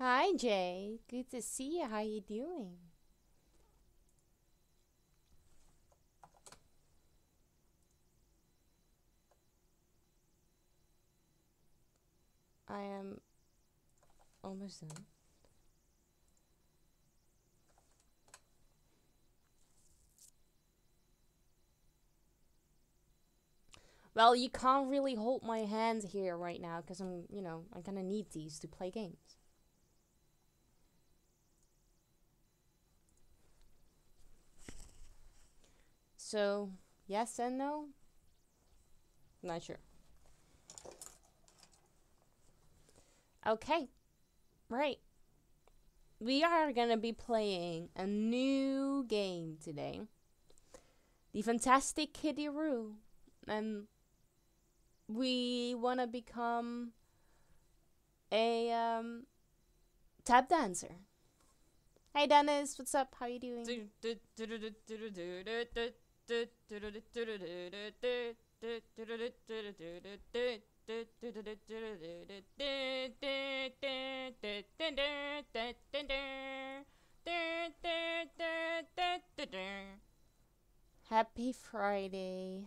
Hi Jay, good to see you. How you doing? I am almost done. Well, you can't really hold my hands here right now because I'm gonna need these to play games. So, yes and no? Not sure. Okay, right. We are gonna be playing a new game today. The Fantastic Kitty Rue. And we wanna become a tap dancer. Hey Dennis, what's up? How you doing? Happy Friday.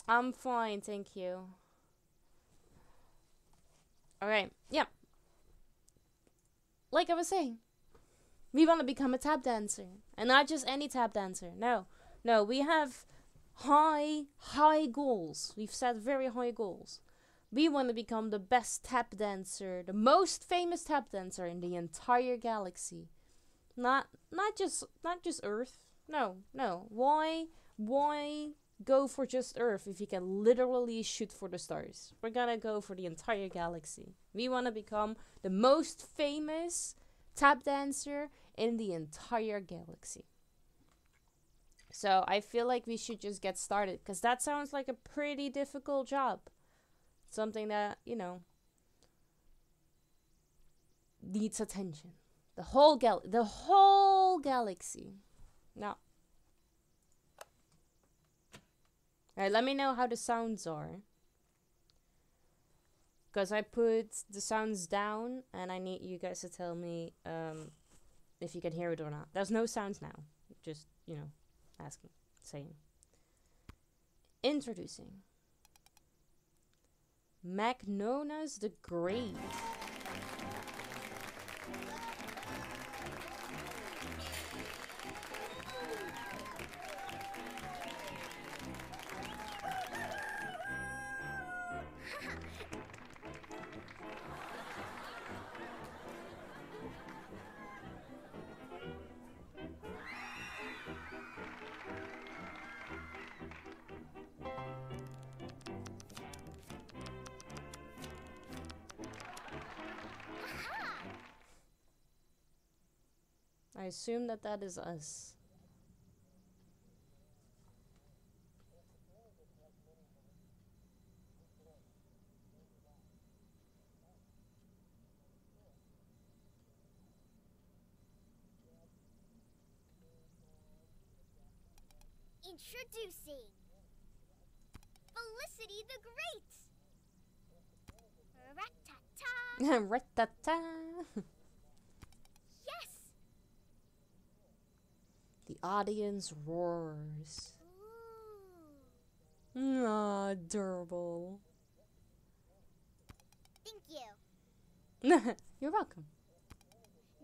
I'm fine, thank you. Alright, yeah. Like I was saying, we want to become a tap dancer. And not just any tap dancer. No, we have high goals. We've set very high goals. We want to become the best tap dancer, the most famous tap dancer in the entire galaxy. Not just Earth. No. Why go for just Earth if you can literally shoot for the stars? We're gonna go for the entire galaxy. We want to become the most famous tap dancer in the entire galaxy. So I feel like we should just get started, because that sounds like a pretty difficult job. Something that, needs attention. The whole galaxy. Now, alright, let me know how the sounds are. Because I put the sounds down, and I need you guys to tell me if you can hear it or not. There's no sounds now. Just, asking, saying. Introducing Magnona's the Great. I assume that that is us. Introducing Felicity the Great. Rat-ta-ta. Rat-ta-ta. Yes. The audience roars. Ooh. Ah, adorable. Thank you. You're welcome.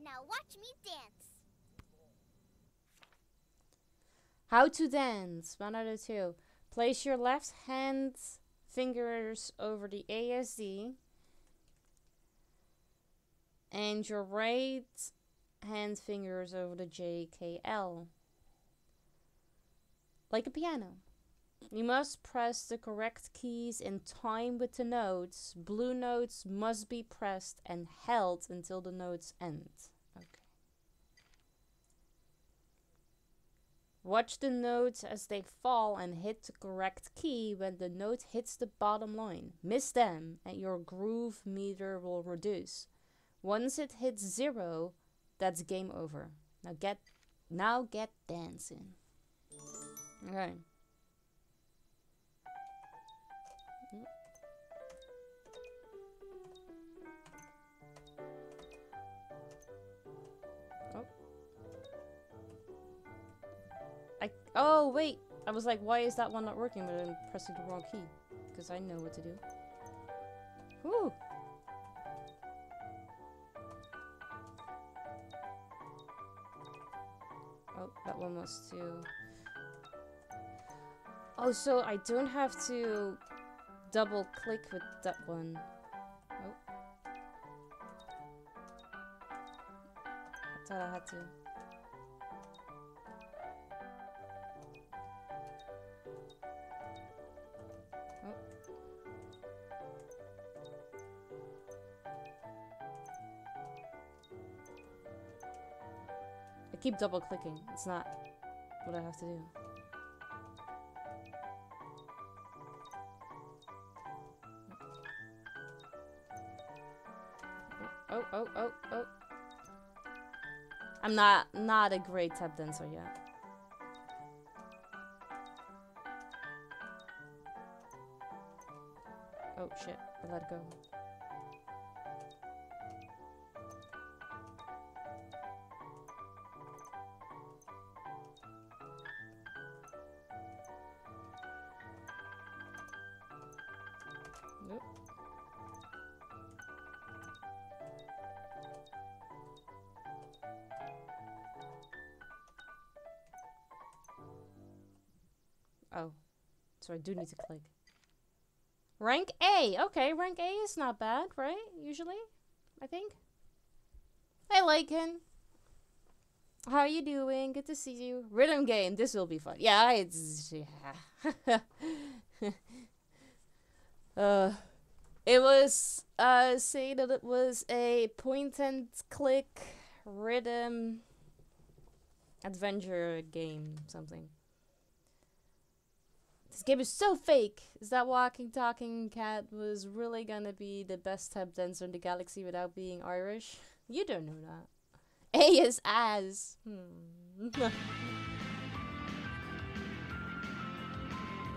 Now watch me dance. How to dance. 1 out of 2. Place your left hand fingers over the ASD and your right hand fingers over the JKL. Like a piano. You must press the correct keys in time with the notes. Blue notes must be pressed and held until the notes end. Okay. Watch the notes as they fall and hit the correct key when the note hits the bottom line. Miss them and your groove meter will reduce. Once it hits 0, that's game over. Now get dancing. Okay. Oh, wait. I was like, why is that one not working? But I'm pressing the wrong key. Because I know what to do. Whew. Oh, that one was too... Oh, so I don't have to double click with that one. Oh. I thought I had to. I keep double clicking. It's not what I have to do. Oh. I'm not a great tap dancer yet. Oh shit, I let it go. Nope. Oh, so I do need to click. Rank A. Okay, rank A is not bad, right? Usually, I think. Hey, Lycan. How are you doing? Good to see you. Rhythm game. This will be fun. Yeah, it's... Yeah. It was, say that it was a point and click rhythm adventure game, something. This game is so fake. Is that walking talking cat was really gonna be the best tap dancer in the galaxy without being Irish? You don't know that. A is as.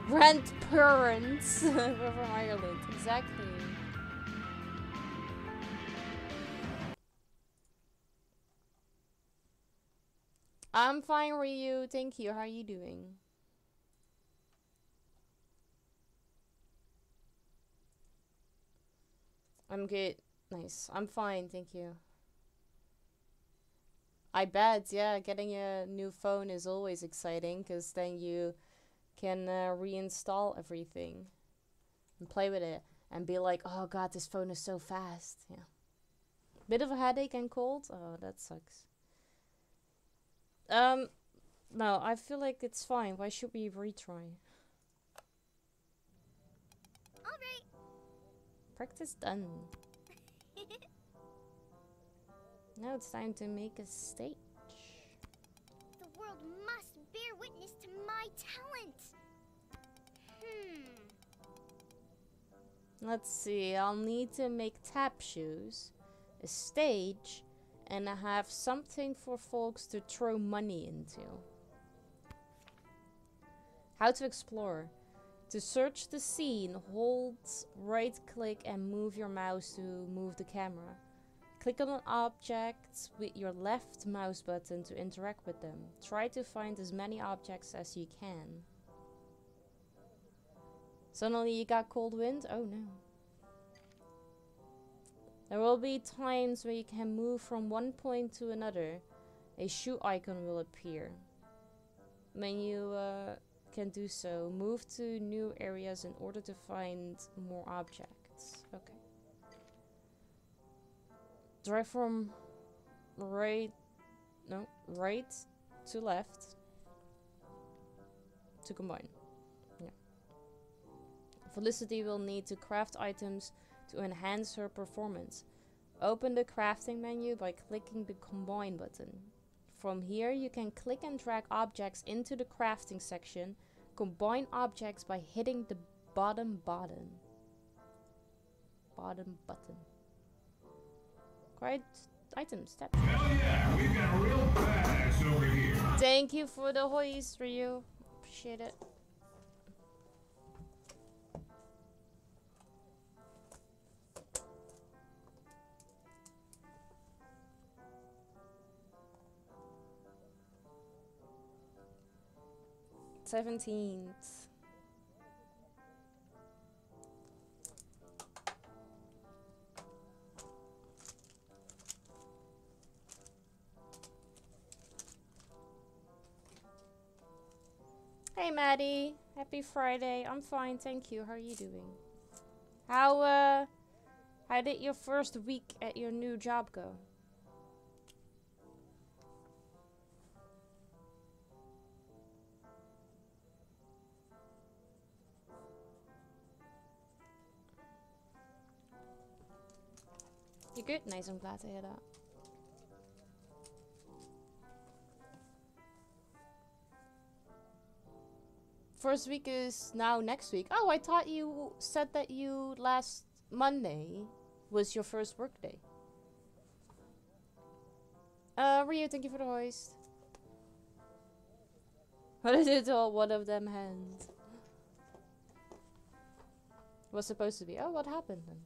Grandparents. We're from Ireland. Exactly. I'm fine, Ryu. Thank you. How are you doing? I'm good. Nice. I'm fine, thank you. I bet, yeah, getting a new phone is always exciting because then you can reinstall everything and play with it and be like, oh god, this phone is so fast. Yeah. Bit of a headache and cold? Oh, that sucks. No, I feel like it's fine. Why should we retry? All right. Practice done. Now it's time to make a stage. The world must bear witness to my talent. Let's see, I'll need to make tap shoes, a stage, and I have something for folks to throw money into. How to explore. To search the scene, hold right click and move your mouse to move the camera. Click on objects with your left mouse button to interact with them. Try to find as many objects as you can. Suddenly you got cold wind? Oh no. There will be times where you can move from one point to another. A shoe icon will appear. When you can do so, move to new areas in order to find more objects. Okay. Drive from right to left to combine. Yeah. Felicity will need to craft items to enhance her performance. Open the crafting menu by clicking the combine button. From here you can click and drag objects into the crafting section. Combine objects by hitting the bottom button. Quite items. Step. Hell yeah, we've got a real badass over here. Thank you for the hoist, Ryu. Appreciate it. Seventeenth. Hey Maddie, happy Friday. I'm fine, thank you. How are you doing? How did your first week at your new job go? You good? Nice, I'm glad to hear that. First week is now next week. Oh, I thought you said that you last Monday was your first work day. Rio, thank you for the hoist. What did you do? One of them hands was supposed to be. Oh, what happened then?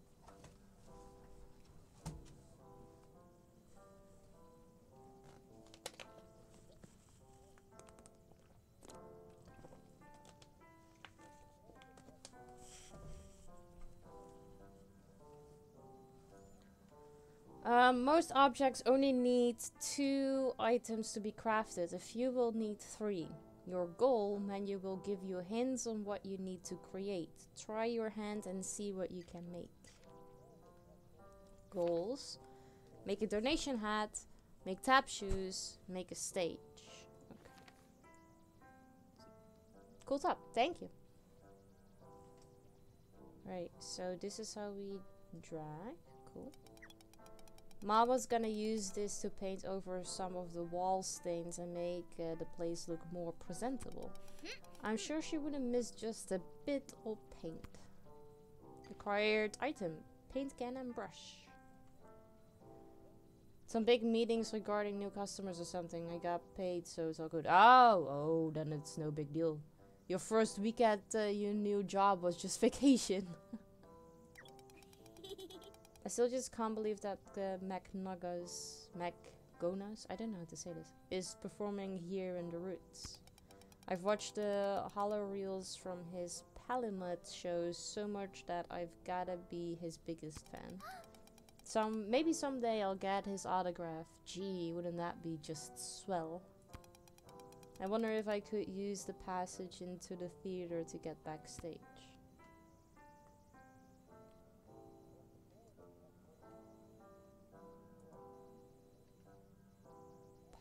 Most objects only need 2 items to be crafted. A few will need 3. Your goal menu will give you hints on what you need to create. Try your hand and see what you can make. Goals. Make a donation hat. Make tap shoes. Make a stage. Okay. Cool top. Thank you. Right, so this is how we drag. Cool. Mama's gonna use this to paint over some of the wall stains and make the place look more presentable. I'm sure she wouldn't miss just a bit of paint. Required item, paint can and brush. Some big meetings regarding new customers or something. I got paid, so it's all good. Oh, then it's no big deal. Your first week at your new job was just vacation. I still just can't believe that McGonas, I don't know how to say this, is performing here in the Roots. I've watched the hollow reels from his Calumet shows so much that I've gotta be his biggest fan. Maybe someday I'll get his autograph. Gee, wouldn't that be just swell? I wonder if I could use the passage into the theater to get backstage.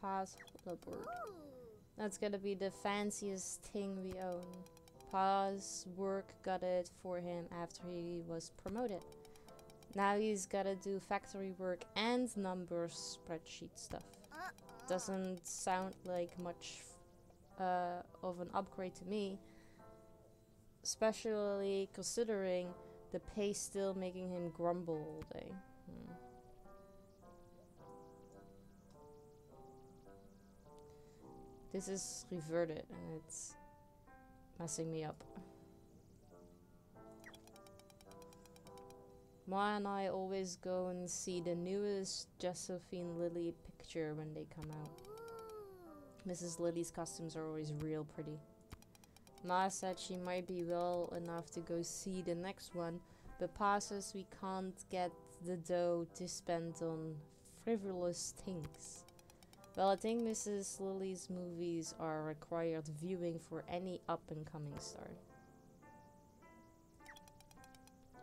Pa's Holabird. That's gonna be the fanciest thing we own. Pa's work got it for him after he was promoted. Now he's gotta do factory work and numbers spreadsheet stuff. Doesn't sound like much of an upgrade to me, especially considering the pay still making him grumble all day. This is reverted and it's messing me up. Ma and I always go and see the newest Josephine Lily picture when they come out. Mrs. Lily's costumes are always real pretty. Ma said she might be well enough to go see the next one, but Pa says we can't get the dough to spend on frivolous things. Well, I think Mrs. Lily's movies are required viewing for any up-and-coming star.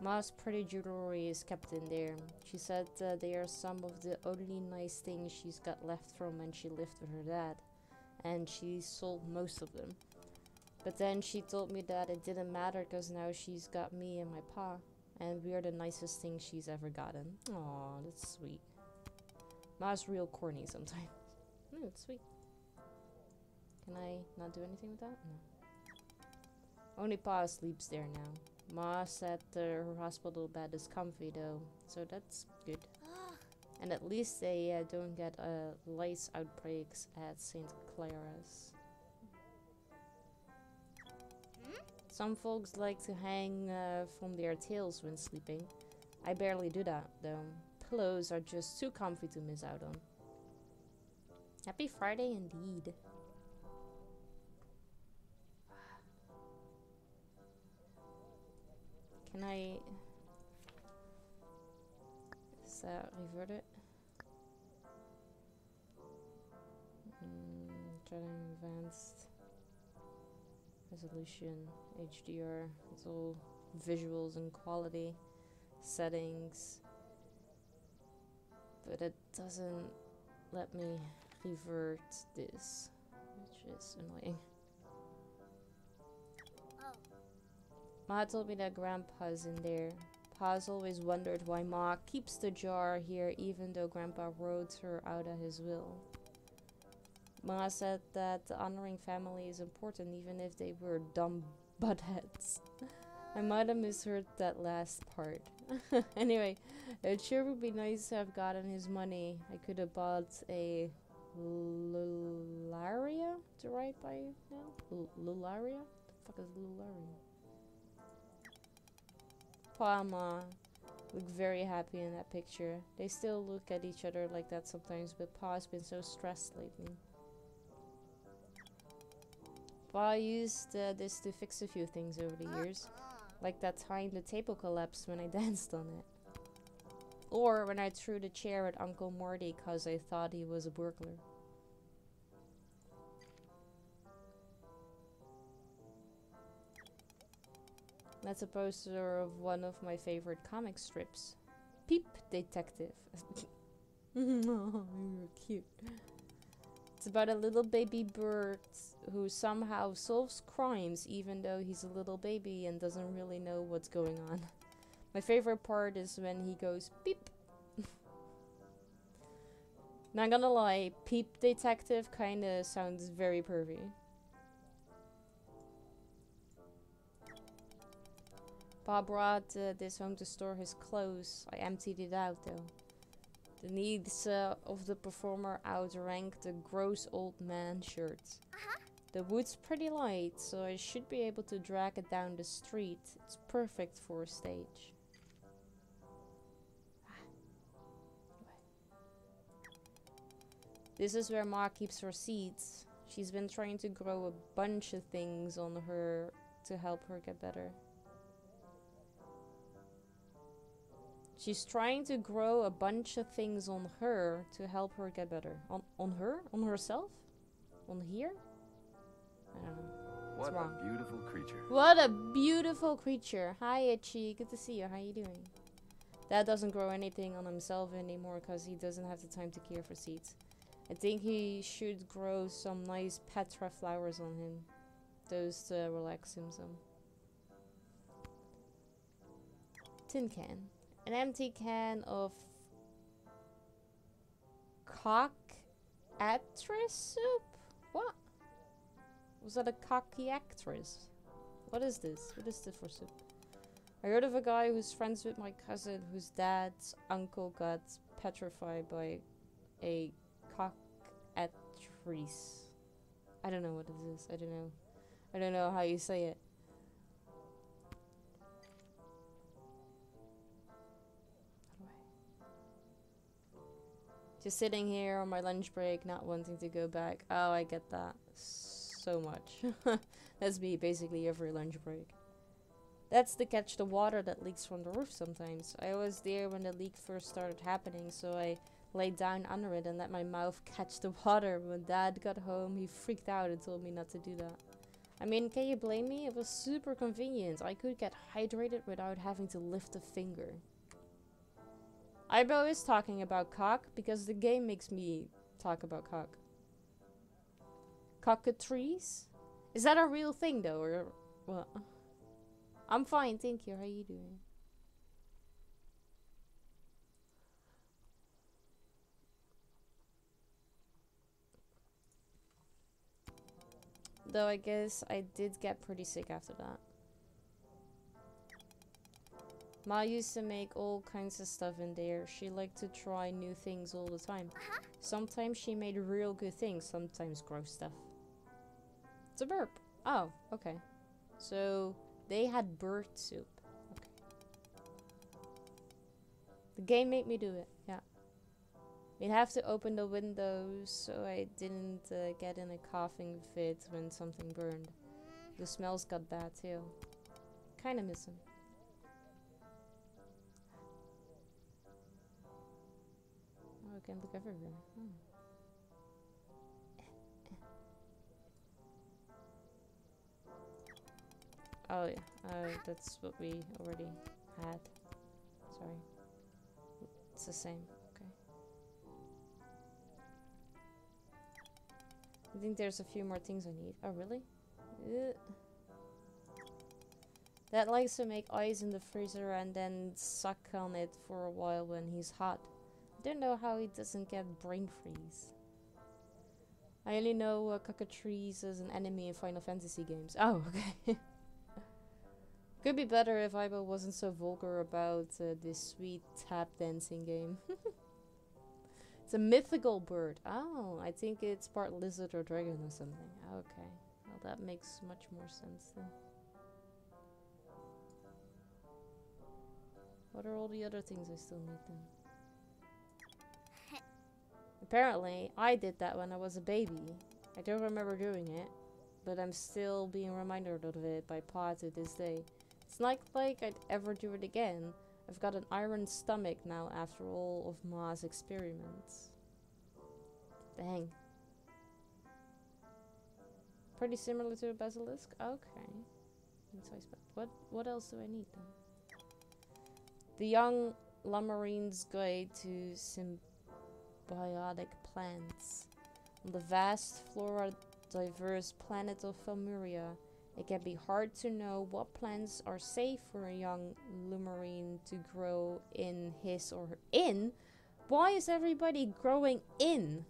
Ma's pretty jewelry is kept in there. She said they are some of the only nice things she's got left from when she lived with her dad, and she sold most of them. But then she told me that it didn't matter because now she's got me and my pa, and we're the nicest thing she's ever gotten. Aw, that's sweet. Ma's real corny sometimes. No, it's sweet. Can I not do anything with that? No. Only Pa sleeps there now. Ma said her hospital bed is comfy though, so that's good. And at least they don't get lice outbreaks at St. Clara's. Some folks like to hang from their tails when sleeping. I barely do that though. Pillows are just too comfy to miss out on. Happy Friday indeed. Can I... Is that reverted? Trying advanced resolution, HDR. It's all visuals and quality settings. But it doesn't let me revert this, which is annoying. Ma told me that Grandpa's in there. Pa's always wondered why Ma keeps the jar here even though Grandpa wrote her out of his will. Ma said that honoring family is important even if they were dumb buttheads. I might have misheard that last part. Anyway, it sure would be nice to have gotten his money. I could have bought a Lularia to ride by now? Lularia? What the fuck is Lularia? Pa and Ma look very happy in that picture. They still look at each other like that sometimes, but Pa's been so stressed lately. Pa used this to fix a few things over the years. Like that time the table collapsed when I danced on it. Or when I threw the chair at Uncle Morty cause I thought he was a burglar. That's a poster of one of my favorite comic strips. Peep Detective. Oh, you're cute. It's about a little baby bird who somehow solves crimes even though he's a little baby and doesn't really know what's going on. My favorite part is when he goes beep. Not gonna lie, Peep Detective kinda sounds very pervy. Pa brought this home to store his clothes. I emptied it out though. The needs of the performer outrank the gross old man shirt. The wood's pretty light, so I should be able to drag it down the street. It's perfect for a stage. This is where Ma keeps her seeds. She's been trying to grow a bunch of things on her to help her get better. She's trying to grow a bunch of things on her to help her get better. On her? On herself? On here? I don't know. What a beautiful creature. What a beautiful creature. Hi, Itchy. Good to see you. How you doing? Dad doesn't grow anything on himself anymore because he doesn't have the time to care for seeds. I think he should grow some nice Petra flowers on him. Those to relax him some. Tin can. An empty can of cock-actress soup? What? Was that a cocky actress? What is this? What is this for soup? I heard of a guy who's friends with my cousin whose dad's uncle got petrified by a cock-actress. I don't know what it is. I don't know. I don't know how you say it. Just sitting here on my lunch break, not wanting to go back. Oh, I get that so much. That's me basically every lunch break. That's to catch the water that leaks from the roof sometimes. I was there when the leak first started happening, so I laid down under it and let my mouth catch the water. When Dad got home, he freaked out and told me not to do that. I mean, can you blame me? It was super convenient. I could get hydrated without having to lift a finger. Ibo is talking about cock because the game makes me talk about cock. Cockatrice? Is that a real thing though, or what? I'm fine, thank you. How you doing? Though I guess I did get pretty sick after that. Ma used to make all kinds of stuff in there. She liked to try new things all the time. Sometimes she made real good things, sometimes gross stuff. It's a burp. Oh, okay. So, they had bird soup. Okay. The game made me do it, yeah. We'd have to open the windows so I didn't get in a coughing fit when something burned. The smells got bad too. Kinda miss him. Oh, I can look everywhere. Oh yeah, that's what we already had. Sorry. It's the same. Okay. I think there's a few more things I need. Oh, really? That likes to make ice in the freezer and then suck on it for a while when he's hot. I don't know how he doesn't get brain freeze. I only know cockatrice as an enemy in Final Fantasy games. Oh, okay. Could be better if Ibo wasn't so vulgar about this sweet tap dancing game. It's a mythical bird. Oh, I think it's part lizard or dragon or something. Okay. Well, that makes much more sense then. What are all the other things I still need then? Apparently, I did that when I was a baby. I don't remember doing it, but I'm still being reminded of it by Pa to this day. It's not like I'd ever do it again. I've got an iron stomach now after all of Ma's experiments. Dang. Pretty similar to a basilisk? Okay. What else do I need then? The Young Lumarine's Guide to Symbiotic Plants. On the vast flora diverse planet of Felmuria, it can be hard to know what plants are safe for a young Lumarine to grow in his or her. In? Why is everybody growing in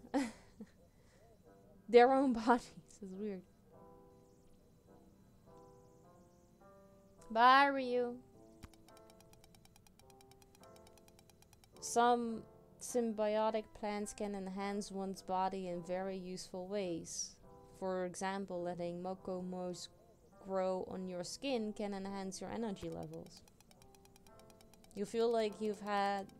their own bodies? It's weird. Bye, Ryu. Some symbiotic plants can enhance one's body in very useful ways. For example, letting mokomos grow on your skin can enhance your energy levels. You feel like you've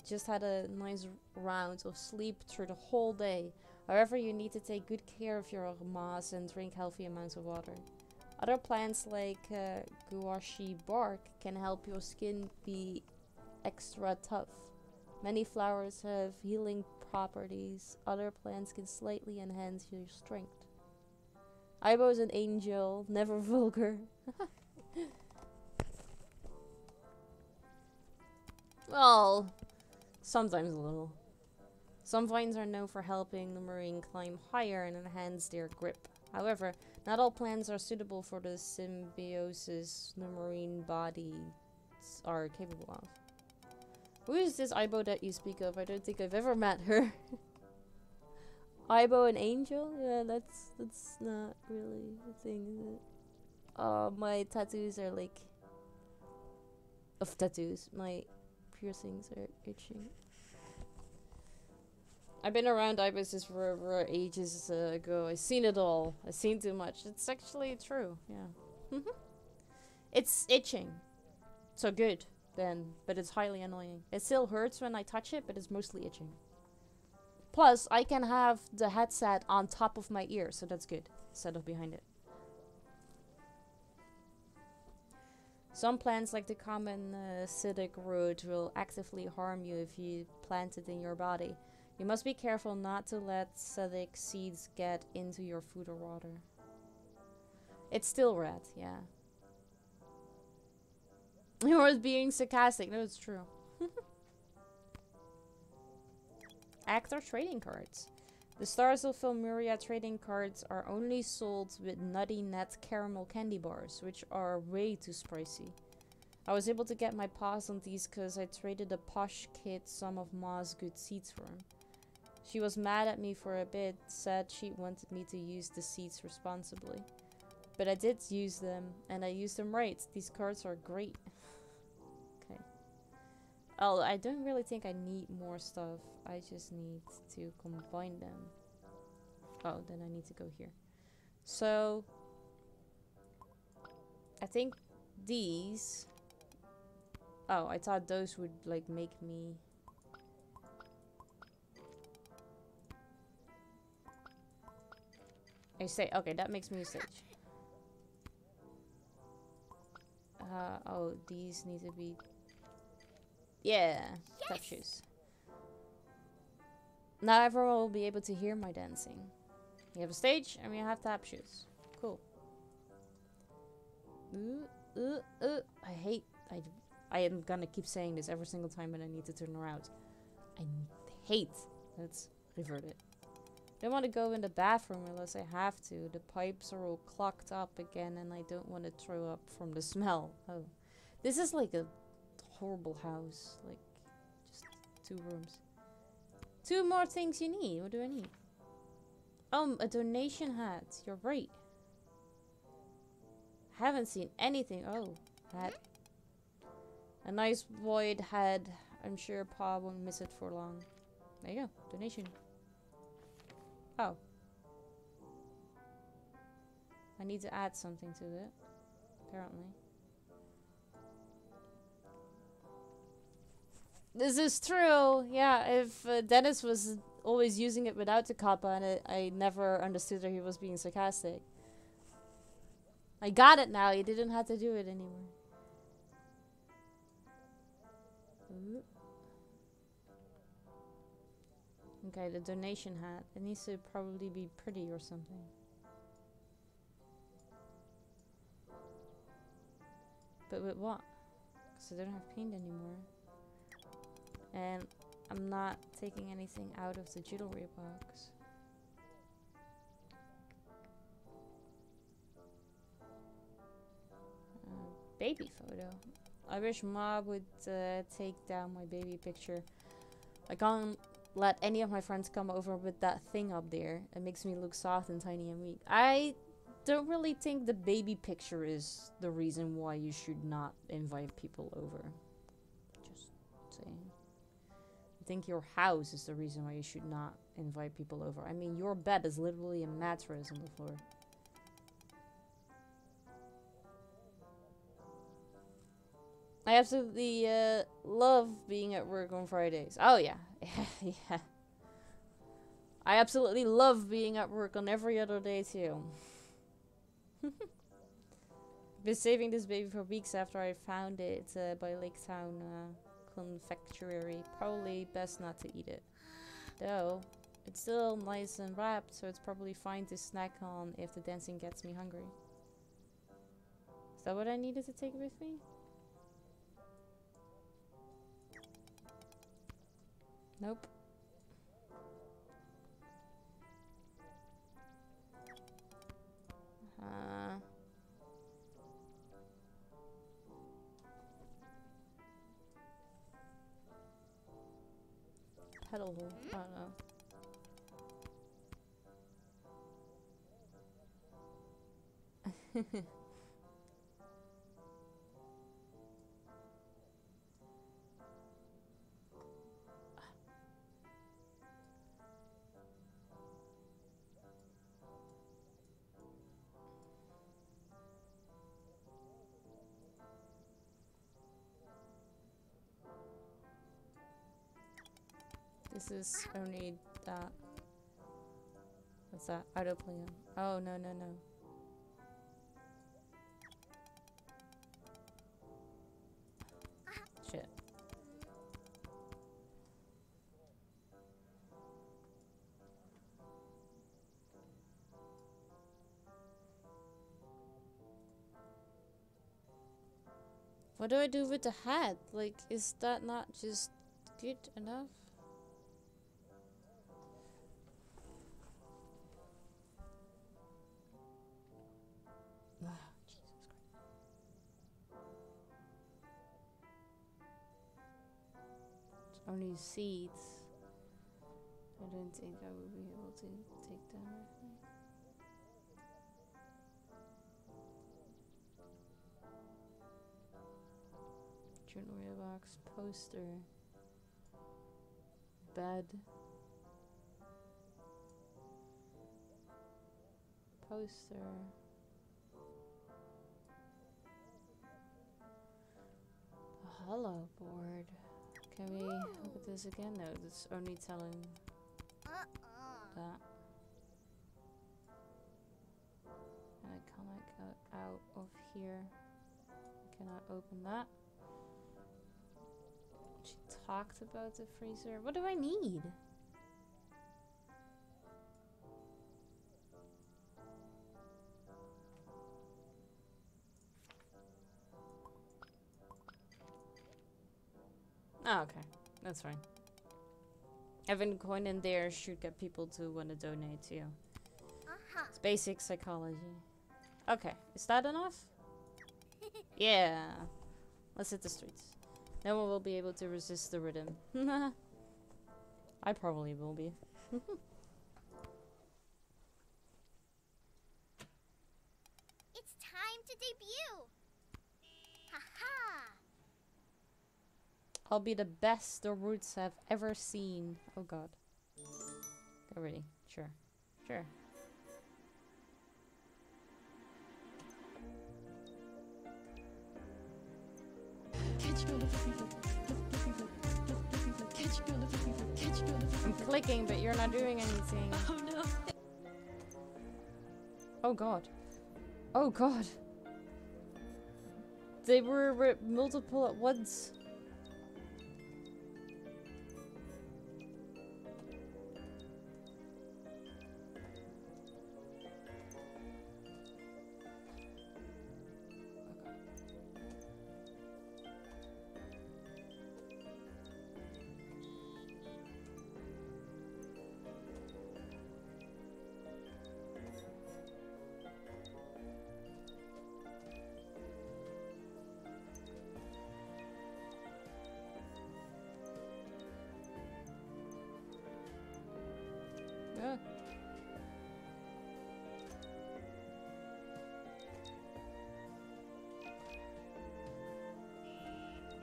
just had a nice round of sleep through the whole day. However, you need to take good care of your mass and drink healthy amounts of water. Other plants like gouache bark can help your skin be extra tough. Many flowers have healing properties. Other plants can slightly enhance your strength. Ibo's an angel, never vulgar. Well, sometimes a little. Some vines are known for helping the marine climb higher and enhance their grip. However, not all plants are suitable for the symbiosis the marine bodies are capable of. Who is this Ibo that you speak of? I don't think I've ever met her. Ibo an angel? Yeah, that's not really a thing, is it? Oh, my tattoos are like... Of tattoos. My piercings are itching. I've been around ibises for ages ago. I've seen it all. I've seen too much. It's actually true, yeah. It's itching. So good, then. But it's highly annoying. It still hurts when I touch it, but it's mostly itching. Plus, I can have the headset on top of my ear, so that's good. Instead of behind it. Some plants, like the common acidic root, will actively harm you if you plant it in your body. You must be careful not to let acidic seeds get into your food or water. It's still red, yeah. You're being sarcastic. No, it's true. Actor trading cards. The Stars of Filmuria trading cards are only sold with Nutty Net caramel candy bars, which are way too spicy. I was able to get my paws on these because I traded a posh kid some of Ma's good seeds for him. She was mad at me for a bit, said she wanted me to use the seeds responsibly. But I did use them, and I used them right. These cards are great. Okay. Oh, I don't really think I need more stuff. I just need to combine them. Oh, then I need to go here. So, I think these... Oh, I thought those would, like, make me... A stage. Okay, that makes me a stage. Oh, these need to be... Yeah, yes! Tap shoes. Now everyone will be able to hear my dancing. We have a stage and we have tap shoes. Cool. I am gonna keep saying this every single time when I need to turn around. I hate. Let's revert it. Don't want to go in the bathroom unless I have to. The pipes are all clogged up again and I don't want to throw up from the smell. Oh. This is like a horrible house. Like, just 2 rooms. 2 more things you need. What do I need? A donation hat. You're right. Haven't seen anything. Oh, hat. A nice void head. I'm sure Pa won't miss it for long. There you go. Donation. Oh. I need to add something to it. Apparently. This is true. Yeah, if Dennis was always using it without the kappa and I never understood that he was being sarcastic. I got it now. You didn't have to do it anymore. Okay, the donation hat. It needs to probably be pretty or something. But with what? Because I don't have paint anymore. And I'm not taking anything out of the jewelry box. Baby photo. I wish Ma would take down my baby picture. I can't let any of my friends come over with that thing up there. It makes me look soft and tiny and weak. I don't really think the baby picture is the reason why you should not invite people over. Just saying. I think your house is the reason why you should not invite people over. I mean, your bed is literally a mattress on the floor. I absolutely love being at work on Fridays. Oh yeah. Yeah. I absolutely love being at work on every other day too. been saving this baby for weeks after I found it by Lake Town confectionery. Probably best not to eat it. Though, it's still nice and wrapped, so it's probably fine to snack on if the dancing gets me hungry. Is that what I needed to take with me? Nope. Pedal hole. I don't know. This is only that. What's that? Autoplay. Oh, no, no, no. Shit. What do I do with the hat? Like, is that not just good enough? Only seeds. I don't think I would be able to take them with me. Jewelry box, poster, bed, poster. A hollow board. Can we look at this again? No, it's only telling that. And I cannot get out of here. I cannot open that. She talked about the freezer. What do I need? Oh, okay. That's fine. Having a coin in there should get people to want to donate to you. It's basic psychology. Okay. Is that enough? Yeah. Let's hit the streets. No one will be able to resist the rhythm. I probably will be. It's time to debut. Haha. I'll be the best the Roots have ever seen. Oh god. Get ready. Sure. Sure. I'm clicking, but you're not doing anything. Oh no. Oh god. Oh god. They were multiple at once. Yeah.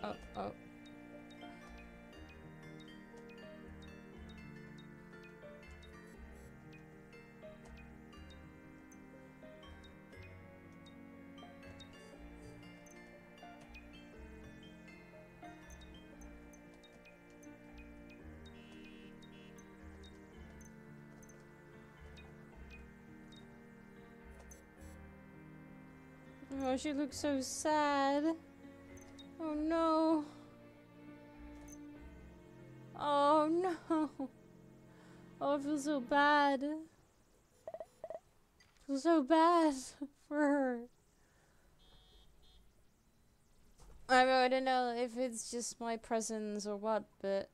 Oh, oh. Oh, she looks so sad. Oh no. Oh no. Oh, I feel so bad. I feel so bad for her. I don't know if it's just my presence or what, but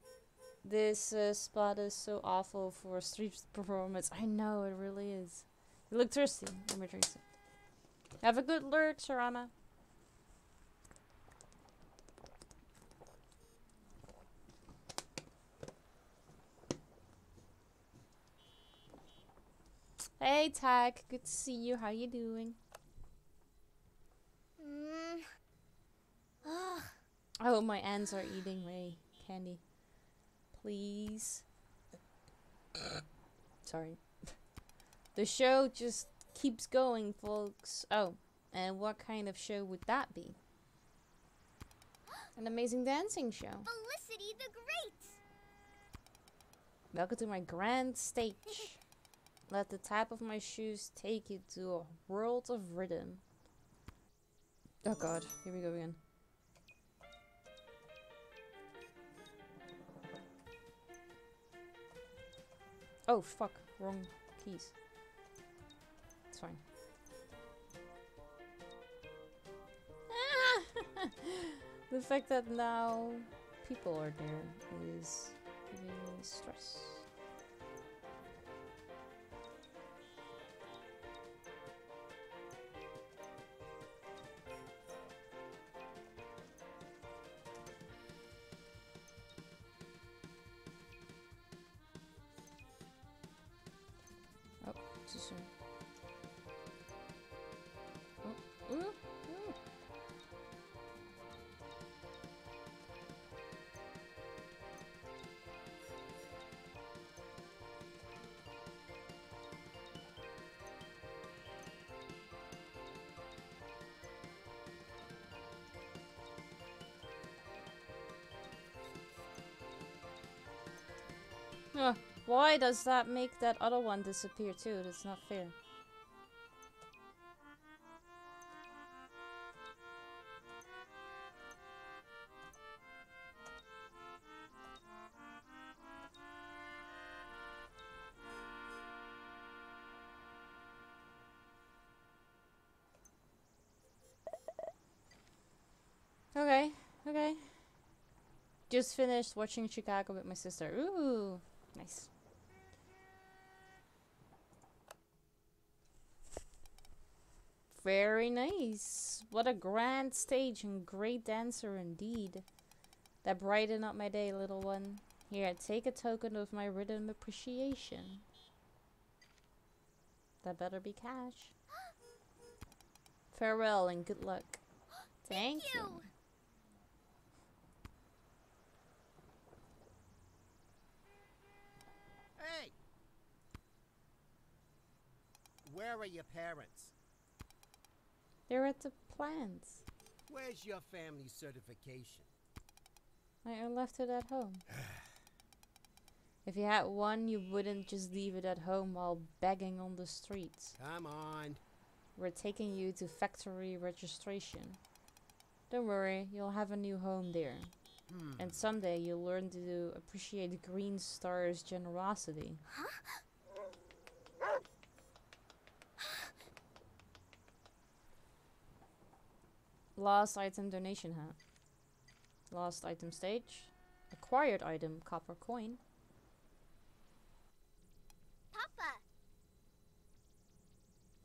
this spot is so awful for a street performance. I know, it really is. You look thirsty. Let me drink some. Have a good lurk, Sarama. Hey, Tag. Good to see you. How you doing? Ugh. Oh, my ants are eating my candy. Please. Sorry. The show just keeps going, folks. Oh, and what kind of show would that be? An amazing dancing show. Felicity the Great! Welcome to my grand stage. Let the tap of my shoes take you to a world of rhythm. Oh god, here we go again. Oh fuck, wrong keys. It's fine. The fact that now people are there is giving me stress. Oh, too soon. Oh, ooh, ooh. Why does that make that other one disappear too? That's not fair. Okay, okay. Just finished watching Chicago with my sister. Ooh, nice. Very nice. What a grand stage and great dancer indeed. That brightened up my day, little one. Here, take a token of my rhythm appreciation. That better be cash. Farewell and good luck. Thank you. Hey! Where are your parents? They're at the plants. Where's your family certification? I left it at home. If you had one, you wouldn't just leave it at home while begging on the streets. Come on. We're taking you to factory registration. Don't worry, you'll have a new home there. And someday you'll learn to appreciate Green Star's generosity. Lost item donation hat. Lost item stage. Acquired item copper coin. Papa!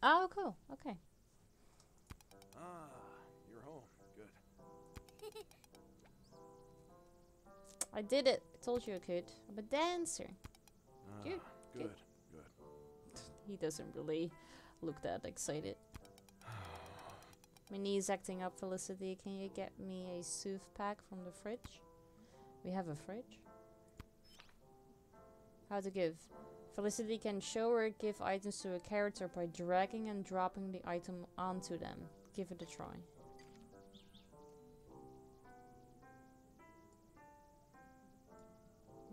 Oh, cool. Okay. Ah, you're home. Good. I did it. I told you I could. I'm a dancer. Good. Good. He doesn't really look that excited. My knee's acting up, Felicity. Can you get me a soothe pack from the fridge? We have a fridge. How to give. Felicity can show or give items to a character by dragging and dropping the item onto them. Give it a try.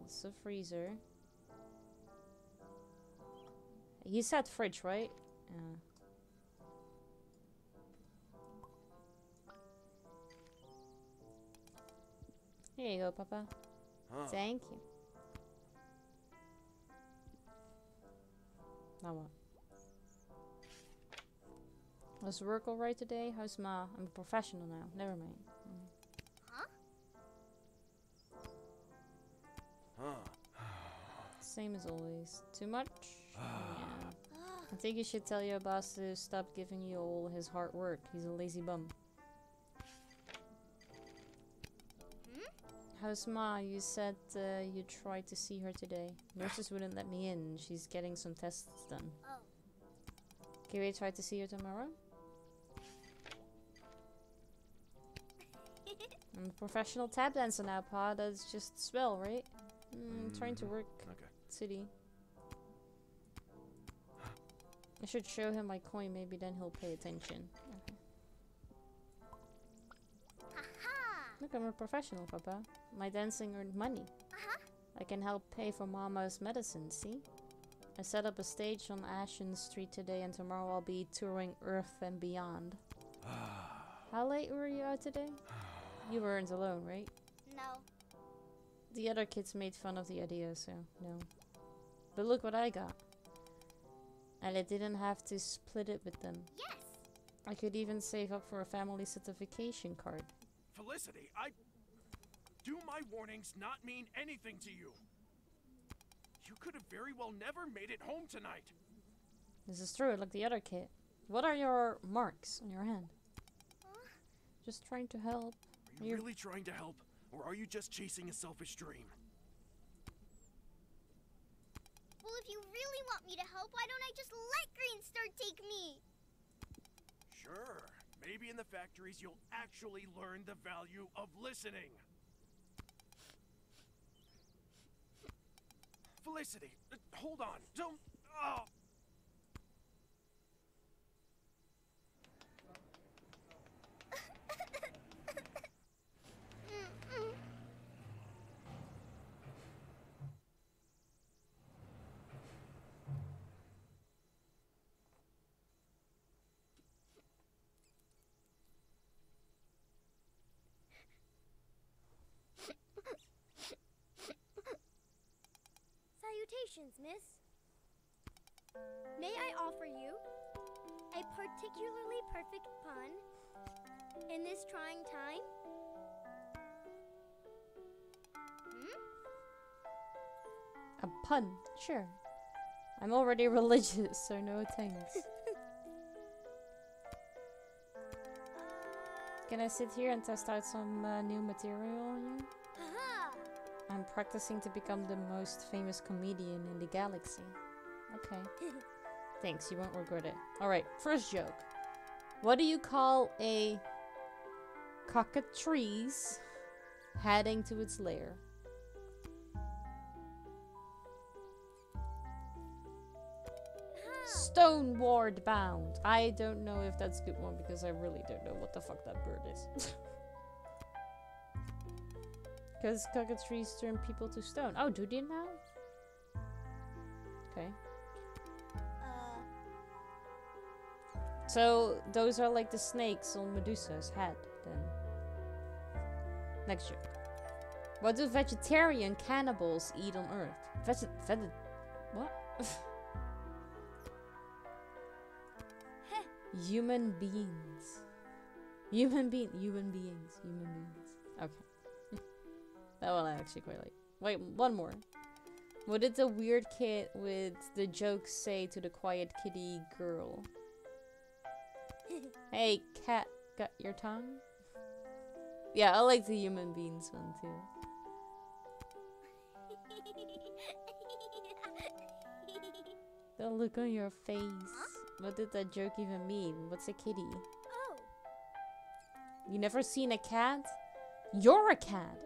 It's a freezer. You said fridge, right? Yeah. Here you go, Papa. Huh. Thank you. Now what? Was work alright today? How's Ma? I'm a professional now. Never mind. Huh? Huh. Same as always. Too much? Yeah. I think you should tell your boss to stop giving you all his hard work. He's a lazy bum. How's Ma? You said you tried to see her today. Nurses wouldn't let me in. She's getting some tests done. Oh. Can we try to see her tomorrow? I'm a professional tap dancer now, Pa. That's just swell, right? Trying to work Okay. city. I should show him my coin, maybe then he'll pay attention. Okay. Haha! Look, I'm a professional, Papa. My dancing earned money. I can help pay for Mama's medicine, see? I set up a stage on Ashen Street today and tomorrow I'll be touring Earth and beyond. How late were you out today? You weren't alone, right? No. The other kids made fun of the idea, so no. But look what I got. And I didn't have to split it with them. Yes! I could even save up for a family certification card. Felicity, do my warnings not mean anything to you? You could have very well never made it home tonight. This is true, like the other kid. What are your marks on your hand? Just trying to help. Are you really trying to help, or are you just chasing a selfish dream? Well, if you really want me to help, why don't I just let Green Star take me? Sure. Maybe in the factories you'll actually learn the value of listening. Felicity, hold on. Don't... Oh. Salutations, miss. May I offer you a particularly perfect pun in this trying time? A pun, sure. I'm already religious, so no thanks. Can I sit here and test out some new material on you? Haha! I'm practicing to become the most famous comedian in the galaxy. Okay. Thanks, you won't regret it. Alright, first joke. What do you call a cockatrice heading to its lair? Stoneward bound. I don't know if that's a good one because I really don't know what the fuck that bird is. Because cockatrices turn people to stone. Oh, do they now? Okay. So those are like the snakes on Medusa's head then. Next joke. What do vegetarian cannibals eat on Earth? What? Human beings. Human beings. Okay. That one I actually quite like. Wait, one more. What did the weird kid with the jokes say to the quiet kitty girl? Hey, cat, got your tongue? Yeah, I like the human beings one too. The look on your face. What did that joke even mean? What's a kitty? Oh. You never seen a cat? You're a cat!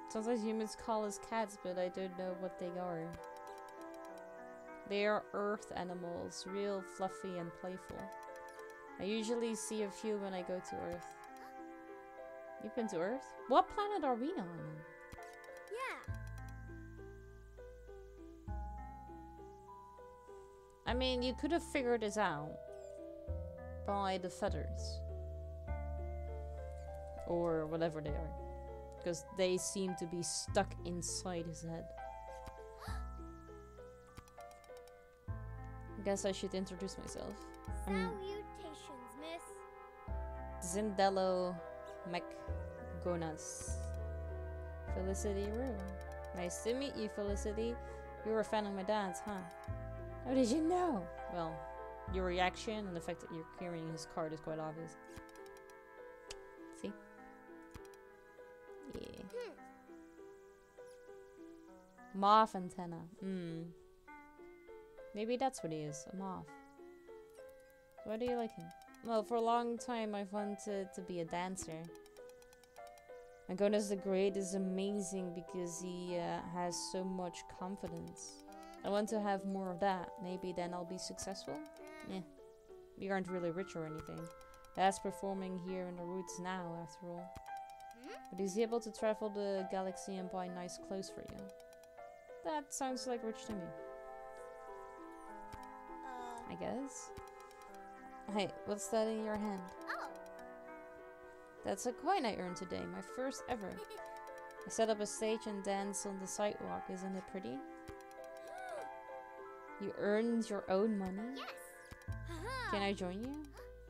Sometimes humans call us cats, but I don't know what they are. They are earth animals, real fluffy and playful. I usually see a few when I go to Earth. You've been to Earth? What planet are we on? Yeah. I mean, you could have figured this out by the feathers. Or whatever they are. Because they seem to be stuck inside his head. I guess I should introduce myself. Salutations, miss. Zindello McGonas. Felicity Rue. Nice to meet you, Felicity. You were a fan of my dad's, huh? How did you know? Well, your reaction and the fact that you're carrying his card is quite obvious. See? Yeah. Moth antenna. Maybe that's what he is, a moth. Why do you like him? Well, for a long time I've wanted to be a dancer. Magonas the Great is amazing because he has so much confidence. I want to have more of that. Maybe then I'll be successful? Eh. We aren't really rich or anything. Dad's performing here in the roots now, after all. But he's able to travel the galaxy and buy nice clothes for you. That sounds like rich to me. I guess. Hey, what's that in your hand? Oh. That's a coin I earned today, my first ever. I set up a stage and danced on the sidewalk, isn't it pretty? You earned your own money? Yes. Can I join you?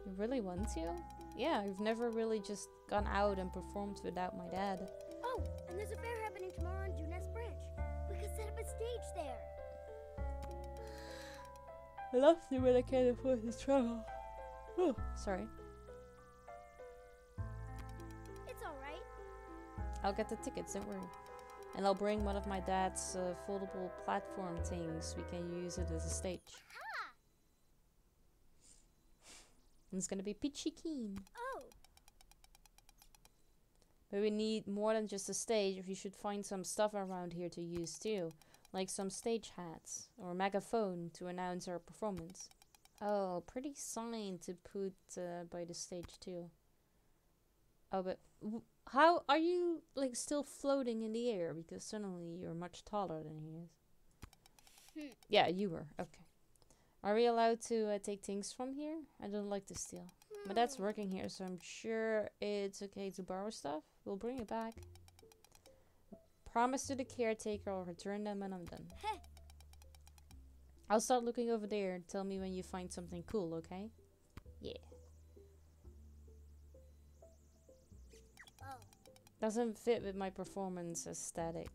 You really want to? Yeah, I've never really just gone out and performed without my dad. Oh, and there's a fair happening tomorrow on Juness Branch. We could set up a stage there. I love to when I can't afford to travel. Oh, sorry. It's alright. I'll get the tickets, don't worry. And I'll bring one of my dad's foldable platform things. We can use it as a stage. And it's gonna be peachy keen. Oh. But we need more than just a stage. We should find some stuff around here to use too. Like some stage hats or a megaphone to announce our performance. Oh, pretty sign to put by the stage too. Oh, but how are you like still floating in the air? Because suddenly you're much taller than he is. Yeah, you were. Okay. Are we allowed to take things from here? I don't like to steal. My dad's working here, so I'm sure it's okay to borrow stuff. We'll bring it back. Promise to the caretaker I'll return them when I'm done. I'll start looking over there. Tell me when you find something cool, okay? Yeah. Oh. Doesn't fit with my performance aesthetic.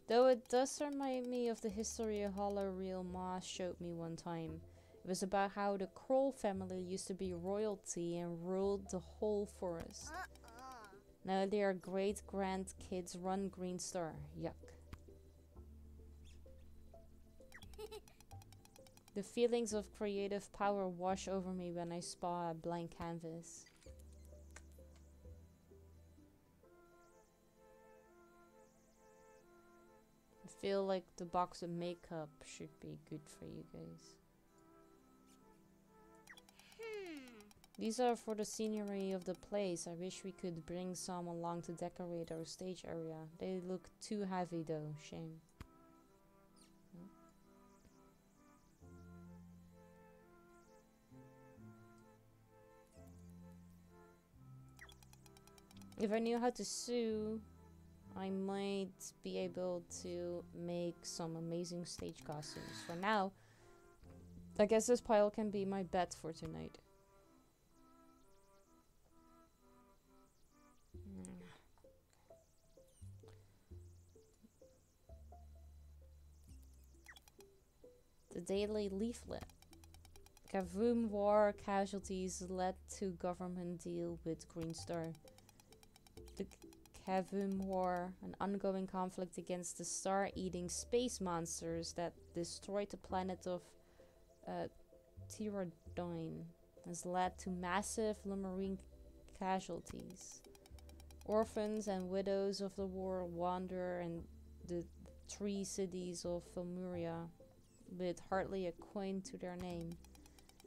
Though it does remind me of the history a hollow reel Ma showed me one time. It was about how the Kroll family used to be royalty and ruled the whole forest. Now they are great grandkids run Green Star. Yuck. The feelings of creative power wash over me when I spot a blank canvas. I feel like the box of makeup should be good for you guys. These are for the scenery of the place. I wish we could bring some along to decorate our stage area. They look too heavy though. Shame. If I knew how to sew, I might be able to make some amazing stage costumes. For now, I guess this pile can be my bet for tonight. The Daily Leaflet. Kavoom War casualties led to government deal with Green Star. The Kavoom War, an ongoing conflict against the star-eating space monsters that destroyed the planet of Tyrodyne, has led to massive Lemurine casualties. Orphans and widows of the war wander in the 3 cities of Filmuria with hardly a coin to their name.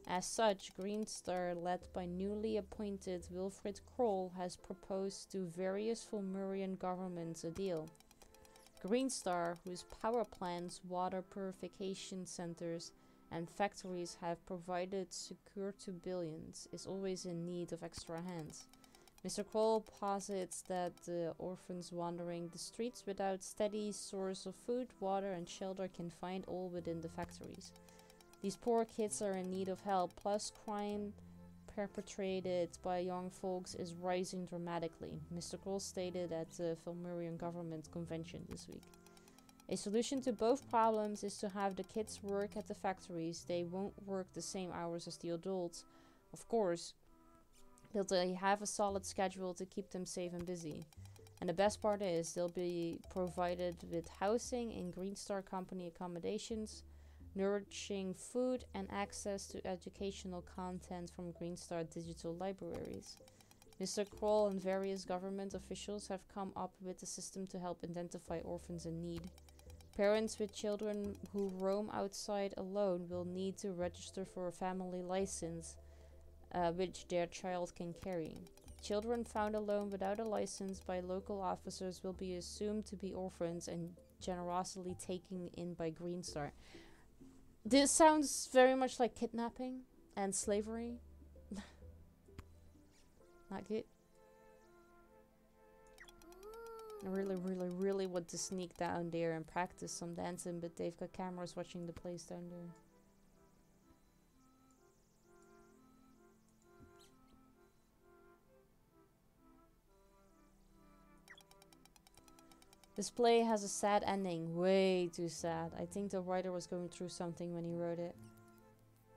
As such, Green Star, led by newly appointed Wilfred Kroll, has proposed to various Filmurian governments a deal. Green Star, whose power plants, water purification centers, and factories have provided secure to billions, is always in need of extra hands. Mr. Kroll posits that the orphans wandering the streets without steady source of food, water, and shelter can find all within the factories. These poor kids are in need of help, plus crime perpetrated by young folks is rising dramatically, Mr. Kroll stated at the Filmurian government convention this week. A solution to both problems is to have the kids work at the factories. They won't work the same hours as the adults, of course, but they have a solid schedule to keep them safe and busy. And the best part is they'll be provided with housing in Green Star Company accommodations, nourishing food, and access to educational content from Green Star digital libraries. Mr. Kroll and various government officials have come up with a system to help identify orphans in need. Parents with children who roam outside alone will need to register for a family license, which their child can carry. Children found alone without a license by local officers will be assumed to be orphans and generously taken in by Green Star. This sounds very much like kidnapping and slavery. Not good. I really want to sneak down there and practice some dancing, but they've got cameras watching the place down there. This play has a sad ending. Way too sad. I think the writer was going through something when he wrote it.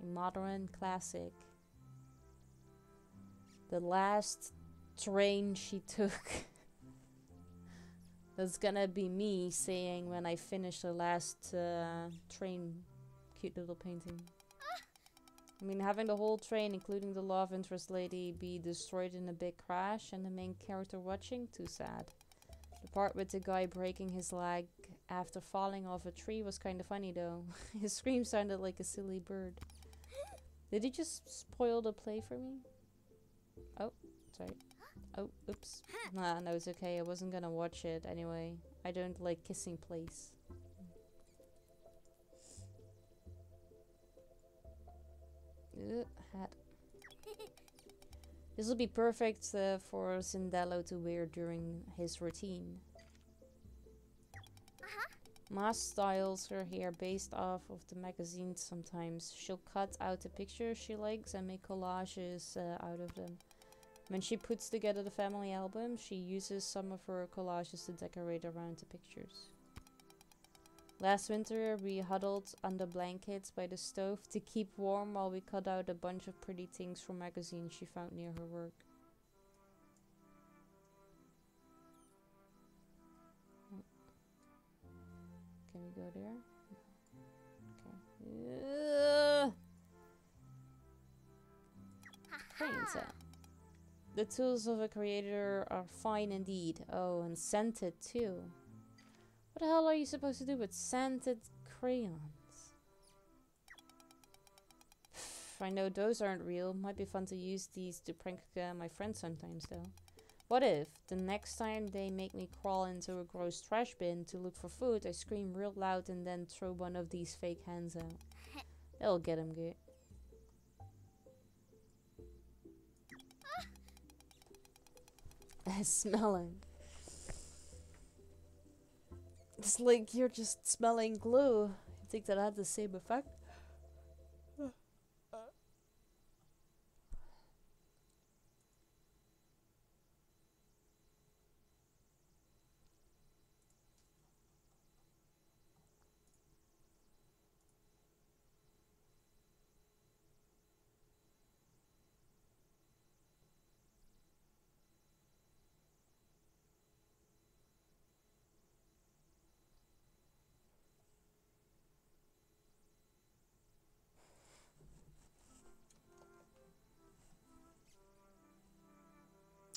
A modern classic. The last train she took. That's gonna be me saying when I finish the last train. Cute little painting. I mean, having the whole train, including the love interest lady, be destroyed in a big crash and the main character watching? Too sad. The part with the guy breaking his leg after falling off a tree was kind of funny though. His scream sounded like a silly bird. Did he just spoil the play for me? Oh, sorry. Oh, oops. Nah, no, it's okay. I wasn't gonna watch it anyway. I don't like kissing plays. Hat. This will be perfect for Sindello to wear during his routine. Ma styles her hair based off of the magazines sometimes. She'll cut out the pictures she likes and make collages out of them. When she puts together the family album, she uses some of her collages to decorate around the pictures. Last winter, we huddled under blankets by the stove to keep warm while we cut out a bunch of pretty things from magazines she found near her work. Can we go there? Okay. Paint. The tools of a creator are fine indeed. Oh, and scented too. What the hell are you supposed to do with scented crayons? I know those aren't real. Might be fun to use these to prank my friends sometimes though. What if the next time they make me crawl into a gross trash bin to look for food, I scream real loud and then throw one of these fake hands out? It'll get them good. Smelling. It's like you're just smelling glue. You think that had the same effect?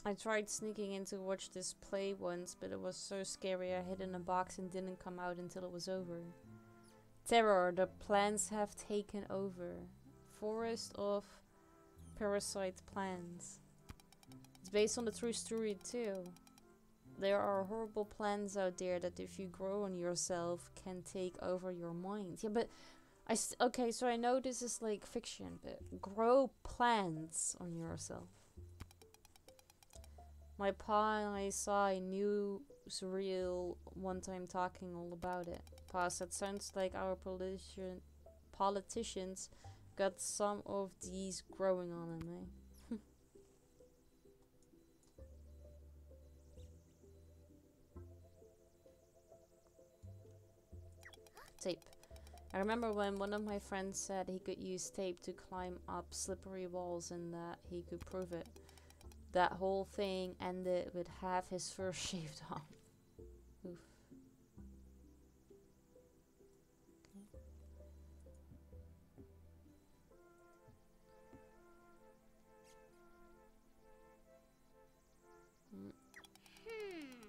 I tried sneaking in to watch this play once, but it was so scary I hid in a box and didn't come out until it was over. Terror, the plants have taken over. Forest of parasite plants. It's based on the true story too. There are horrible plants out there that if you grow on yourself can take over your mind. Yeah, but okay, so I know this is like fiction, but grow plants on yourself. My pa and I saw a news reel one time talking all about it. Pa said sounds like our politicians got some of these growing on them, eh? Tape. I remember when one of my friends said he could use tape to climb up slippery walls and that he could prove it. That whole thing ended with half his fur shaved off. Oof. Okay.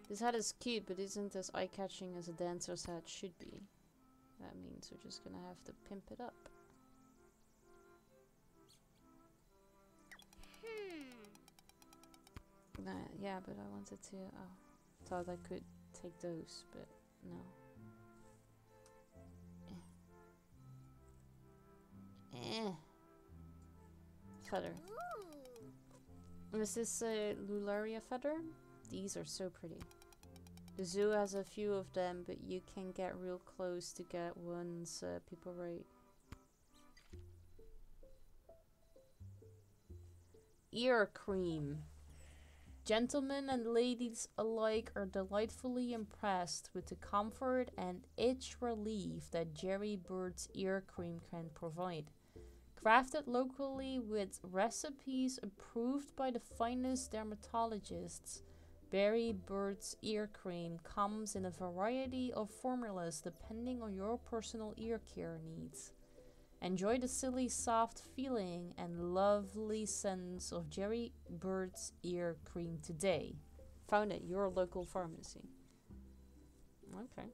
This hat is cute, but isn't as eye-catching as a dancer's hat should be. That means we're just gonna have to pimp it up. Yeah, but I wanted to. Oh, thought I could take those, but no. Feather. Is this a Lularia feather? These are so pretty. The zoo has a few of them, but you can get real close to get ones people rate. Ear cream. Gentlemen and ladies alike are delightfully impressed with the comfort and itch relief that Jerry Bird's ear cream can provide. Crafted locally with recipes approved by the finest dermatologists, Jerry Bird's ear cream comes in a variety of formulas depending on your personal ear care needs. Enjoy the silly, soft feeling and lovely scents of Jerry Bird's ear cream today. Found at your local pharmacy. Okay.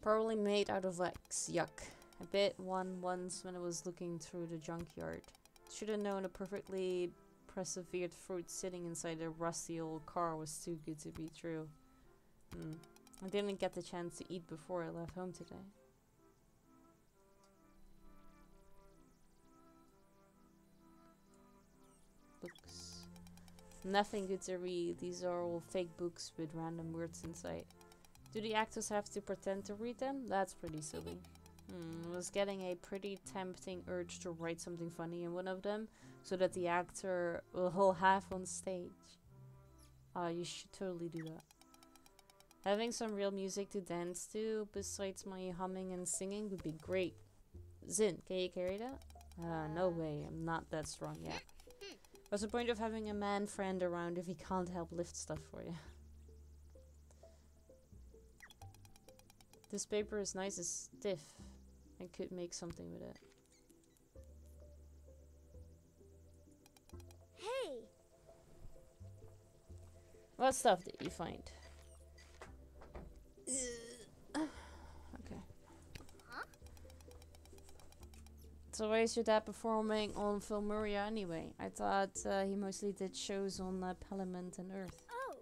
Probably made out of wax. Yuck. I bit one once when I was looking through the junkyard. Should have known a perfectly preserved fruit sitting inside a rusty old car was too good to be true. I didn't get the chance to eat before I left home today. Books. Nothing good to read. These are all fake books with random words inside. Do the actors have to pretend to read them? That's pretty silly. I was getting a pretty tempting urge to write something funny in one of them so that the actor will have on stage. You should totally do that. Having some real music to dance to besides my humming and singing would be great. Zin, can you carry that? No way, I'm not that strong yet. What's the point of having a man friend around if he can't help lift stuff for you? This paper is nice, it's stiff. I could make something with it. Hey! What stuff did you find? Okay. Huh? So why is your dad performing on Filmuria anyway? I thought he mostly did shows on Parliament and Earth. Oh!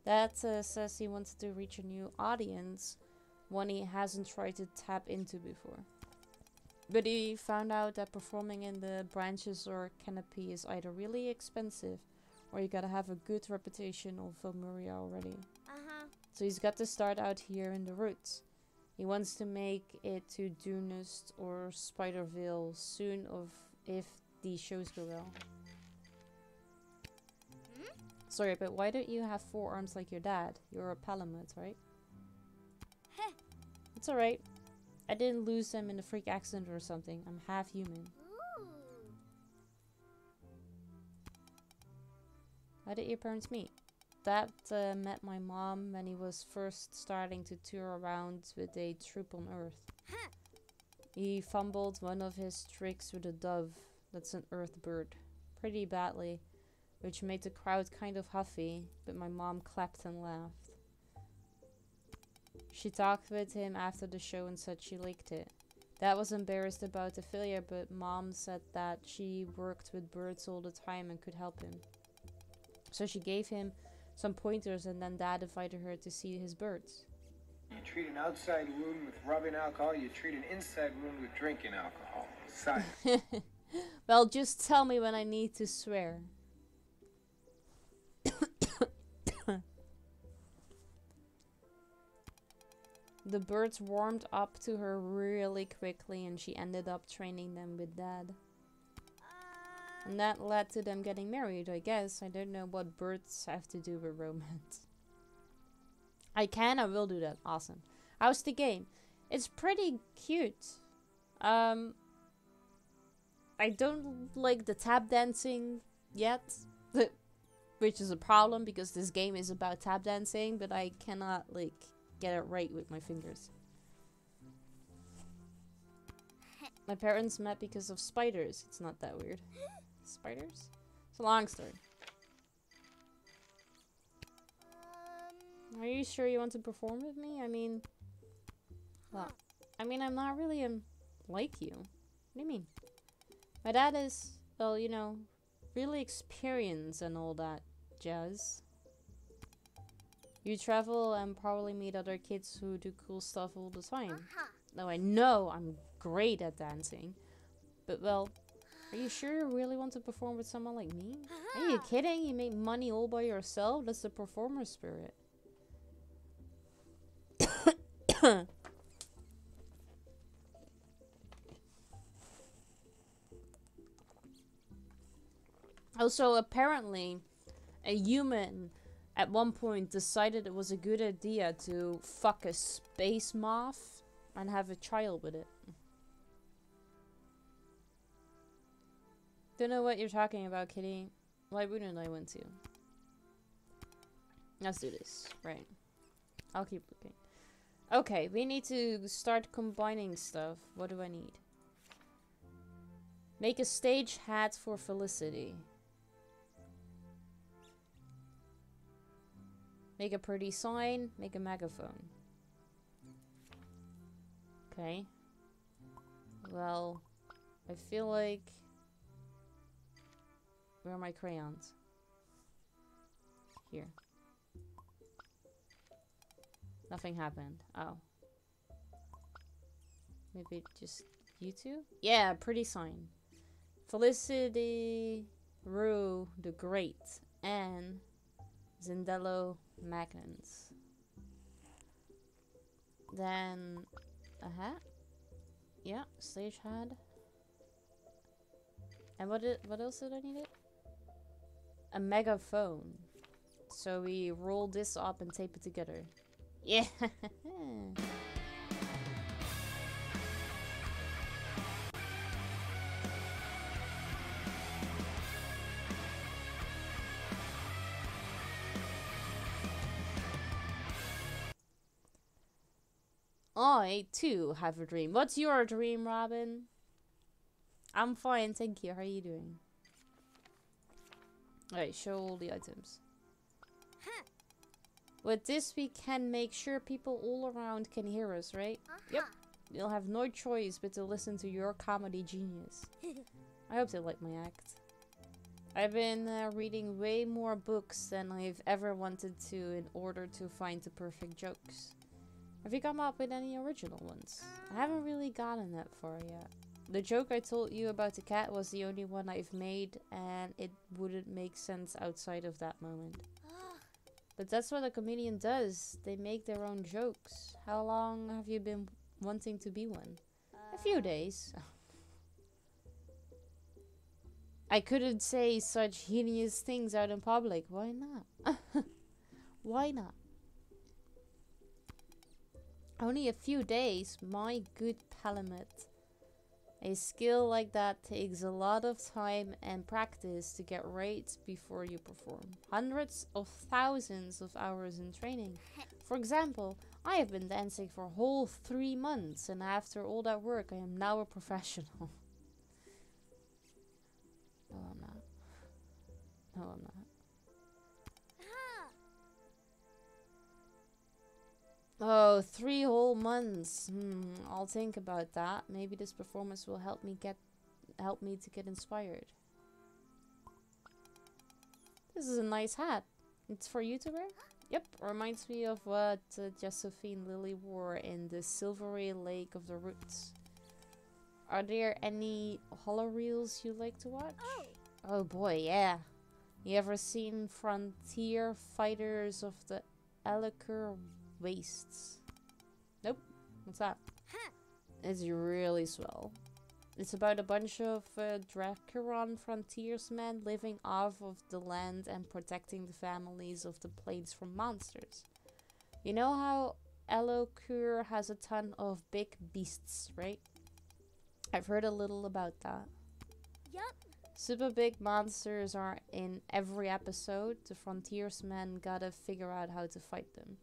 Dad says he wants to reach a new audience, one he hasn't tried to tap into before. But he found out that performing in the branches or canopy is either really expensive or you gotta have a good reputation on Filmuria already. So he's got to start out here in the roots. He wants to make it to Dunest or Spiderville soon if these shows go well. Sorry, but why don't you have 4 arms like your dad? You're a Palamute, right? Heh. It's alright. I didn't lose them in a freak accident or something. I'm half human. Ooh. How did your parents meet? Dad met my mom when he was first starting to tour around with a troupe on Earth. Huh. He fumbled one of his tricks with a dove, that's an Earth bird, pretty badly, which made the crowd kind of huffy, but my mom clapped and laughed. She talked with him after the show and said she liked it. Dad was embarrassed about the failure, but Mom said that she worked with birds all the time and could help him. So she gave him some pointers and then Dad invited her to see his birds. You treat an outside wound with rubbing alcohol, you treat an inside wound with drinking alcohol. Science. Well, just tell me when I need to swear. The birds warmed up to her really quickly and she ended up training them with Dad. And that led to them getting married, I guess. I don't know what birds have to do with romance. I will do that. Awesome. How's the game? It's pretty cute. I don't like the tap dancing yet. Which is a problem because this game is about tap dancing, but I cannot like get it right with my fingers. My parents met because of spiders. It's not that weird. Spiders? It's a long story. Are you sure you want to perform with me? I mean, well, I'm not really like you. What do you mean? My dad is, well, you know, really experienced and all that jazz. You travel and probably meet other kids who do cool stuff all the time. Now I know I'm great at dancing, but well, are you sure you really want to perform with someone like me? Are you kidding? You make money all by yourself? That's the performer spirit. Also, apparently, a human at one point decided it was a good idea to fuck a space moth and have a child with it. Don't know what you're talking about, Kitty. Why wouldn't I want to? Let's do this. Right. I'll keep looking. Okay, we need to start combining stuff. What do I need? Make a stage hat for Felicity. Make a pretty sign. Make a megaphone. Okay. Well, I feel like... Where are my crayons? Here. Nothing happened. Oh. Maybe just you two? Yeah, pretty sign. Felicity Rue the Great and Zindello Magnans. Then a hat? Yeah, stage hat. And what else did I need it? A megaphone. So we roll this up and tape it together. Yeah. I too have a dream. What's your dream, Robin? I'm fine, thank you. How are you doing? Alright, show all the items. With this we can make sure people all around can hear us, right? Yep. You'll have no choice but to listen to your comedy genius. I hope they like my act. I've been reading way more books than I've ever wanted to in order to find the perfect jokes. Have you come up with any original ones? I haven't really gotten that far yet. The joke I told you about the cat was the only one I've made, and it wouldn't make sense outside of that moment. But that's what a comedian does. They make their own jokes. How long have you been wanting to be one? A few days. I couldn't say such heinous things out in public. Why not? Why not? Only a few days, my good Palamet. A skill like that takes a lot of time and practice to get right before you perform. Hundreds of thousands of hours in training. For example, I have been dancing for a whole 3 months, and after all that work, I am now a professional. No, I'm not. No, I'm not. Oh, 3 whole months. I'll think about that. Maybe this performance will help me to get inspired. This is a nice hat. It's for you to wear? Yep, reminds me of what Josephine Lilly wore in the Silvery Lake of the Roots. Are there any holo reels you like to watch? Oh, Oh boy, yeah. You ever seen Frontier Fighters of the Ellicur Wastes? Nope. What's that? huh. It's really swell. It's about a bunch of Dracaron frontiersmen living off of the land and protecting the families of the plains from monsters. You know how Ellicur has a ton of big beasts, right? I've heard a little about that. Yup. Super big monsters are in every episode. The frontiersmen gotta figure out how to fight them.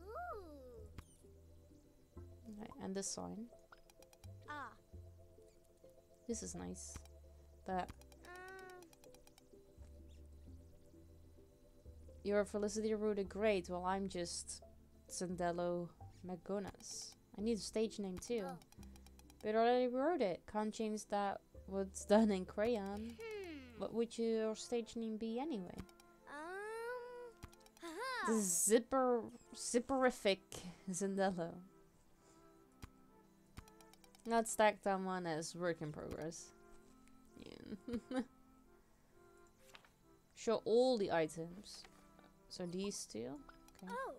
Ooh. Okay, and this sign. Ah. This is nice. But you're Felicity Rue the Great, while I'm just Sandello McGonas. I need a stage name too. Oh. But I already wrote it. Can't change that what's done in crayon. What would your stage name be anyway? Haha. The zipperific Zandello. Not stacked on one as work in progress. Yeah. Show all the items. So these two. Okay. Oh,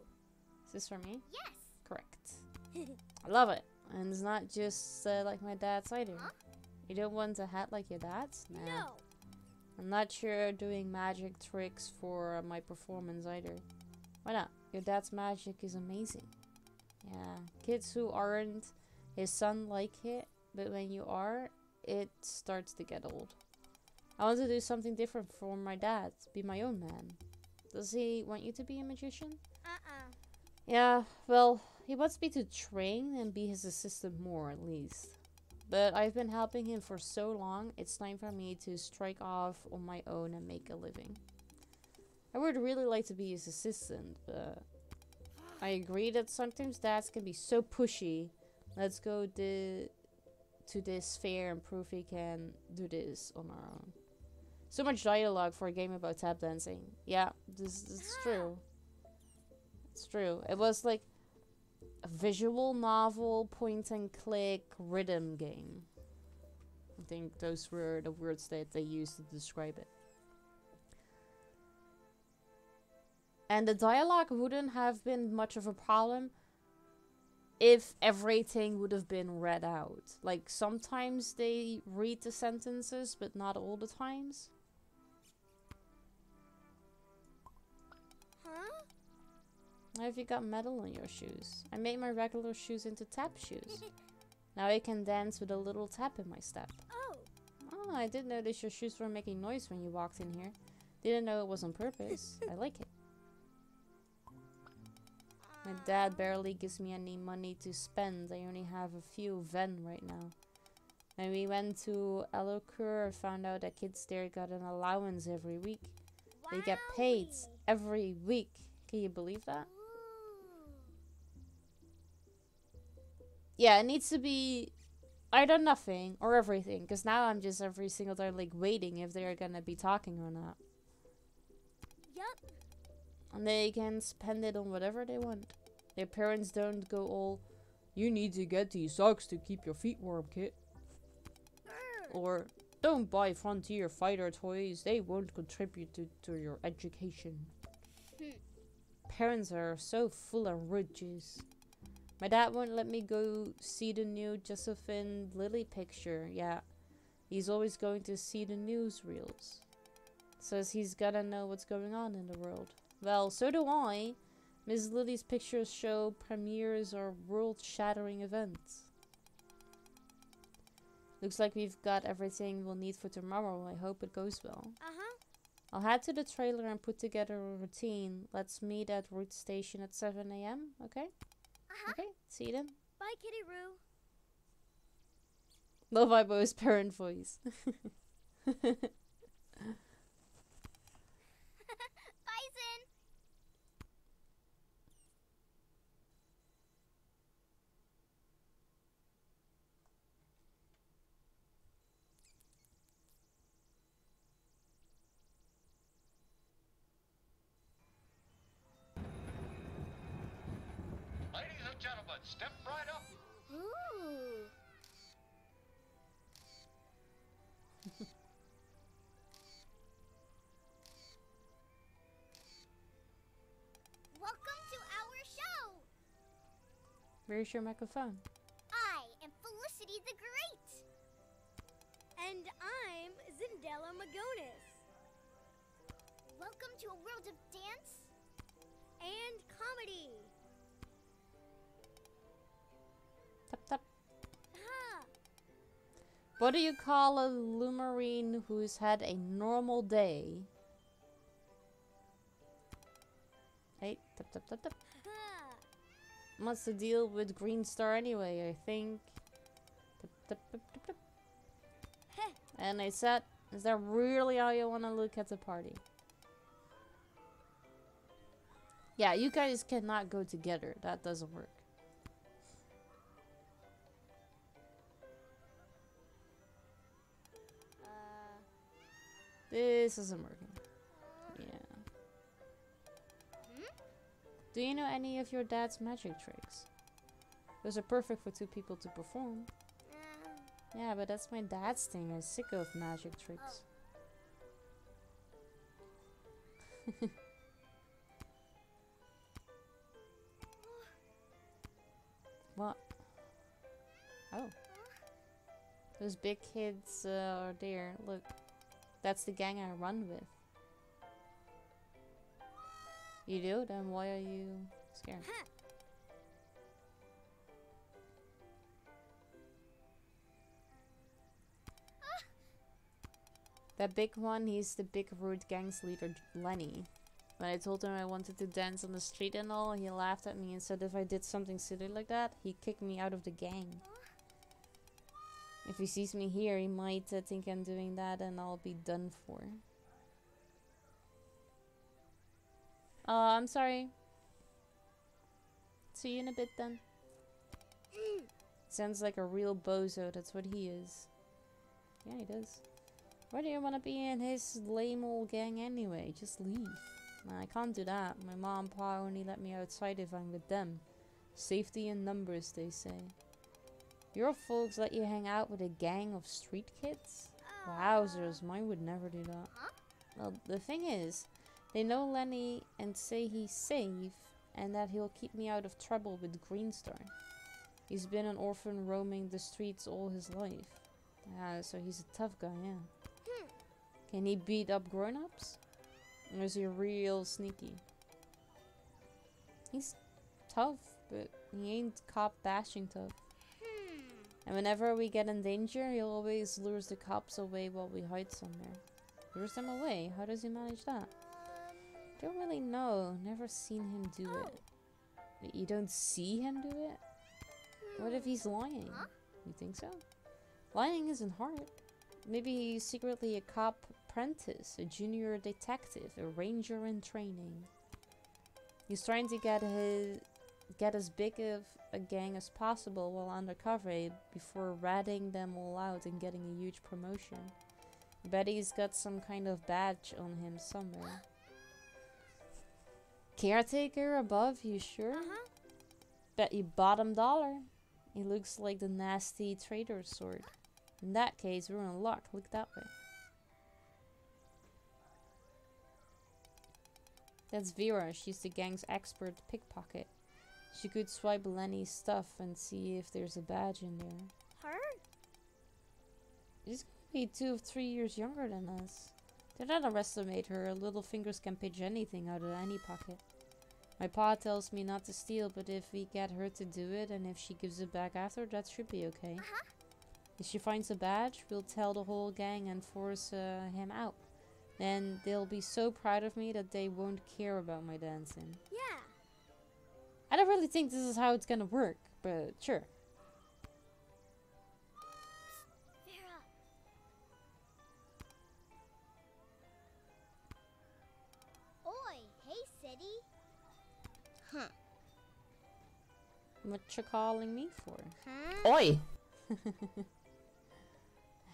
Is this for me? yes. Correct. I love it. And it's not just like my dad's either. Huh? You don't want a hat like your dad's? Nah. No. I'm not sure doing magic tricks for my performance either. Why not? Your dad's magic is amazing. Yeah, kids who aren't his son like it, but when you are, it starts to get old. I want to do something different for my dad, be my own man. Does he want you to be a magician? Yeah, well, he wants me to train and be his assistant more at least. But I've been helping him for so long, it's time for me to strike off on my own and make a living. I would really like to be his assistant, but I agree that sometimes dads can be so pushy. Let's go to this fair and prove he can do this on our own. So much dialogue for a game about tap dancing. Yeah, this is true. It's true. It was like a visual novel, point and click, rhythm game. I think those were the words that they used to describe it. And the dialogue wouldn't have been much of a problem if everything would have been read out. Like, sometimes they read the sentences, but not all the times. Huh? Why have you got metal on your shoes? I made my regular shoes into tap shoes. Now I can dance with a little tap in my step. Oh. Oh, I did notice your shoes were making noise when you walked in here. Didn't know it was on purpose. I like it. My dad barely gives me any money to spend. I only have a few ven right now. When we went to Elocur, I found out that kids there got an allowance every week. They get paid Wowie. every week. Can you believe that? Ooh. Yeah, it needs to be either nothing or everything. Because now I'm just every single time like waiting if they're gonna be talking or not. Yup. And they can spend it on whatever they want. Their parents don't go all, you need to get these socks to keep your feet warm, kid. Or, don't buy Frontier Fighter toys, they won't contribute to your education. Parents are so full of ridges. My dad won't let me go see the new Josephine Lily picture. Yeah, he's always going to see the newsreels. Says he's gotta know what's going on in the world. Well, so do I. Miss Lily's pictures show premieres or world-shattering events. Looks like we've got everything we'll need for tomorrow. I hope it goes well. Uh-huh. I'll head to the trailer and put together a routine. Let's meet at Route Station at 7 AM, okay? Uh-huh. Okay, see you then. Bye, Kitty Rue. Love Ibo's parent voice. Bison. Ladies and gentlemen, step right up. Ooh. Where's your microphone? I am Felicity the Great. And I'm Zindela Magonis. Welcome to a world of dance and comedy. Tap tap. Huh. What do you call a Lumarine who's had a normal day? Hey, tap tap tap tap. Huh. What's the deal with Green Star anyway, I think? Tap, tap, tap, tap, tap. Heh. And I said, is that really how you want to look at the party? Yeah, you guys cannot go together. That doesn't work. This isn't working. Yeah. Do you know any of your dad's magic tricks? Those are perfect for two people to perform. Yeah, but that's my dad's thing. I'm sick of magic tricks. What? Oh. Those big kids are there. Look. That's the gang I run with. You do? Then why are you scared? That big one, he's the big rude gang's leader, Lenny. When I told him I wanted to dance on the street and all, he laughed at me and said if I did something silly like that, he'd kick me out of the gang. If he sees me here, he might think I'm doing that and I'll be done for. I'm sorry. See you in a bit then. Sounds like a real bozo, that's what he is. Yeah, he does. Why do you want to be in his lame old gang anyway? Just leave. Nah, I can't do that. My mom and pa only let me outside if I'm with them. Safety in numbers, they say. Your folks let you hang out with a gang of street kids? Wowzers, mine would never do that. Well, the thing is, they know Lenny and say he's safe and that he'll keep me out of trouble with Green Star. He's been an orphan roaming the streets all his life. So he's a tough guy, yeah. Can he beat up grown-ups? Or is he real sneaky? He's tough, but he ain't cop bashing tough. And whenever we get in danger, he'll always lures the cops away while we hide somewhere. Lures them away? How does he manage that? Don't really know. Never seen him do it. You don't see him do it? What if he's lying? You think so? Lying isn't hard. Maybe he's secretly a cop apprentice, a junior detective, a ranger in training. He's trying to get as big of a gang as possible while undercover before ratting them all out and getting a huge promotion. Bet he's got some kind of badge on him somewhere. Caretaker above, you sure? Bet you bottom dollar. He looks like the nasty trader's sort. In that case, we're in luck. Look that way. That's Vera. She's the gang's expert pickpocket. She could swipe Lenny's stuff and see if there's a badge in there. Her? She's gonna be 2 or 3 years younger than us. Don't underestimate her. Her little fingers can pitch anything out of any pocket. My pa tells me not to steal, but if we get her to do it and if she gives it back after, that should be okay. If she finds a badge, we'll tell the whole gang and force him out. Then they'll be so proud of me that they won't care about my dancing. Yeah. I don't really think this is how it's gonna work, but sure. Vera. Oi, hey, city. Huh. What you calling me for? Huh? Oi!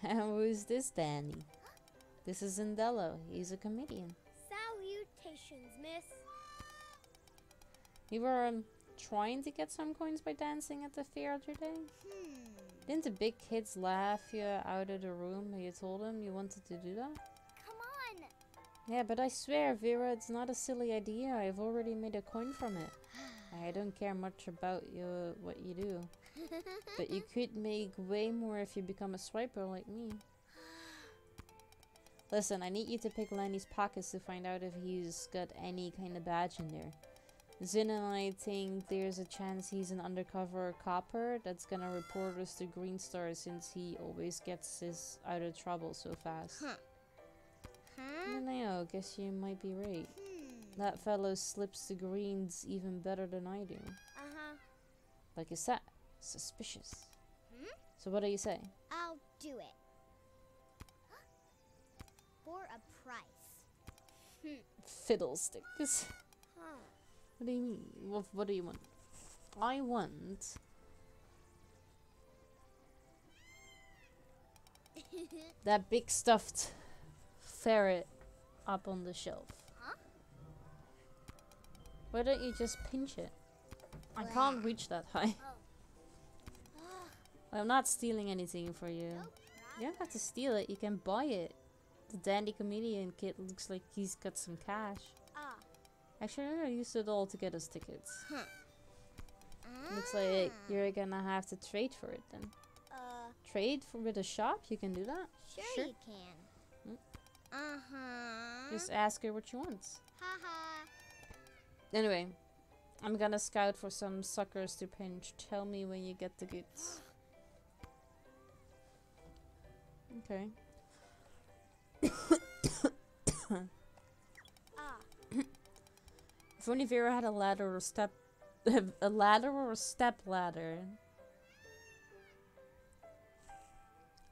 And who's this Danny? This is Zendello. He's a comedian. Salutations, miss. You were trying to get some coins by dancing at the fair today? Didn't the big kids laugh you out of the room when you told them you wanted to do that? Come on. Yeah, but I swear, Vera, it's not a silly idea. I've already made a coin from it. I don't care much about what you do. But you could make way more if you become a swiper like me. Listen, I need you to pick Lenny's pockets to find out if he's got any kind of badge in there. Zin and I think there's a chance he's an undercover copper that's gonna report us to Green Star since he always gets us out of trouble so fast. I don't know, guess you might be right. That fellow slips the greens even better than I do. Like you said, suspicious. So what do you say? I'll do it. For a price. Fiddlesticks. What do you mean? What do you want? I want... that big stuffed ferret up on the shelf. Why don't you just pinch it? I can't reach that high. I'm not stealing anything for you. You don't have to steal it, you can buy it. The dandy comedian kid looks like he's got some cash. Actually, I used it all to get us tickets. Looks like you're gonna have to trade for it then. Trade with a shop? You can do that? Sure you can. Just ask her what she wants. Anyway, I'm gonna scout for some suckers to pinch. Tell me when you get the goods. Okay. If only Vera had a ladder or a step... a ladder or a step ladder?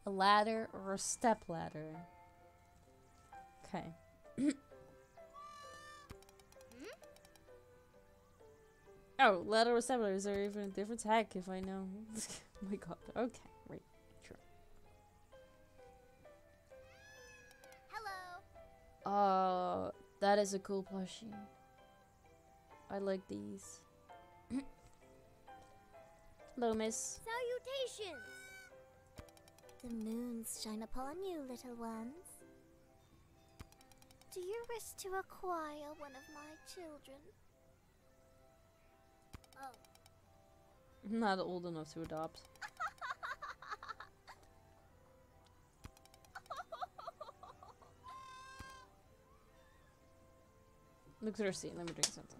A ladder or a step ladder? Okay. Oh, ladder or step ladder. Is there even a difference? Heck, if I know. Oh my god. Okay, right. Sure. Hello. That is a cool plushie. I like these. Hello, miss. Salutations. The moons shine upon you, little ones. Do you wish to acquire one of my children? I'm not old enough to adopt. Look thirsty. Let me drink something.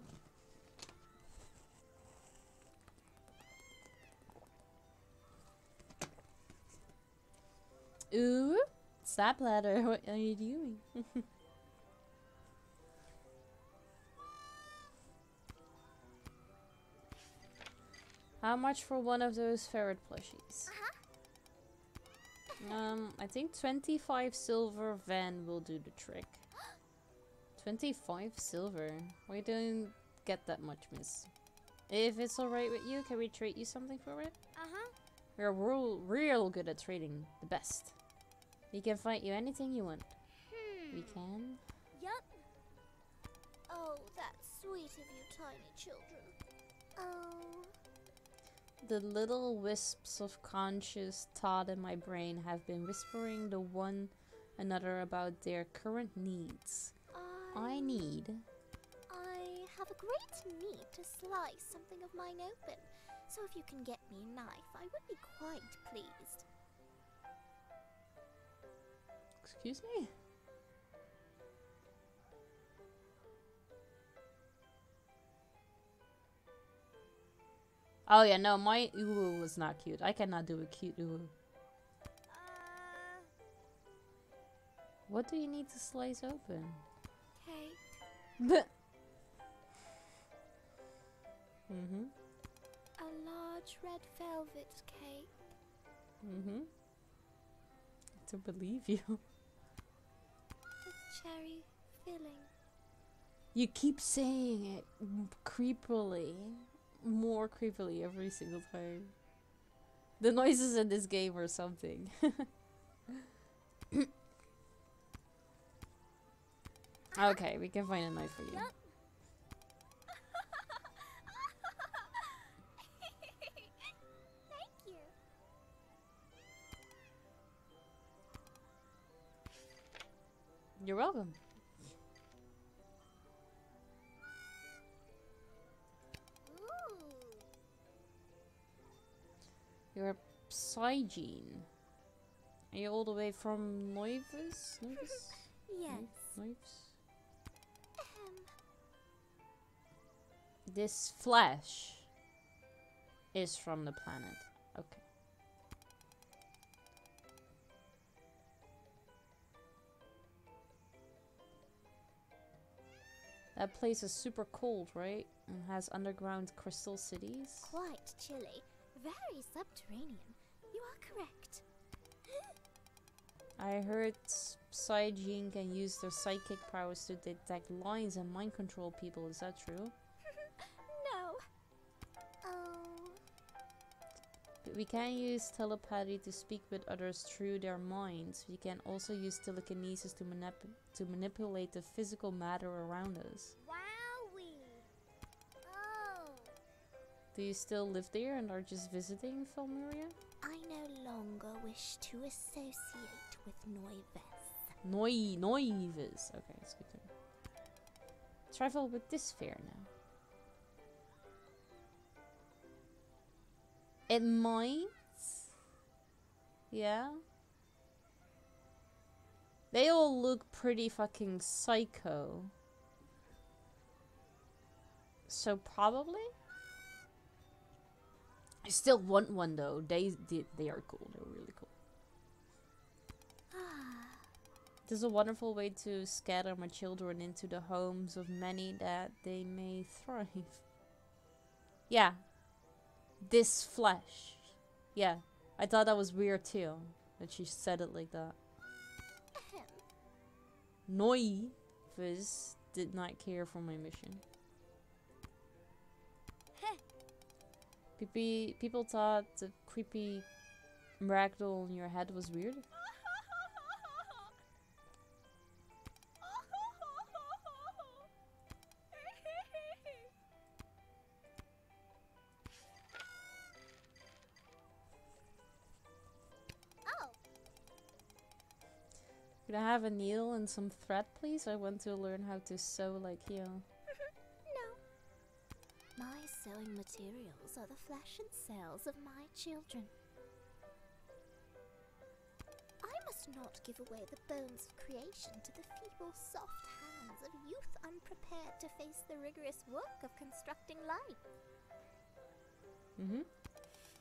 Ooh, stop ladder. What are you doing? How much for one of those ferret plushies? I think 25 silver van will do the trick. 25 silver. We don't get that much, miss. If it's alright with you, can we trade you something for it? We're real good at trading. The best. We can find you anything you want. We can? Yup. Oh, that's sweet of you, tiny children. Oh. The little wisps of conscious thought in my brain have been whispering to one another about their current needs. I have a great need to slice something of mine open. So if you can get me a knife, I would be quite pleased. Excuse me? Oh yeah, no, my uwu was not cute. I cannot do a cute uwu. What do you need to slice open? Cake. A large red velvet cake. I don't believe you. With cherry filling. You keep saying it creepily. More creepily every single time. The noises in this game or something. Okay, we can find a knife for you. Yep. Thank you. You're welcome. You're a Psygene. Are you all the way from Noivus? Noivus? Yes. Noivus? Ahem. This flesh is from the planet. Okay. That place is super cold, right? And has underground crystal cities. Quite chilly. Very subterranean. You are correct. I heard Psygene can use their psychic powers to detect lines and mind control people. Is that true? No. Oh. But we can use telepathy to speak with others through their minds. We can also use telekinesis to manipulate the physical matter around us. Wowee. Oh. Do you still live there and are just visiting, Felmuria? I no longer wish to associate with Noives. Noives. Okay, it's good to know. Travel with this fair now. It might. Yeah. They all look pretty fucking psycho. So probably. I still want one though. They are cool. They're really cool. This is a wonderful way to scatter my children into the homes of many that they may thrive. Yeah. This flesh. Yeah. I thought that was weird too. That she said it like that. Noives did not care for my mission. People thought the creepy ragdoll in your head was weird. Could I have a needle and some thread, please? I want to learn how to sew like you. No. My sewing materials are the flesh and cells of my children. I must not give away the bones of creation to the feeble, soft hands of youth unprepared to face the rigorous work of constructing life. Mm-hmm.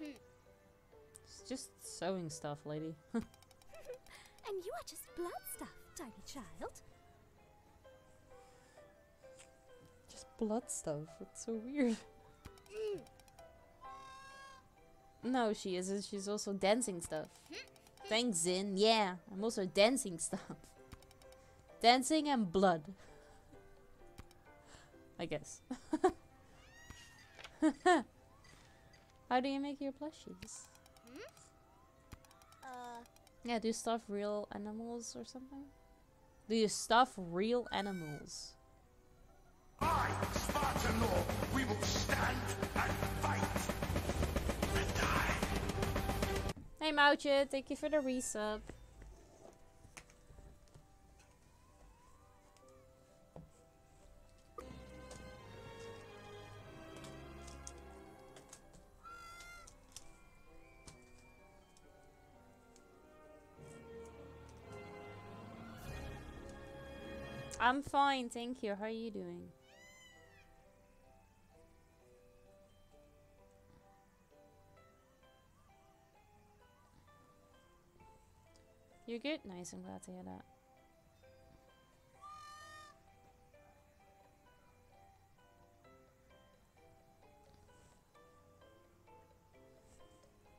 It's just sewing stuff, lady. And you are just blood stuff, tiny child. Just blood stuff. It's so weird. No, she isn't. She's also dancing stuff. Thanks, Zin. Yeah, I'm also dancing stuff. Dancing and blood. I guess. How do you make your plushies? Yeah, do you stuff real animals or something? Do you stuff real animals? I, Spartan Lord, we will stand and fight and die. Hey Moutje, thank you for the resub. I'm fine, thank you. How are you doing? You're good? Nice, I'm glad to hear that.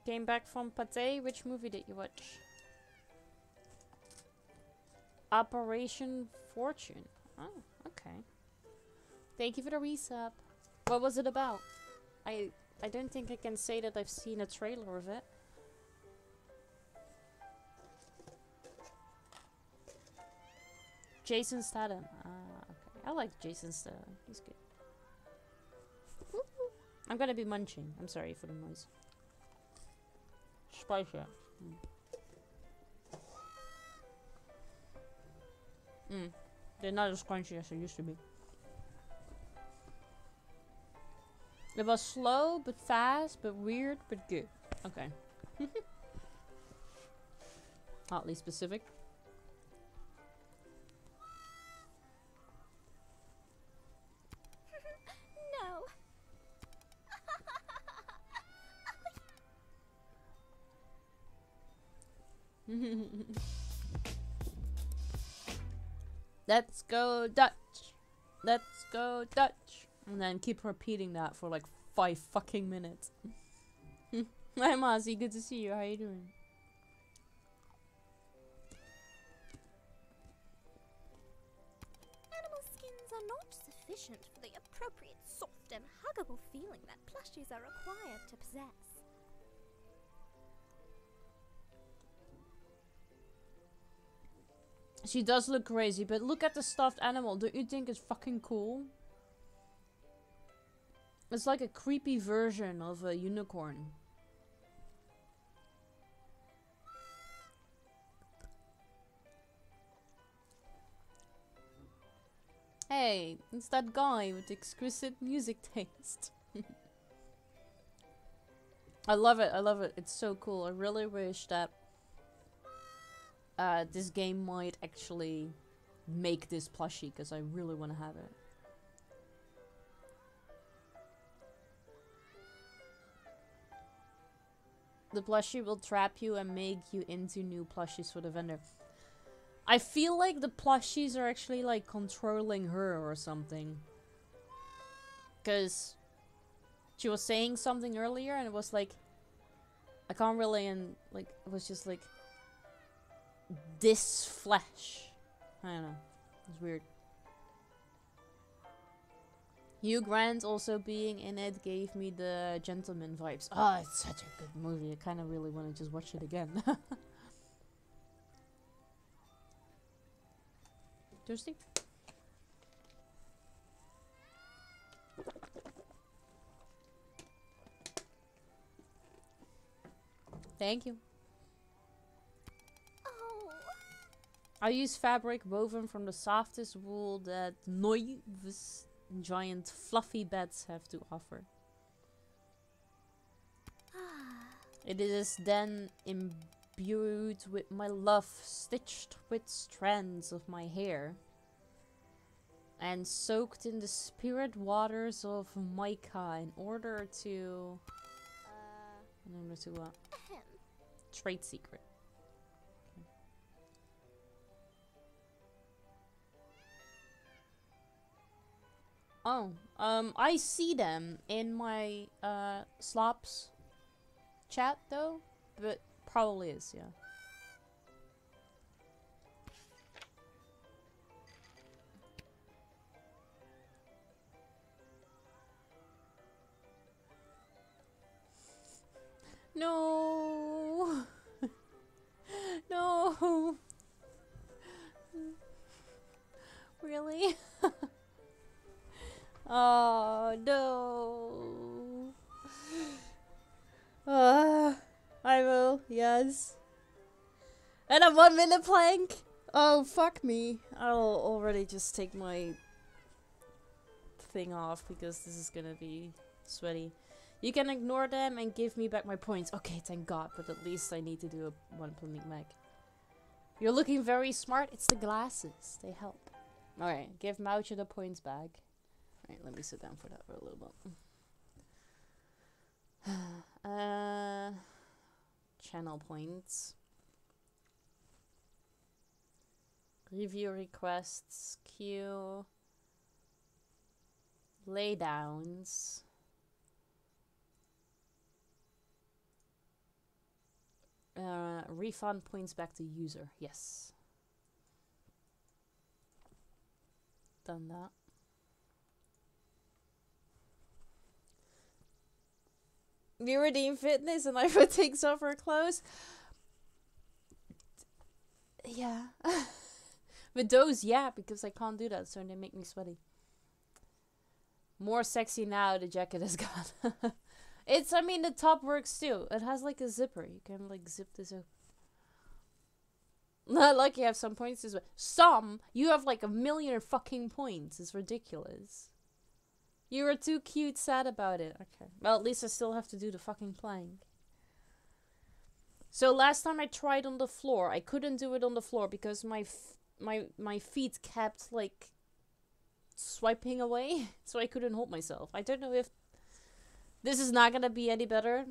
Came back from Pate. Which movie did you watch? Operation Fortune. Oh, okay. Thank you for the resub. What was it about? I don't think I can say that I've seen a trailer of it. Jason Statham. Ah, okay. I like Jason Statham. He's good. I'm gonna be munching. I'm sorry for the noise. Spicy. They're not as crunchy as they used to be. It was slow, but fast, but weird, but good. Okay. Oddly specific. No. Let's go Dutch. Let's go Dutch. And then keep repeating that for like 5 fucking minutes. Hi Mossy, good to see you. How you doing? Animal skins are not sufficient for the appropriate soft and huggable feeling that plushies are required to possess. She does look crazy, but look at the stuffed animal. Don't you think it's fucking cool? It's like a creepy version of a unicorn. Hey, it's that guy with exquisite music taste. I love it, I love it. It's so cool. I really wish that this game might actually make this plushie, because I really want to have it. The plushie will trap you and make you into new plushies for the vendor. I feel like the plushies are actually like controlling her or something. Because she was saying something earlier and it was like, I can't really, and like, it was just like, this flesh. I don't know. It's weird. Hugh Grant also being in it gave me the Gentleman vibes. Oh, it's such a good movie. I kind of really want to just watch it again. Thirsty? Thank you. Oh. I use fabric woven from the softest wool that Noive's giant fluffy beds have to offer. It is then imbued with my love, stitched with strands of my hair, and soaked in the spirit waters of mica in order to what? Trade secret. Oh, I see them in my slops chat though, but probably is, yeah. No. No. Really? Oh no. I will, yes. And a 1 minute plank? Oh, fuck me. I'll already just take my thing off because this is gonna be sweaty. You can ignore them and give me back my points. Okay, thank God, but at least I need to do a 1 plank mag. You're looking very smart. It's the glasses. They help. Alright, give Moucher the points back. Alright, let me sit down for that for a little bit. Channel points. Review requests. Queue. Laydowns. Refund points back to user. Yes. Done that. You redeem fitness and I would take suffer clothes. Yeah. With those, yeah, because I can't do that, so they make me sweaty. More sexy now, the jacket is gone. It's, I mean, the top works too. It has like a zipper. You can like zip this up. Not like you have some points as well. Some? You have like 1,000,000 fucking points. It's ridiculous. You were too cute sad about it. Okay. Well, at least I still have to do the fucking plank. So last time I tried on the floor, I couldn't do it on the floor because my feet kept like swiping away, so I couldn't hold myself. I don't know if this is not gonna be any better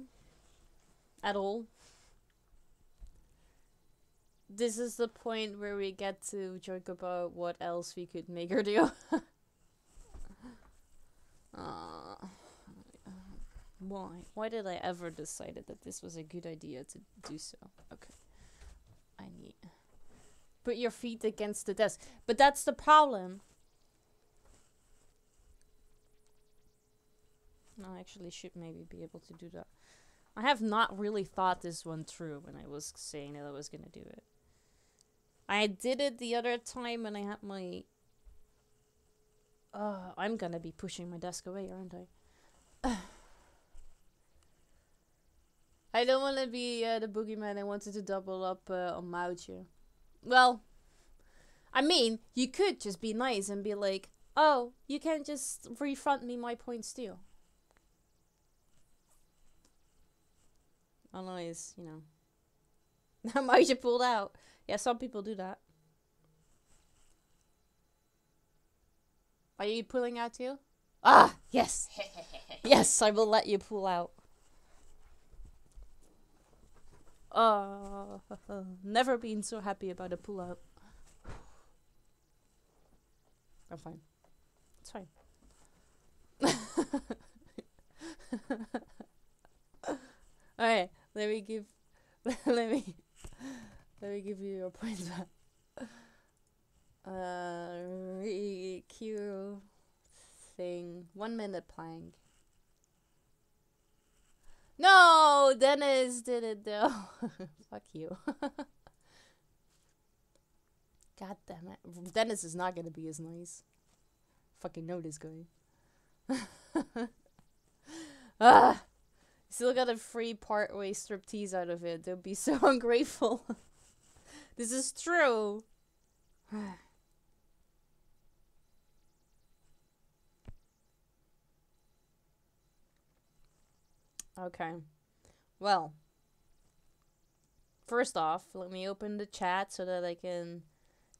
at all. This is the point where we get to joke about what else we could make her do. Why? Why did I ever decide that this was a good idea to do so? Okay. I need... Put your feet against the desk. But that's the problem. No, I actually should maybe be able to do that. I have not really thought this one through when I was saying that I was gonna do it. I did it the other time when I had my... I'm gonna be pushing my desk away, aren't I? I don't want to be the boogeyman. I wanted to double up on Mouche. Well, I mean, you could just be nice and be like, oh, you can just refund me my points too. Otherwise, you know. Mouche pulled out. Yeah, some people do that. Are you pulling out too? Ah, yes. Yes, I will let you pull out. Never been so happy about a pull out. I'm fine. It's fine. Alright, let me give you your points back. Cue thing. 1 minute plank. No, Dennis did it though. Fuck you. God damn it. Dennis is not gonna be as nice. Fucking know this guy. Ah, still got a free part-way striptease out of it. Don't be so ungrateful. This is true. Okay. Well. First off, let me open the chat so that I can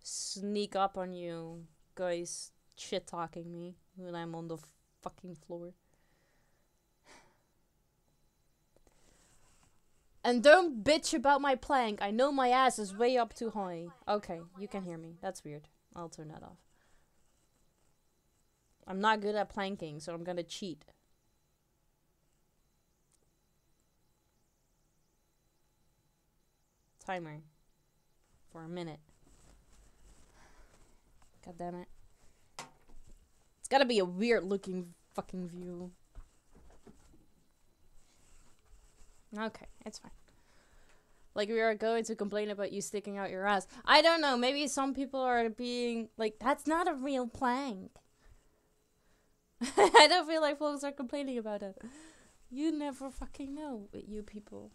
sneak up on you guys shit-talking me when I'm on the fucking floor. And don't bitch about my plank. I know my ass is way up too high. Okay, you can hear me. That's weird. I'll turn that off. I'm not good at planking, so I'm gonna cheat. Timer. For a minute. God damn it. It's gotta be a weird looking fucking view. Okay, it's fine. Like, we are going to complain about you sticking out your ass. I don't know, maybe some people are being like, that's not a real plank. I don't feel like folks are complaining about it. You never fucking know with you people.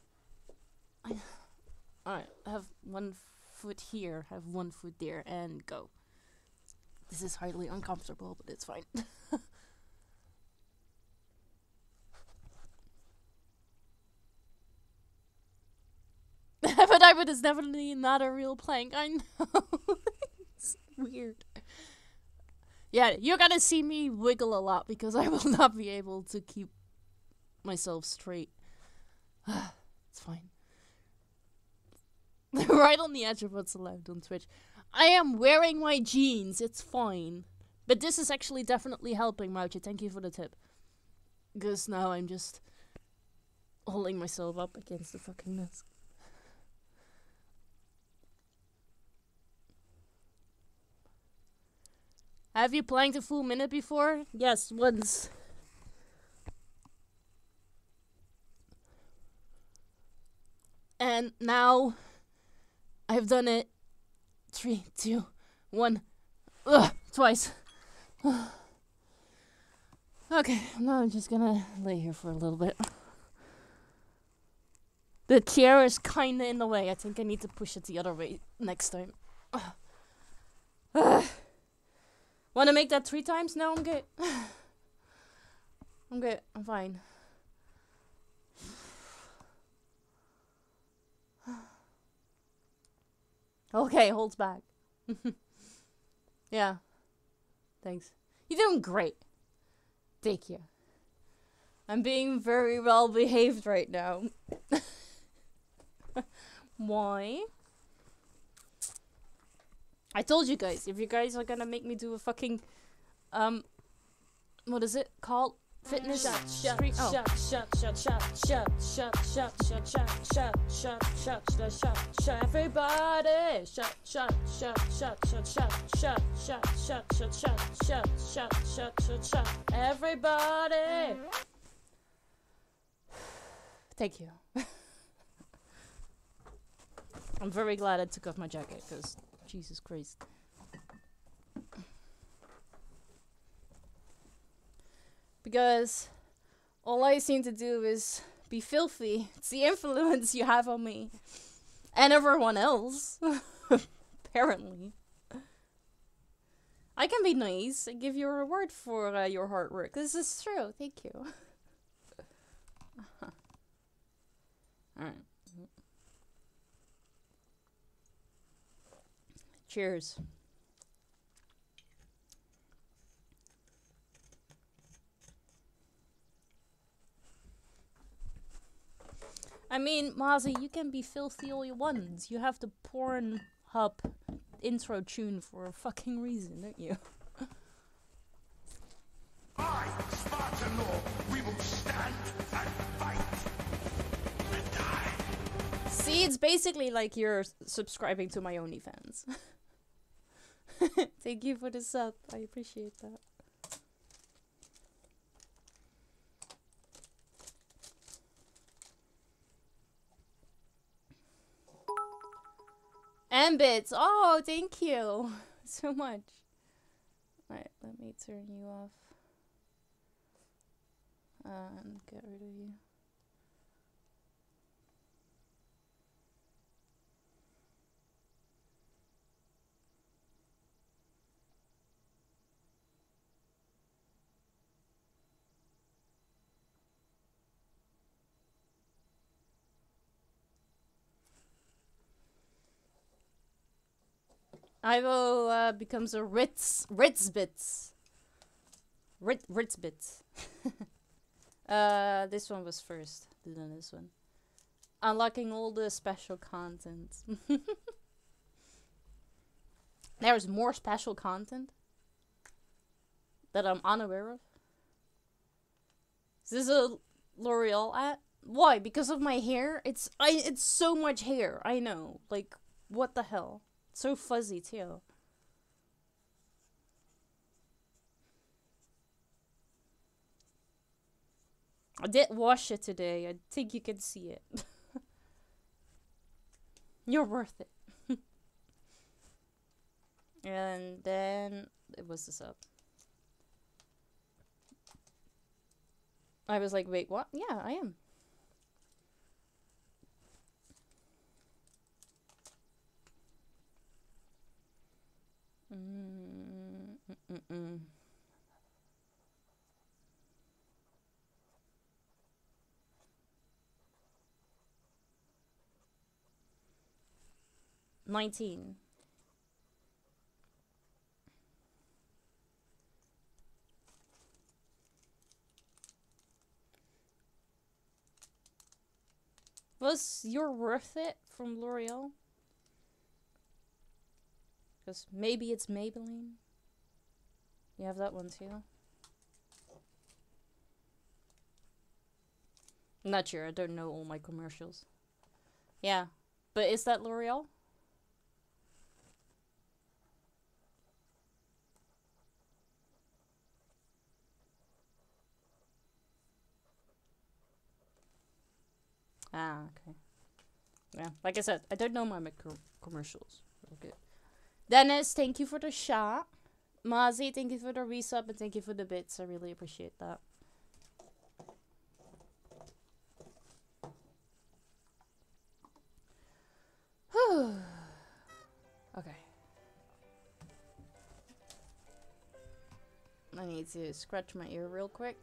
Alright, have 1 foot here, have 1 foot there, and go. This is highly uncomfortable, but it's fine. But is definitely not a real plank. I know. It's weird. Yeah, you're gonna see me wiggle a lot because I will not be able to keep myself straight. It's fine. Right on the edge of what's allowed on Twitch. I am wearing my jeans. It's fine. But this is actually definitely helping, Mouche. Thank you for the tip. Because now I'm just holding myself up against the fucking desk. Have you planked a full minute before? Yes, once. And now I've done it 3, 2, 1. Twice. Okay, now I'm just gonna lay here for a little bit. The chair is kinda in the way. I think I need to push it the other way next time. Wanna make that 3 times? No, I'm good. I'm good. I'm fine. Okay, holds back. Yeah. Thanks. You're doing great. Thank you. I'm being very well behaved right now. Why? I told you guys, if you guys are gonna make me do a fucking, what is it called? Fitness streak. Oh. Everybody. Everybody. Thank you. I'm very glad I took off my jacket, because Jesus Christ. Because all I seem to do is be filthy. It's the influence you have on me. And everyone else. Apparently. I can be nice and give you a reward for your hard work. This is true. Thank you. Alright. Cheers. I mean, Mozzie, you can be filthy all you want. You have the Pornhub intro tune for a fucking reason, don't you? I, Spartan Law, we will stand and fight and die. See, it's basically like you're subscribing to my OnlyFans. Thank you for the sub. I appreciate that. Ambits! Oh, thank you so much. Alright, let me turn you off. And get rid of you. Ivo becomes a Ritzbits. Ritzbits. This one was first, then this one. Unlocking all the special content. There's more special content that I'm unaware of. Is this a L'Oreal ad? Why? Because of my hair? It's so much hair. I know. Like, what the hell? So fuzzy too. I did wash it today. I think you can see it. You're worth it. And then it was this up. I was like, wait, what? Yeah, I am. Mm. 19. Was You're Worth It from L'Oreal? Because maybe it's Maybelline. You have that one too. I'm not sure. I don't know all my commercials. Yeah. But is that L'Oreal? Ah, okay. Yeah, like I said, I don't know my commercials. Okay. Dennis, thank you for the shot. Mazi, thank you for the resub and thank you for the bits. I really appreciate that. Okay. I need to scratch my ear real quick.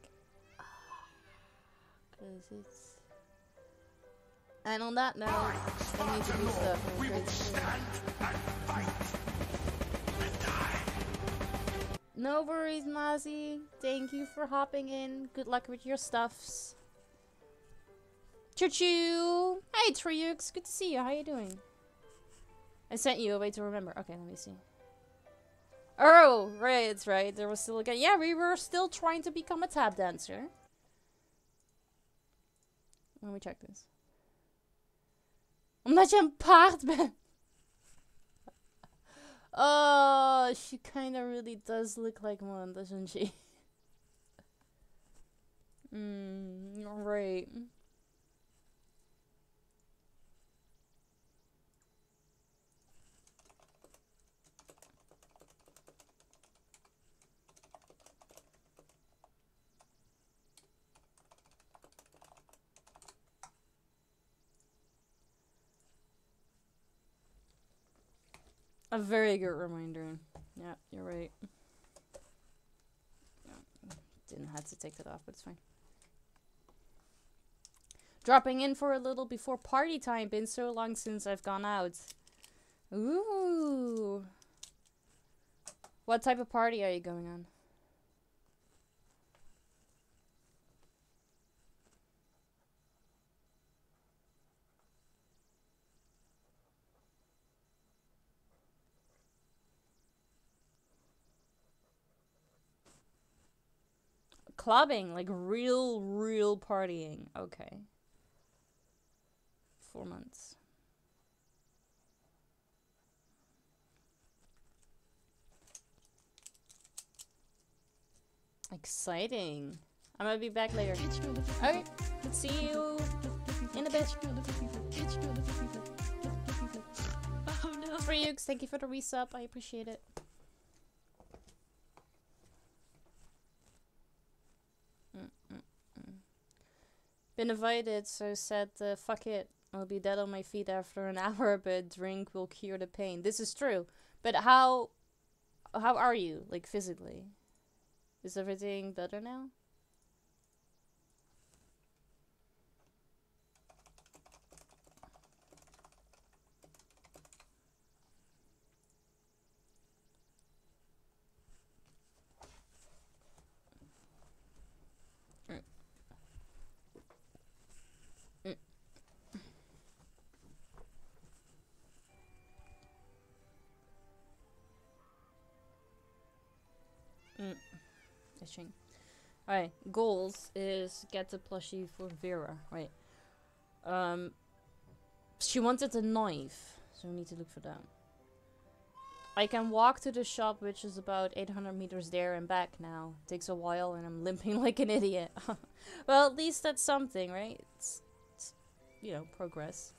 Because it's... And on that note, I need to do stuff. We will stand and fight and die. No worries, Mazzy. Thank you for hopping in. Good luck with your stuffs. Choo-choo! Hey, Triux. Good to see you. How you doing? I sent you a way to remember. Okay, let me see. Oh, right. It's right. There was still a guy. Yeah, we were still trying to become a tap dancer. Let me check this. Omdat je een paard bent. Oh, she kind of really does look like one, doesn't she? Right. A very good reminder. Yeah, you're right. Yeah, didn't have to take that off, but it's fine. Dropping in for a little before party time. Been so long since I've gone out. Ooh. What type of party are you going on? Clubbing, like real partying. Okay. 4 months. Exciting. I'm gonna be back later. Okay. See you in a bit. Freaks, thank you for the resub. I appreciate it. Been invited, so said fuck it. I'll be dead on my feet after an hour, but drink will cure the pain. This is true. But how are you, like, physically? Is everything better now? Alright, goals is get the plushie for Vera. Right. She wanted a knife, so we need to look for that. I can walk to the shop, which is about 800 meters there and back now. Takes a while and I'm limping like an idiot. Well, at least that's something, right? It's you know, progress.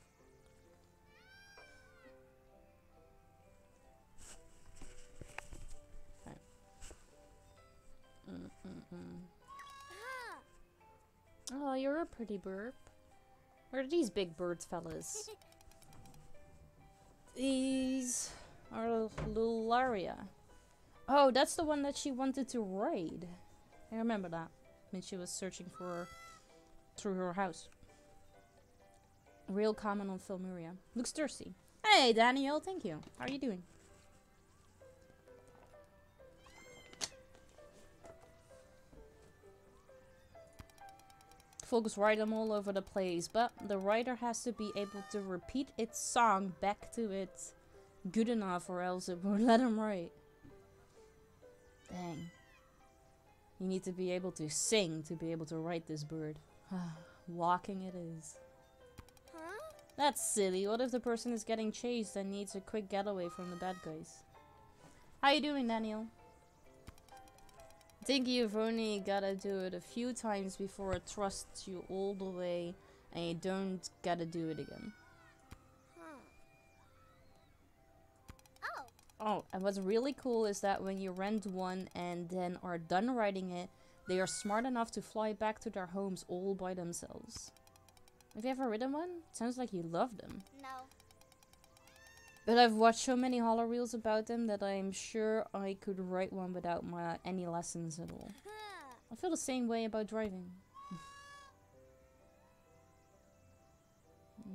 Oh, you're a pretty burp. Where are these big birds, fellas? These are Lularia. Oh, that's the one that she wanted to raid. I remember that when she was searching for her through her house. Real common on Filmuria. Looks thirsty. Hey, Daniel, thank you. How are you doing? Folks write them all over the place, but the writer has to be able to repeat its song back to it good enough, or else it won't let him write. Dang. You need to be able to sing to be able to write this bird. Walking it is. Huh? That's silly. What if the person is getting chased and needs a quick getaway from the bad guys? How you doing, Daniel? I think you've only gotta do it a few times before it trusts you all the way, and you don't gotta do it again. Oh. Oh, and what's really cool is that when you rent one and then are done riding it, they are smart enough to fly back to their homes all by themselves. Have you ever ridden one? Sounds like you love them. No. But I've watched so many holo reels about them that I'm sure I could ride one without any lessons at all. I feel the same way about driving.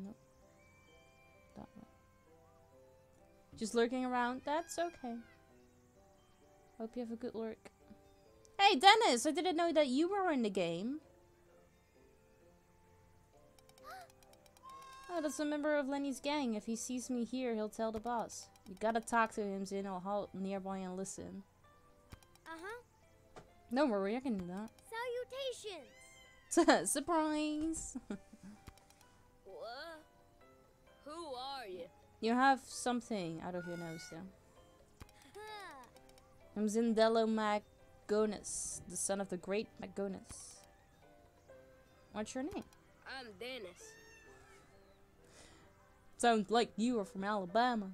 Nope. That way. Just lurking around. That's okay. Hope you have a good lurk. Hey, Dennis! I didn't know that you were in the game. Oh, that's a member of Lenny's gang. If he sees me here, he'll tell the boss. You gotta talk to him, so he'll halt nearby and listen. Uh-huh. Don't worry, I can do that. Salutations! Surprise! What? Who are you? You have something out of your nose, though. I'm Zindello Magonis, the son of the great Magonis. What's your name? I'm Dennis. Sounds like you are from Alabama.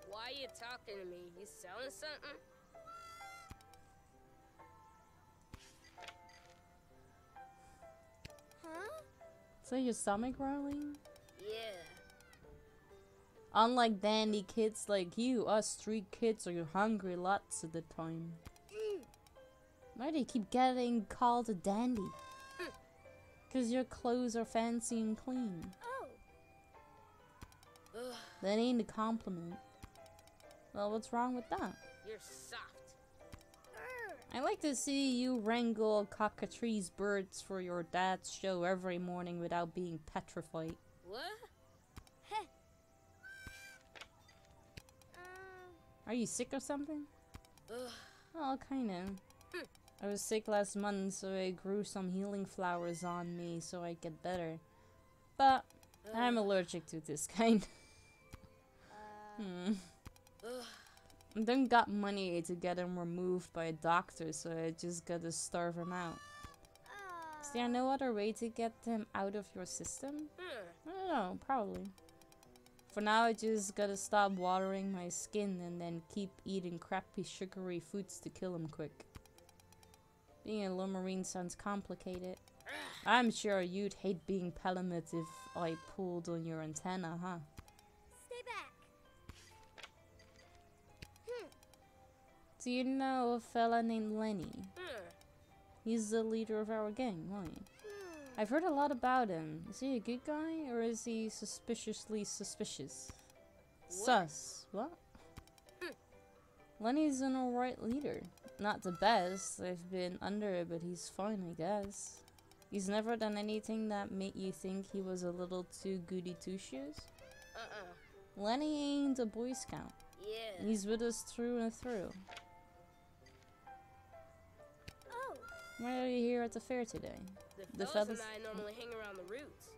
Why you talking to me? You selling something? Huh? Is that your stomach growling? Yeah. Unlike dandy kids like you, us street kids are hungry lots of the time. Why do you keep getting called a dandy? Cause your clothes are fancy and clean. Oh. Ugh, That ain't a compliment. Well, what's wrong with that? you're soft. I like to see you wrangle cockatrice birds for your dad's show every morning without being petrified. What? Are you sick or something? Ugh. Oh, kinda. I was sick last month, so I grew some healing flowers on me so I get better. But I'm allergic to this kind. Ugh. I don't got money to get him removed by a doctor, so I just gotta starve him out. Is there no other way to get him out of your system? I don't know, probably. For now, I just gotta stop watering my skin and then keep eating crappy sugary foods to kill him quick. Being a Lumarine sounds complicated. I'm sure you'd hate being Palamet if I pulled on your antenna, huh? Stay back. Do you know a fella named Lenny? He's the leader of our gang, right? I've heard a lot about him. Is he a good guy, or is he suspiciously suspicious? Sus. What? Lenny's an alright leader. Not the best I've been under, but he's fine, I guess. He's never done anything that made you think he was a little too goody two-shoes? Lenny ain't a Boy Scout. Yeah. He's with us through and through. Oh. Why are you here at the fair today? The fellas and I normally hang around the roots.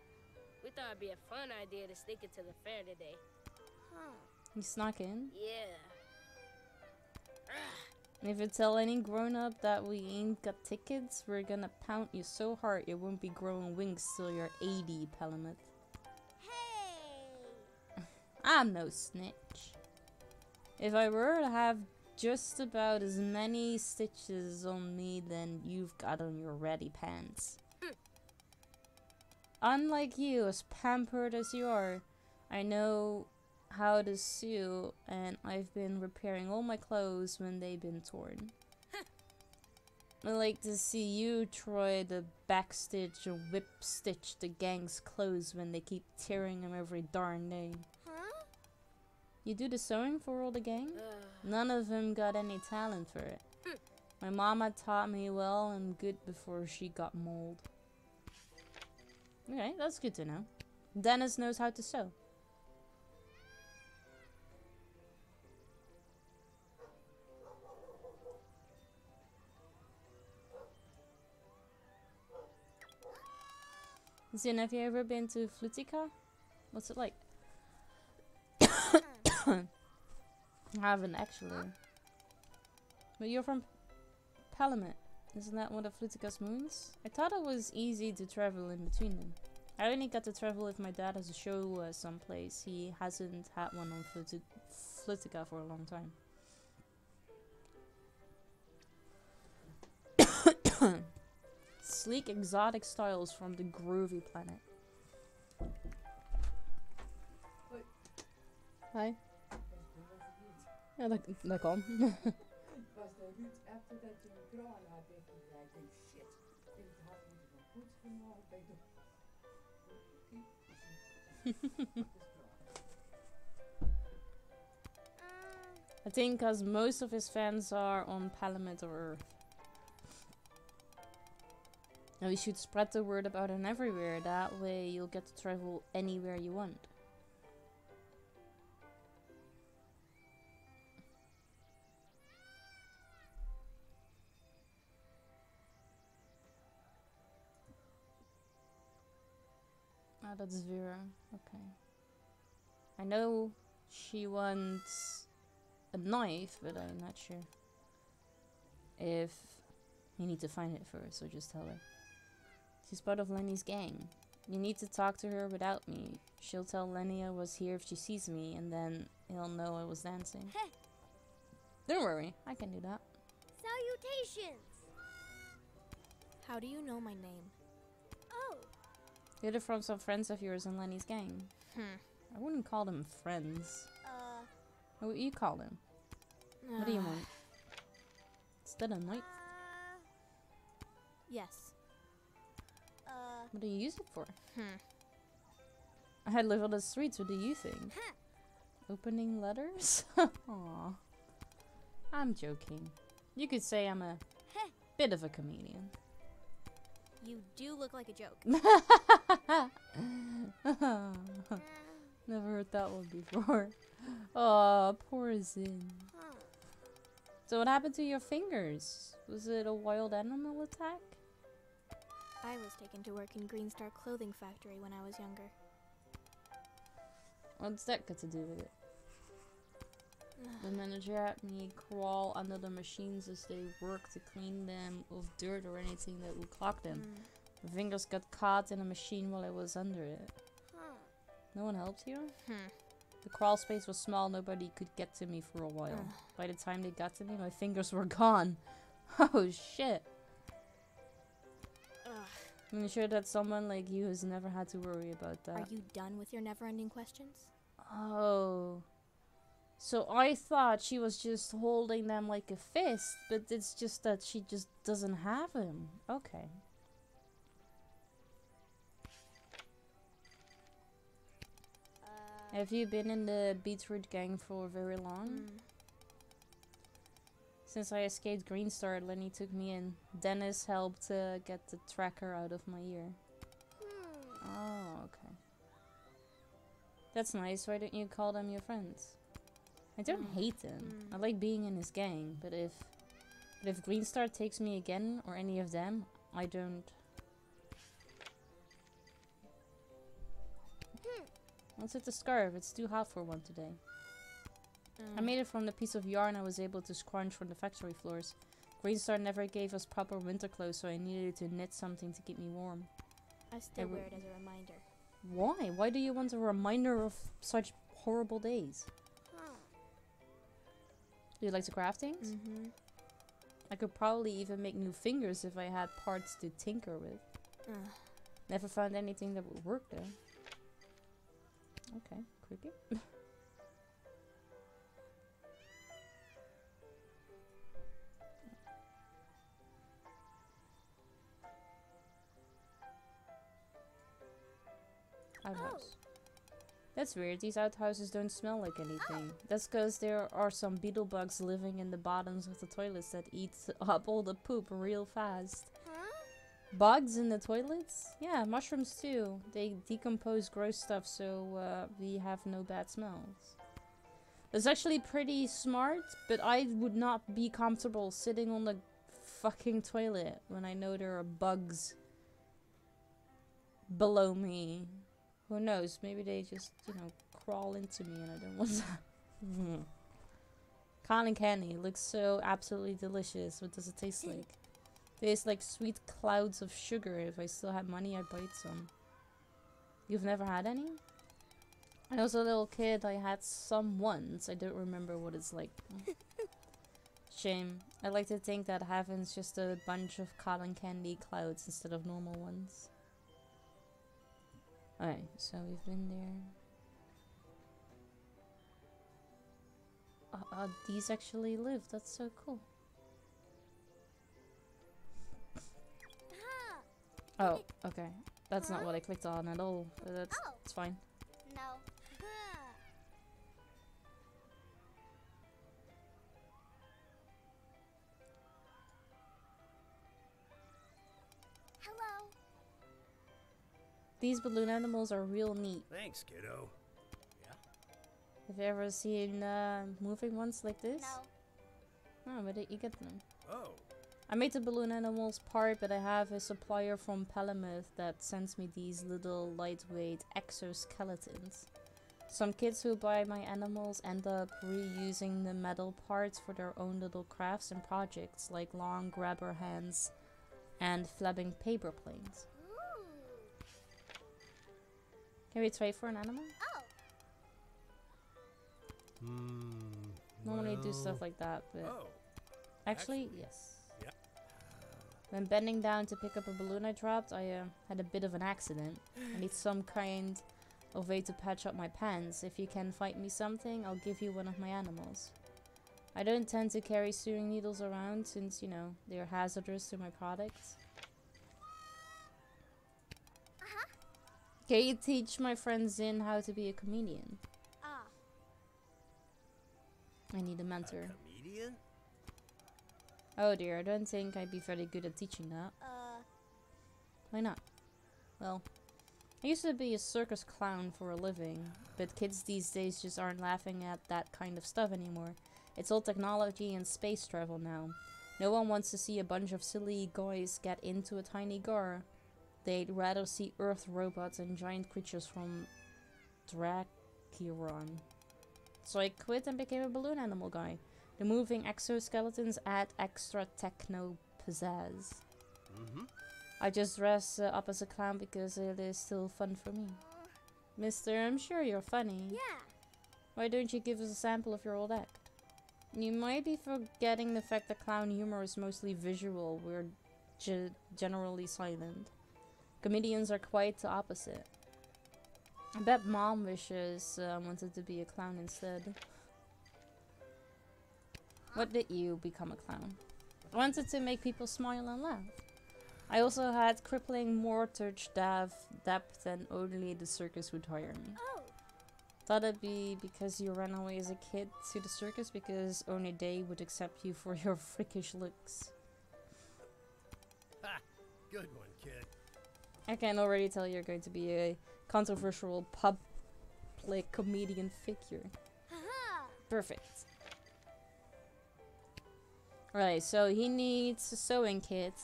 We thought it'd be a fun idea to sneak into the fair today. Huh. You snuck in? Yeah. If you tell any grown-up that we ain't got tickets, we're gonna pound you so hard you won't be growing wings till you're 80, Palamet. Hey. I'm no snitch. If I were to have just about as many stitches on me than you've got on your ready pants. Unlike you, as pampered as you are, I know how to sew, and I've been repairing all my clothes when they've been torn. I like to see you try to backstitch or whip stitch the gang's clothes when they keep tearing them every darn day. Huh? You do the sewing for all the gang? None of them got any talent for it. My mama taught me well and good before she got mauled. Okay, that's good to know. Dennis knows how to sew. Zin, have you ever been to Flutica? What's it like? I haven't actually. But you're from Palamet. Isn't that one of Flutica's moons? I thought it was easy to travel in between them. I only got to travel if my dad has a show someplace. He hasn't had one on Flutica for a long time. Sleek exotic styles from the groovy planet. Hi. Ja, dat kan. Was de Ruud efter dat je een kraan had weggedraaid. Ik denk, shit, ik had moeten van goed genomen bij de... I think because most of his fans are on Palamute or Earth. And we should spread the word about him everywhere. That way you'll get to travel anywhere you want. Ah, that's Vera. Okay. I know she wants a knife, but I'm not sure if you need to find it first, so just tell her. She's part of Lenny's gang. You need to talk to her without me. She'll tell Lenny I was here if she sees me, and then he'll know I was dancing. Heh. Don't worry, I can do that. Salutations! How do you know my name? Oh, You're from some friends of yours in Lenny's gang. I wouldn't call them friends. What would you call them? What do you want? Is that a knife? Yes. What do you use it for? I live on the streets, what do you think? Opening letters? Aww. I'm joking. You could say I'm a bit of a comedian. You do look like a joke. Never heard that one before. Oh, poor Zin. So what happened to your fingers? Was it a wild animal attack? I was taken to work in Green Star Clothing Factory when I was younger. What's that got to do with it? The manager had me crawl under the machines as they work to clean them of dirt or anything that would clog them. My fingers got caught in a machine while I was under it. No one helped you? The crawl space was small, nobody could get to me for a while. By the time they got to me, my fingers were gone. Oh shit. I'm sure that someone like you has never had to worry about that. Are you done with your never-ending questions? Oh. So I thought she was just holding them like a fist, but it's just that she just doesn't have him. Okay. Have you been in the Beetroot gang for very long? Since I escaped Green Star, Lenny took me in. Dennis helped get the tracker out of my ear. Oh, okay. That's nice. Why don't you call them your friends? I don't hate them. I like being in his gang, but if Green Star takes me again, or any of them, I don't. What's with the scarf? It's too hot for one today. I made it from the piece of yarn I was able to scrunch from the factory floors. Green Star never gave us proper winter clothes, so I needed to knit something to keep me warm. I still wear it as a reminder. Why? Why do you want a reminder of such horrible days? Do you like to craft things? I could probably even make new fingers if I had parts to tinker with. Never found anything that would work though. Okay, cricket. Outhouse. That's weird, these outhouses don't smell like anything. That's because there are some beetle bugs living in the bottoms of the toilets that eat up all the poop real fast. Bugs in the toilets? Yeah, mushrooms too. They decompose gross stuff, so we have no bad smells. It's actually pretty smart, but I would not be comfortable sitting on the fucking toilet when I know there are bugs below me. Who knows? Maybe they just, you know, crawl into me and I don't want that. Cotton candy looks so absolutely delicious. What does it taste like? Tastes like sweet clouds of sugar. If I still had money, I'd bite some. You've never had any? When I was a little kid, I had some once. I don't remember what it's like. Shame. I like to think that heaven's just a bunch of cotton candy clouds instead of normal ones. Alright, so we've been there. These actually live. That's so cool. Oh, okay. That's not what I clicked on at all. But that's it's fine. These balloon animals are real neat. Thanks, kiddo. Yeah? Have you ever seen moving ones like this? No. Oh, where did you get them? Oh. I made the balloon animals part, but I have a supplier from Palamouth that sends me these little lightweight exoskeletons. Some kids who buy my animals end up reusing the metal parts for their own little crafts and projects, like long grabber hands and flapping paper planes. Ooh. Can we trade for an animal? Oh. Normally do stuff like that, but Oh. actually, yes. Yeah. When bending down to pick up a balloon I dropped, I had a bit of an accident. I need some kind of way to patch up my pants. If you can find me something, I'll give you one of my animals. I don't tend to carry sewing needles around since, you know, they're hazardous to my products. Can you teach my friend Zin how to be a comedian? Ah. I need a mentor. A comedian? Oh dear, I don't think I'd be very good at teaching that. Why not? Well, I used to be a circus clown for a living, but kids these days just aren't laughing at that kind of stuff anymore. It's all technology and space travel now. No one wants to see a bunch of silly guys get into a tiny gar. They'd rather see Earth robots and giant creatures from Drakiron. So I quit and became a balloon animal guy. The moving exoskeletons add extra techno pizzazz. I just dress up as a clown because it is still fun for me. Mister, I'm sure you're funny. Yeah. Why don't you give us a sample of your old act? You might be forgetting the fact that clown humor is mostly visual. We're generally silent. Comedians are quite the opposite. I bet Mom wishes wanted to be a clown instead. What did you become a clown? I wanted to make people smile and laugh. I also had crippling mortgage debt and only the circus would hire me. Oh. Thought it'd be because you ran away as a kid to the circus because only they would accept you for your freakish looks. Ha! Good one, kid. I can already tell you're going to be a controversial public comedian figure. Haha. Perfect. Right, so he needs a sewing kit.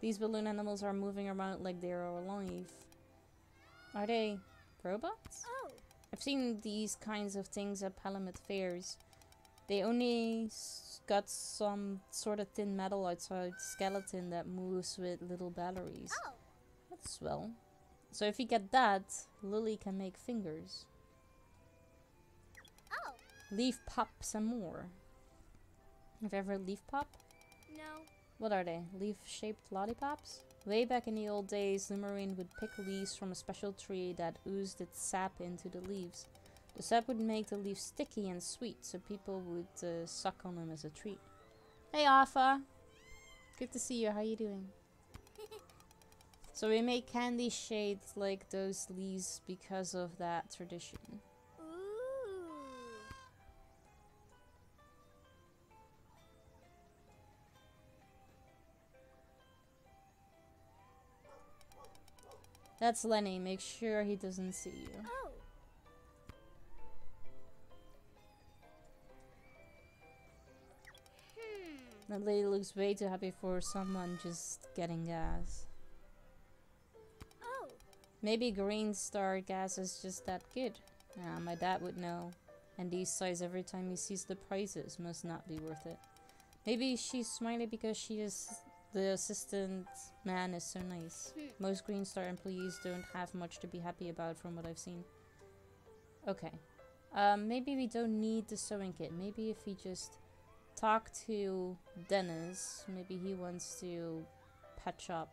These balloon animals are moving around like they are alive. Are they robots? Oh. I've seen these kinds of things at Palamouth fairs. They only got some sort of thin metal outside skeleton that moves with little batteries. Oh. That's swell. So if you get that, Lily can make fingers. Oh. Leaf pop some more. Have you ever leaf pop? No. What are they? Leaf-shaped lollipops? Way back in the old days, Lumarine would pick leaves from a special tree that oozed its sap into the leaves. The sap would make the leaves sticky and sweet, so people would suck on them as a treat. Hey, Alpha! Good to see you. How you doing? So we make candy shades like those leaves because of that tradition. Ooh. That's Lenny. Make sure he doesn't see you. Oh. That lady looks way too happy for someone just getting gas. Oh. Maybe Green Star gas is just that good. My dad would know. And these sighs every time he sees the prices must not be worth it. Maybe she's smiling because the assistant man is so nice. Most Green Star employees don't have much to be happy about from what I've seen. Okay. Maybe we don't need the sewing kit. Maybe if we just talk to Dennis, maybe he wants to patch up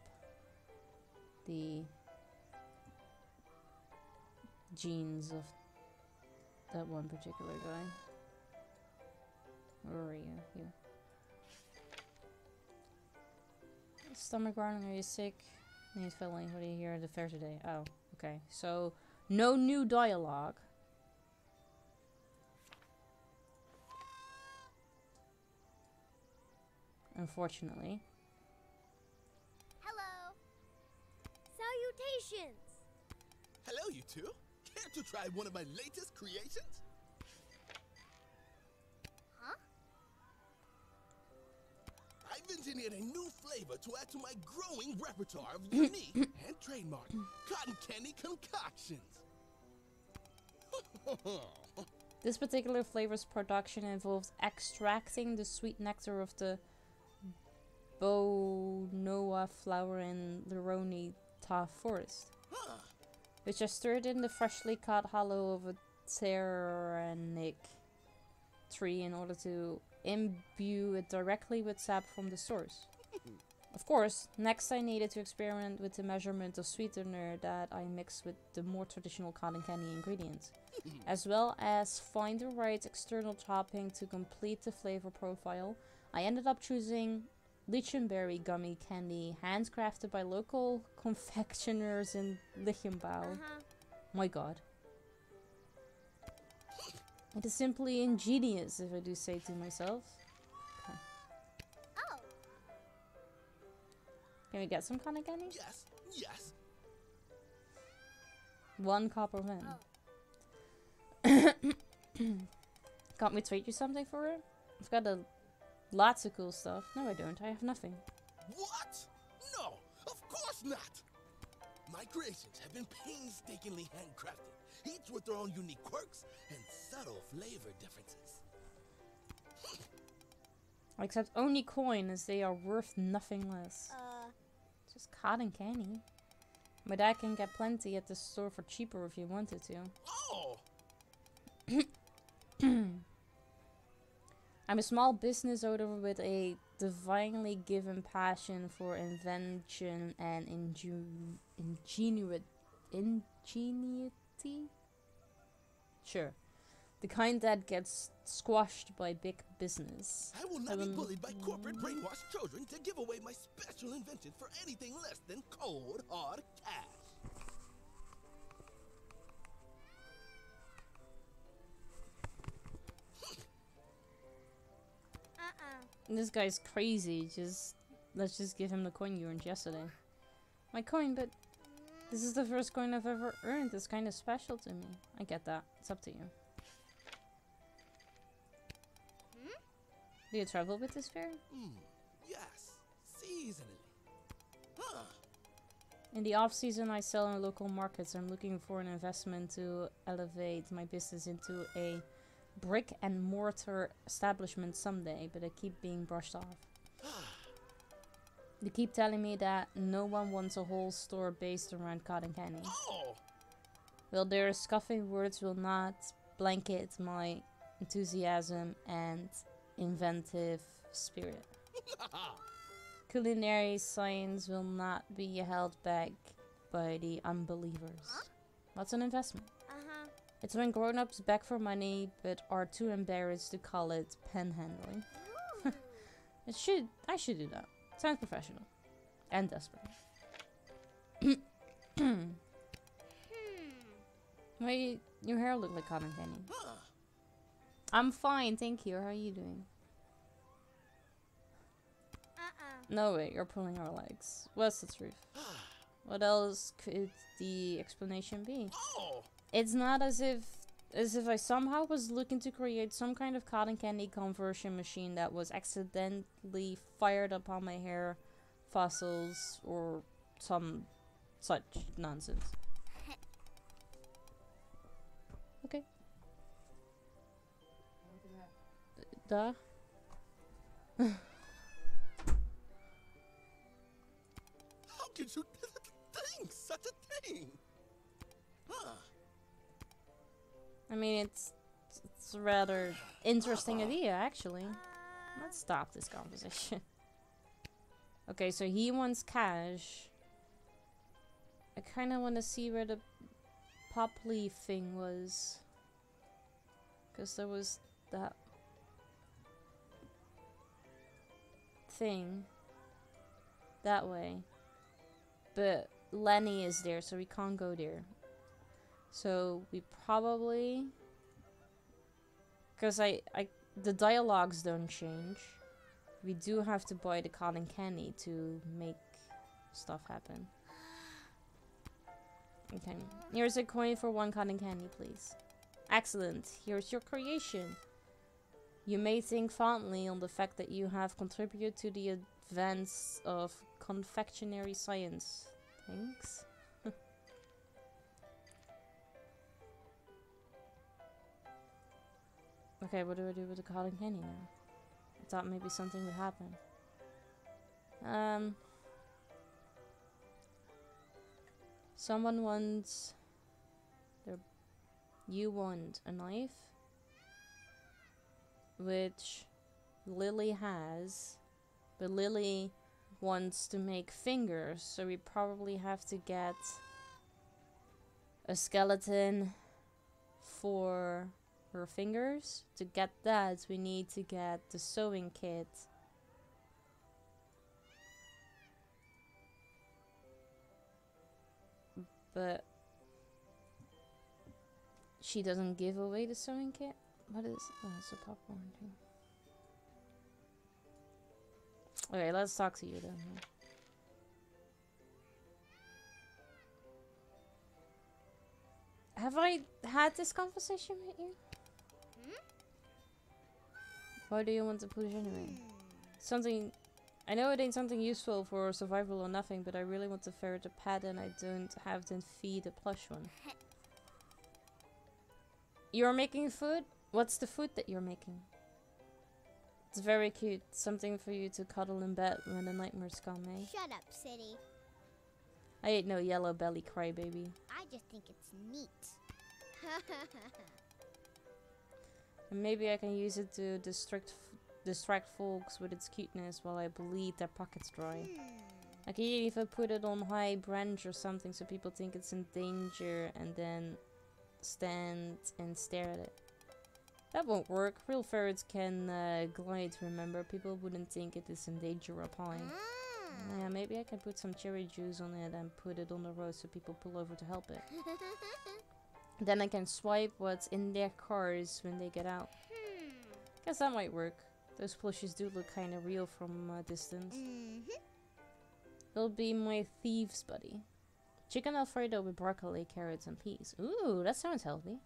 the jeans of that one particular guy. Where are you? Here. Stomach growling, are you sick? Need filling, what are you here at the fair today? Oh, okay. So, no new dialogue. unfortunately. Hello. Salutations. Hello, you two. Care to try one of my latest creations? Huh? I've engineered a new flavor to add to my growing repertoire of unique and trademark cotton candy concoctions. This particular flavor's production involves extracting the sweet nectar of the Bonoa flower in Leroni Ta forest, which are stirred in the freshly cut hollow of a tyrannic tree in order to imbue it directly with sap from the source. Of course, next I needed to experiment with the measurement of sweetener that I mixed with the more traditional cotton candy ingredients, as well as find the right external topping to complete the flavor profile. I ended up choosing lichenberry gummy candy, handcrafted by local confectioners in Lichtenbau. My god. It is simply ingenious, if I do say to myself. Okay. Oh. Can we get some cotton candy? Yes, yes. 1 copper pen. Can't we trade you something for it? I've got lots of cool stuff. No, I don't. I have nothing. What? No, of course not. My creations have been painstakingly handcrafted, each with their own unique quirks and subtle flavor differences. I accept only coin, as they are worth nothing less. Just cotton candy. My dad can get plenty at the store for cheaper if you wanted to. Oh! I'm a small business owner with a divinely given passion for invention and ingenuity? Sure. The kind that gets squashed by big business. I will not be bullied by corporate brainwashed children to give away my special invention for anything less than cold, hard cash. This guy's crazy. Let's just give him the coin you earned yesterday. My coin, but this is the first coin I've ever earned. It's kind of special to me. I get that. It's up to you. Do you travel with this fairy? Yes, seasonally. In the off season, I sell in local markets. I'm looking for an investment to elevate my business into a brick and mortar establishment someday, but I keep being brushed off. They keep telling me that no one wants a whole store based around cotton candy. Oh! Well, their scoffing words will not blanket my enthusiasm and inventive spirit. Culinary science will not be held back by the unbelievers. What's an investment? It's when grown-ups beg for money but are too embarrassed to call it panhandling. I should do that. Sounds professional. And desperate. Why your hair look like cotton candy? I'm fine, thank you. How are you doing? No way, you're pulling our legs. What's the truth? What else could the explanation be? It's not as if I somehow was looking to create some kind of cotton candy conversion machine that was accidentally fired upon my hair fossils or some such nonsense. Okay. Duh. How could you think such a thing? I mean, it's a rather interesting idea, actually. Let's stop this conversation. Okay, so he wants cash. I kind of want to see where the pop leaf thing was. Because there was that thing that way. But Lenny is there, so we can't go there. So we probably, because the dialogues don't change. we do have to buy the cotton candy to make stuff happen. Okay. Here's a coin for 1 cotton candy, please. Excellent. Here's your creation. You may think fondly on the fact that you have contributed to the advance of confectionery science. Thanks. Okay, what do I do with the cotton candy now? I thought maybe something would happen. Someone wants... You want a knife? Which Lily has. But Lily wants to make fingers, so we probably have to get a skeleton for her fingers. To get that, we need to get the sewing kit. But she doesn't give away the sewing kit. What is? Oh, it's a popcorn too. Okay, let's talk to you then. Have I had this conversation with you? Why do you want to push anyway? Something... I know it ain't something useful for survival or nothing, but I really want to ferret a pet and I don't have to feed a plush one. You're making food? What's the food that you're making? It's very cute. Something for you to cuddle in bed when the nightmares come, eh? Shut up, City. I ain't no yellow belly crybaby. I just think it's neat. And maybe I can use it to distract folks with its cuteness while I bleed their pockets dry. I can even put it on high branch or something so people think it's in danger and then stand and stare at it. That won't work. Real ferrets can glide, remember? People wouldn't think it is in danger or pine. Yeah, maybe I can put some cherry juice on it and put it on the road so people pull over to help it. Then I can swipe what's in their cars when they get out. Guess that might work. Those plushies do look kind of real from a distance. It'll be my thieves buddy. Chicken Alfredo with broccoli, carrots, and peas. Ooh, that sounds healthy.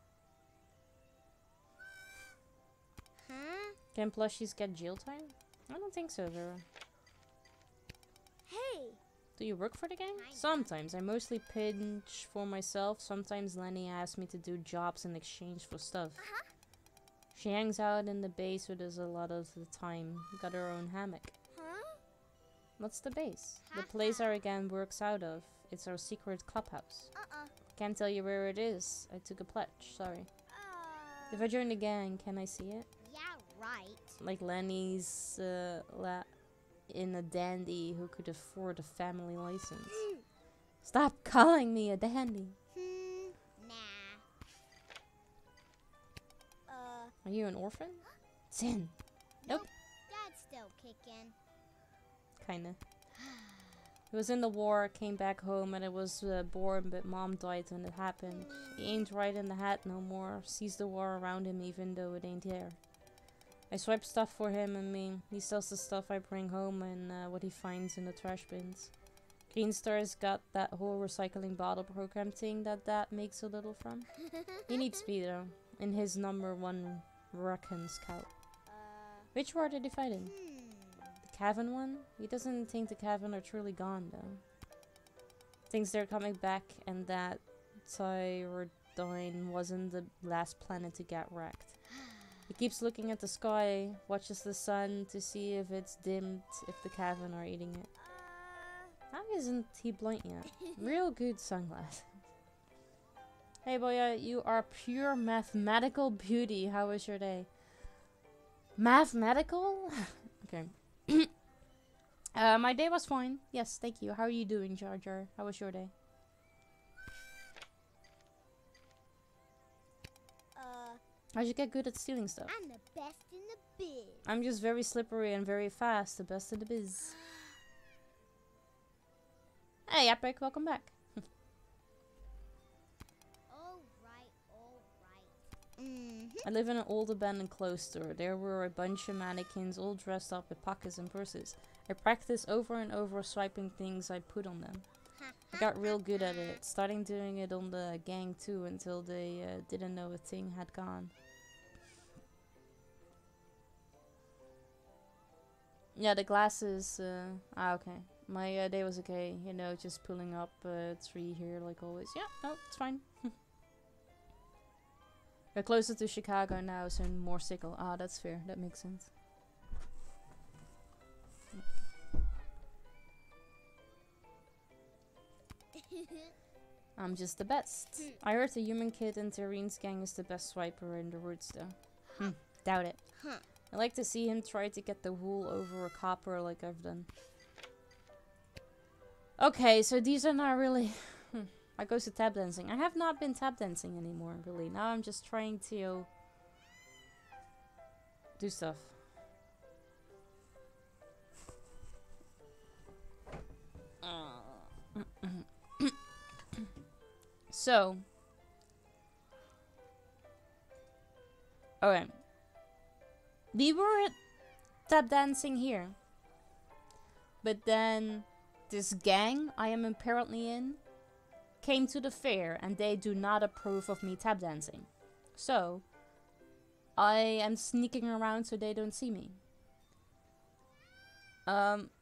Can plushies get jail time? I don't think so, Vera. Hey! Do you work for the gang? Sometimes. I mostly pinch for myself. Sometimes Lenny asks me to do jobs in exchange for stuff. She hangs out in the base with us a lot of the time. Got her own hammock. What's the base? The place our gang works out of. It's our secret clubhouse. Can't tell you where it is. I took a pledge. Sorry. If I join the gang, can I see it? Yeah, right. Like Lenny's in a dandy who could afford a family license. Stop calling me a dandy. Nah. Are you an orphan? Sin. Nope. Dad's still kicking. Kinda. He was in the war, came back home, and I was born, but mom died when it happened. He ain't right in the hat no more. Sees the war around him even though it ain't there. I swipe stuff for him and me. He sells the stuff I bring home and what he finds in the trash bins. Green Star's got that whole recycling bottle program thing that makes a little from. He needs speed though. In his #1 Raccoon Scout. Which war did he fight in? The Cavan one? He doesn't think the Cavan are truly gone though. Thinks they're coming back and that Tyrodyne wasn't the last planet to get wrecked. He keeps looking at the sky, watches the sun to see if it's dimmed, if the Cavan are eating it. How isn't he blind yet? Real good sunglasses. Hey boy, you are pure mathematical beauty. How was your day? Mathematical? Okay. My day was fine. Yes, thank you. How are you doing, Jar Jar? How was your day? How'd you get good at stealing stuff? I'm the best in the biz. I'm just very slippery and very fast. The best in the biz. Hey, Epic, welcome back. Alright. I live in an old abandoned clothes store. There were a bunch of mannequins all dressed up with pockets and purses. I practiced over and over swiping things I put on them. I got real good at it, starting doing it on the gang too until they didn't know a thing had gone. Yeah, the glasses, okay. My day was okay, you know, just pulling up a tree here like always. Yeah, no, it's fine. We're closer to Chicago now, so more sickle. Ah, that's fair. That makes sense. I'm just the best. I heard the human kid in Terrine's gang is the best swiper in the woods, though. Doubt it. I like to see him try to get the wool over a copper like I've done. Okay, so these are not really... I go to tap dancing. I have not been tap dancing anymore, really. Now I'm just trying to do stuff. So. Okay. We were tap dancing here. But then this gang I am apparently in came to the fair and they do not approve of me tap dancing. So, I am sneaking around so they don't see me.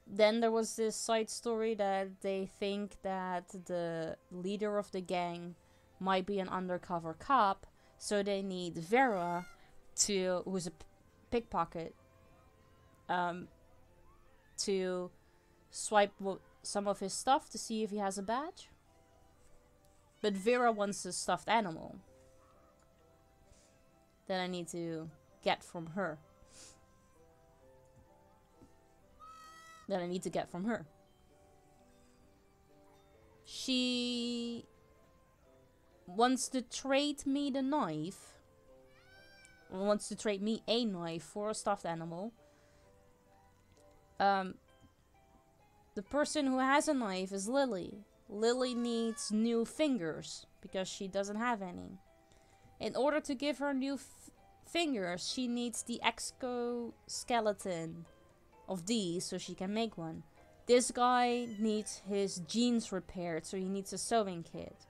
Then there was this side story that they think that the leader of the gang might be an undercover cop, so they need Vera, who's a pickpocket, to swipe some of his stuff to see if he has a badge. But Vera wants a stuffed animal that I need to get from her. She wants to trade me the knife. Or wants to trade me a knife for a stuffed animal. The person who has a knife is Lily. Lily needs new fingers because she doesn't have any. In order to give her new fingers, she needs the exoskeleton of these so she can make one. This guy needs his jeans repaired, so he needs a sewing kit.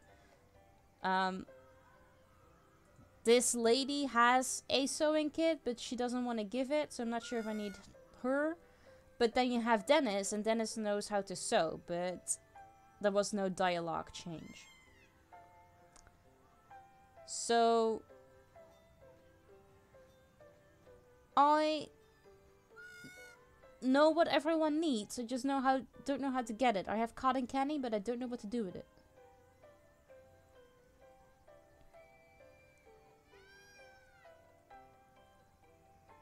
This lady has a sewing kit, but she doesn't want to give it, so I'm not sure if I need her. But then you have Dennis, and Dennis knows how to sew, but there was no dialogue change. So I know what everyone needs. I just don't know how to get it. I have cotton candy, but I don't know what to do with it.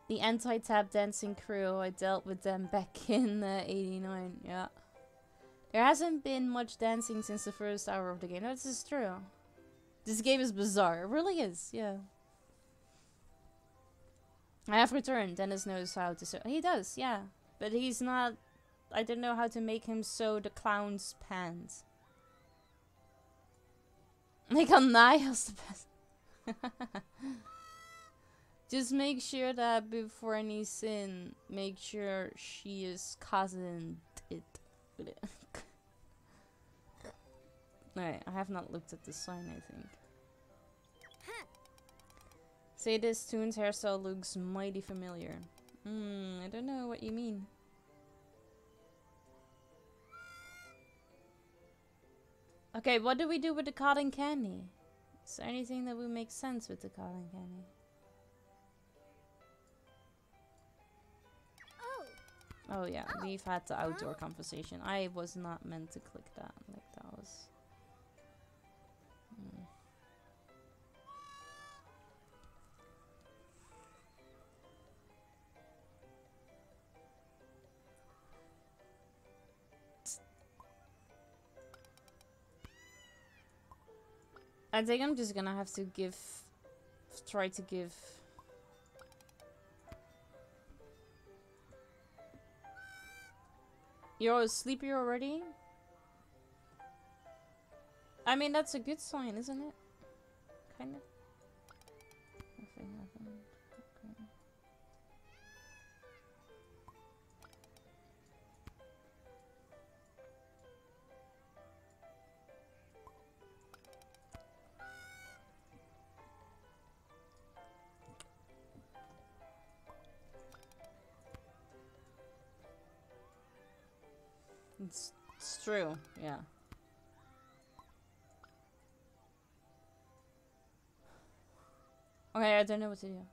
The anti-tap dancing crew, I dealt with them back in 89, yeah. There hasn't been much dancing since the first hour of the game. No, this is true. This game is bizarre. It really is, yeah. I have returned. Dennis knows how to sew. He does, yeah. But he's not... I don't know how to make him sew the clown's pants. Make a nails the best. Just make sure that before any sin, make sure she is cousin it. Alright, I have not looked at the sign, I think. Say this Toon's hairstyle looks mighty familiar. I don't know what you mean. Okay, what do we do with the cotton candy? Is there anything that would make sense with the cotton candy? Oh yeah, we've had the outdoor conversation. I was not meant to click that. Like that was... I think I'm just gonna have to try to give... You're sleepy already? I mean, that's a good sign, isn't it? Kind of. happened. Okay. It's true, yeah. Okay, I don't know what to do.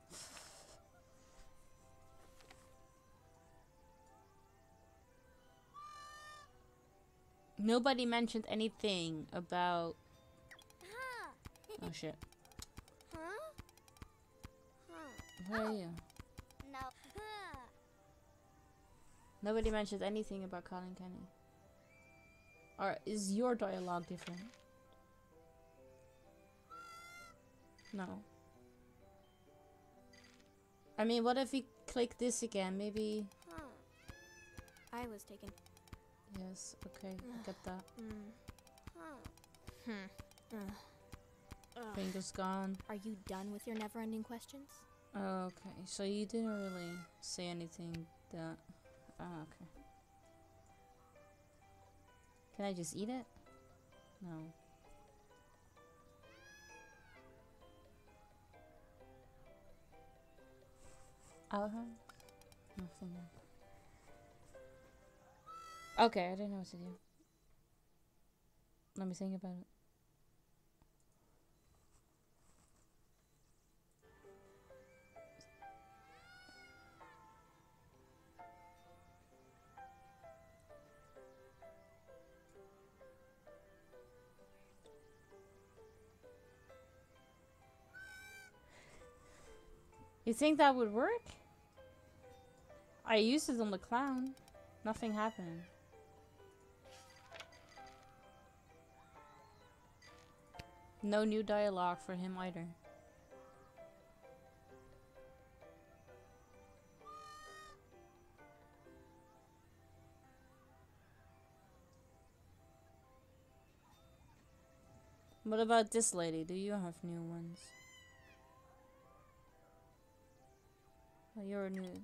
Nobody mentioned anything about... Oh shit. Huh? Huh. Where are you? No. Nobody mentioned anything about Colin Kenny. Or is your dialogue different? No. I mean, what if we click this again? Maybe... Huh. I was taken. Yes, okay, I get that. Huh. Finger's gone. Are you done with your never-ending questions? Okay, so you didn't really say anything that... Ah, okay. Can I just eat it? No. Nothing. Okay, I don't know what to do. Let me think about it. You think that would work? I used it on the clown. Nothing happened. No new dialogue for him either. What about this lady? Do you have new ones? Oh, you're new.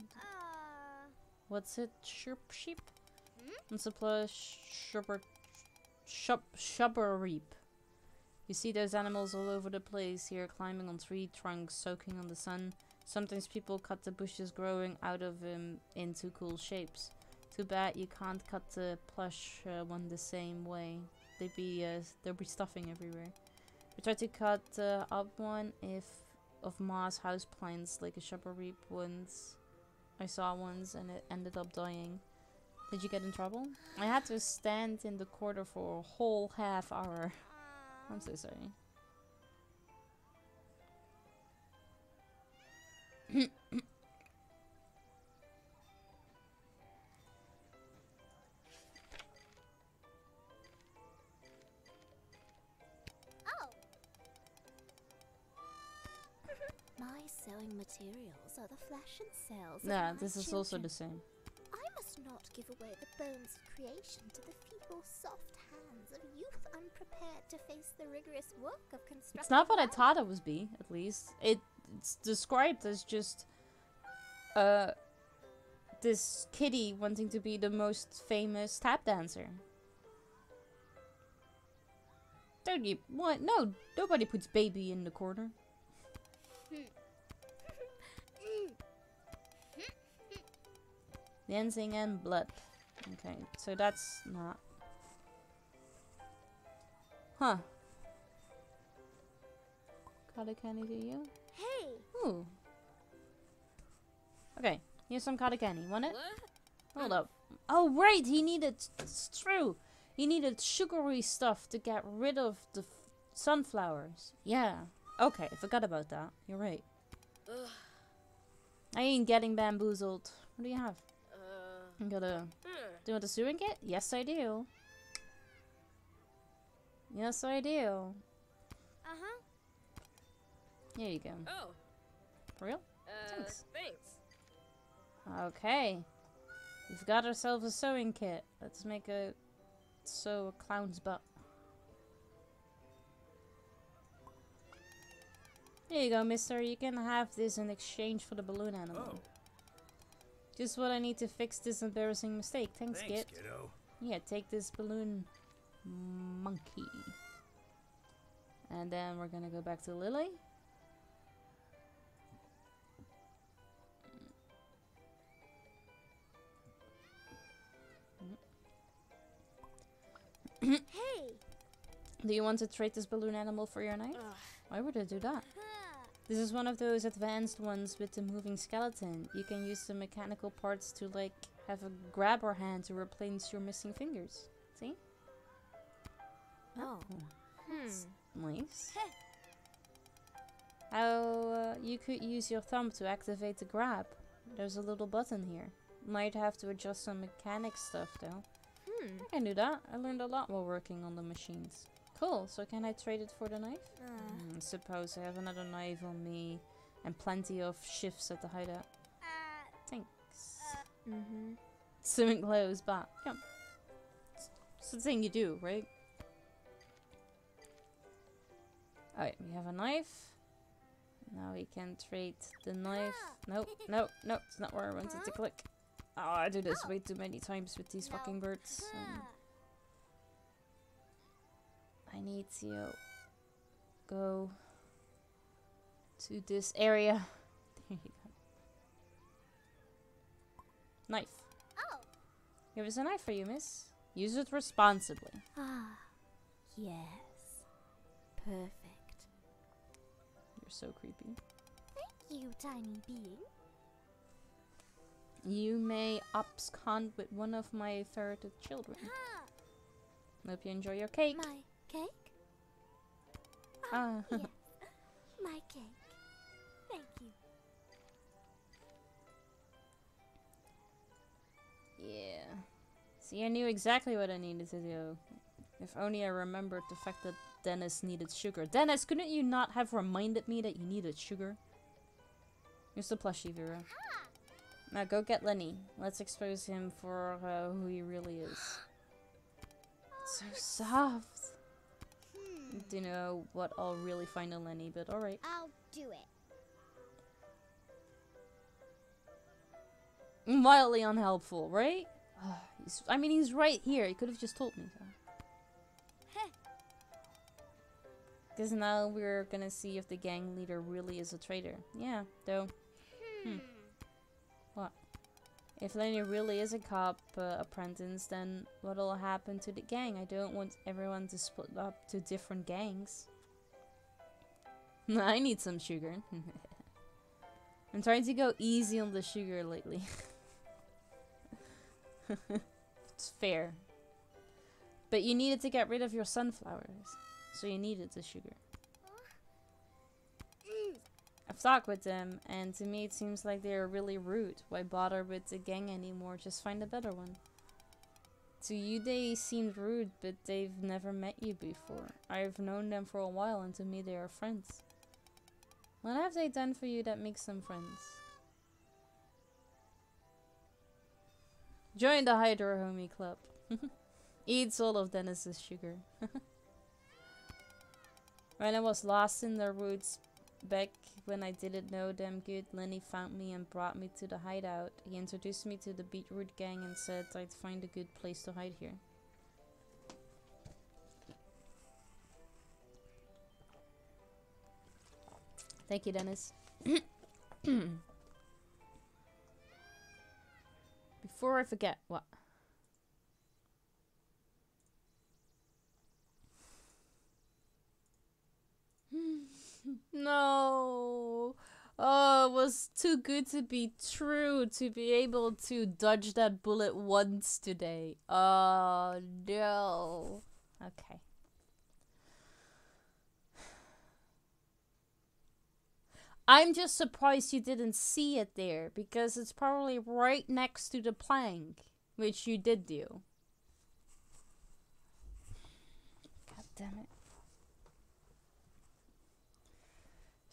What's it? Sheep? It's a plus shubber reap. You see those animals all over the place here, climbing on tree trunks, soaking on the sun. Sometimes people cut the bushes growing out of them into cool shapes. Too bad you can't cut the plush one the same way. There'd be stuffing everywhere. We tried to cut up one of moss house plants like a shubber reap once. I saw once and it ended up dying. Did you get in trouble? I had to stand in the corner for a whole half hour. I'm so sorry. My sewing materials are the flesh and cells of Yeah, my this is children. also the same. I must not give away the bones of creation to the feeble, soft hands of youth unprepared to face the rigorous work of construction. It's not what I thought it would be, at least. It's described as just this kitty wanting to be the most famous tap dancer. Don't you what? No, nobody puts baby in the corner. Dancing and blood. Okay, so that's not. Huh. Cotton candy to you? Hey! Ooh. Okay, here's some cotton candy. Want it? What? Hold up. Oh, right, he needed. It's true. He needed sugary stuff to get rid of the sunflowers. Yeah. Okay, I forgot about that. You're right. Ugh. I ain't getting bamboozled. What do you have? I got a. Do you want a sewing kit? Yes, I do. Yes, I do. Uh-huh. Here you go. Oh. For real? Thanks. Okay. We've got ourselves a sewing kit. Let's make a sew a clown's butt. Here you go, mister. You can have this in exchange for the balloon animal. Oh, Just what I need to fix this embarrassing mistake. Thanks, thanks, kid. kiddo. Yeah, take this balloon monkey. And then we're gonna go back to Lily. Hey! Do you want to trade this balloon animal for your knife? Why would I do that? This is one of those advanced ones with the moving skeleton. You can use the mechanical parts to like have a grabber hand to replace your missing fingers. See? Oh. That's nice. How you could use your thumb to activate the grab. There's a little button here. Might have to adjust some mechanic stuff though. I can do that. I learned a lot while working on the machines. Cool, so can I trade it for the knife? Suppose I have another knife on me and plenty of shifts at the hideout. Thanks. Swimming clothes back. Yeah. It's the thing you do, right? Alright, we have a knife. Now we can trade the knife. Nope, nope, nope. It's not where I wanted to click. Oh, I do this way too many times with these fucking birds. I need to go to this area. There you go. Knife. Oh. Here is a knife for you, miss. Use it responsibly. Ah, yes. Perfect. You're so creepy. Thank you, tiny being. You may abscond with one of my ferreted children. Hope you enjoy your cake. My cake? Ah. Yes. My cake. Thank you. Yeah. See, I knew exactly what I needed to do. If only I remembered the fact that Dennis needed sugar. Dennis, couldn't you not have reminded me that you needed sugar? Here's the plushie, Vera. Now go get Lenny. Let's expose him for who he really is. It's so soft. Don't know what I'll really find in Lenny, but alright. I'll do it. Mildly unhelpful, right? I mean, he's right here. He could have just told me so. Because now we're gonna see if the gang leader really is a traitor. Yeah, though. What? If Lenny really is a cop apprentice, then what'll happen to the gang? I don't want everyone to split up to different gangs. I need some sugar. I'm trying to go easy on the sugar lately. It's fair. But you needed to get rid of your sunflowers. So you needed the sugar. I've talked with them, and to me it seems like they're really rude. Why bother with the gang anymore? Just find a better one. To you they seemed rude, but they've never met you before. I've known them for a while, and to me they are friends. What have they done for you that makes them friends? Join the Hydro Homie Club. Eats all of Dennis's sugar. When I was lost in the woods back when I didn't know them good, Lenny found me and brought me to the hideout. He introduced me to the Beetroot gang and said I'd find a good place to hide here. Thank you, Dennis. Before I forget, what? No. Oh, it was too good to be true to be able to dodge that bullet once today. Oh, no. Okay. I'm just surprised you didn't see it there, because it's probably right next to the plank, which you did do. God damn it.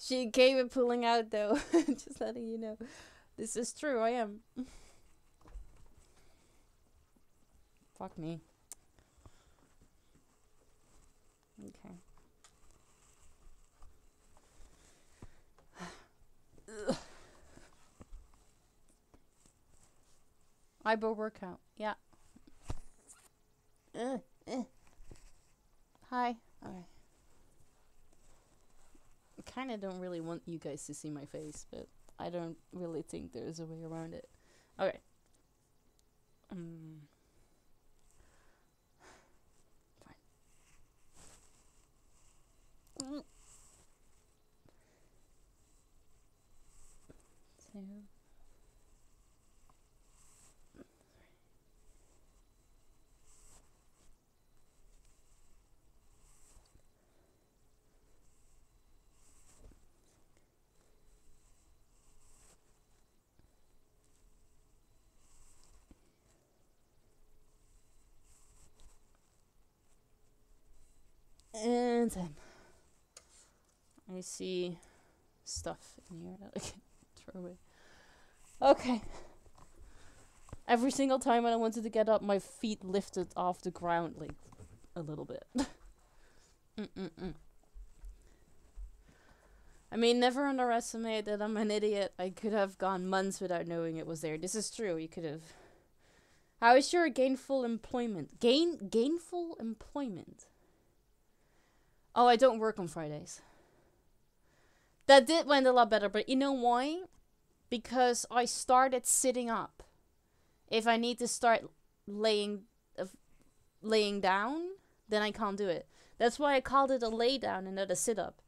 She came and pulling out though. Just letting you know. This is true, I am. Fuck me. Okay. Hyper workout. Yeah. Hi. Okay. I kind of don't really want you guys to see my face, but I don't really think there's a way around it. Okay. Fine. So. And then I see stuff in here that I can throw away. Okay. Every single time when I wanted to get up, my feet lifted off the ground like a little bit. I mean, never underestimate that I'm an idiot. I could have gone months without knowing it was there. This is true. You could have. How is your gainful employment? Gainful employment? Oh, I don't work on Fridays. That did went a lot better, but you know why? Because I started sitting up. If I need to start laying down, then I can't do it. That's why I called it a lay down and not a sit up.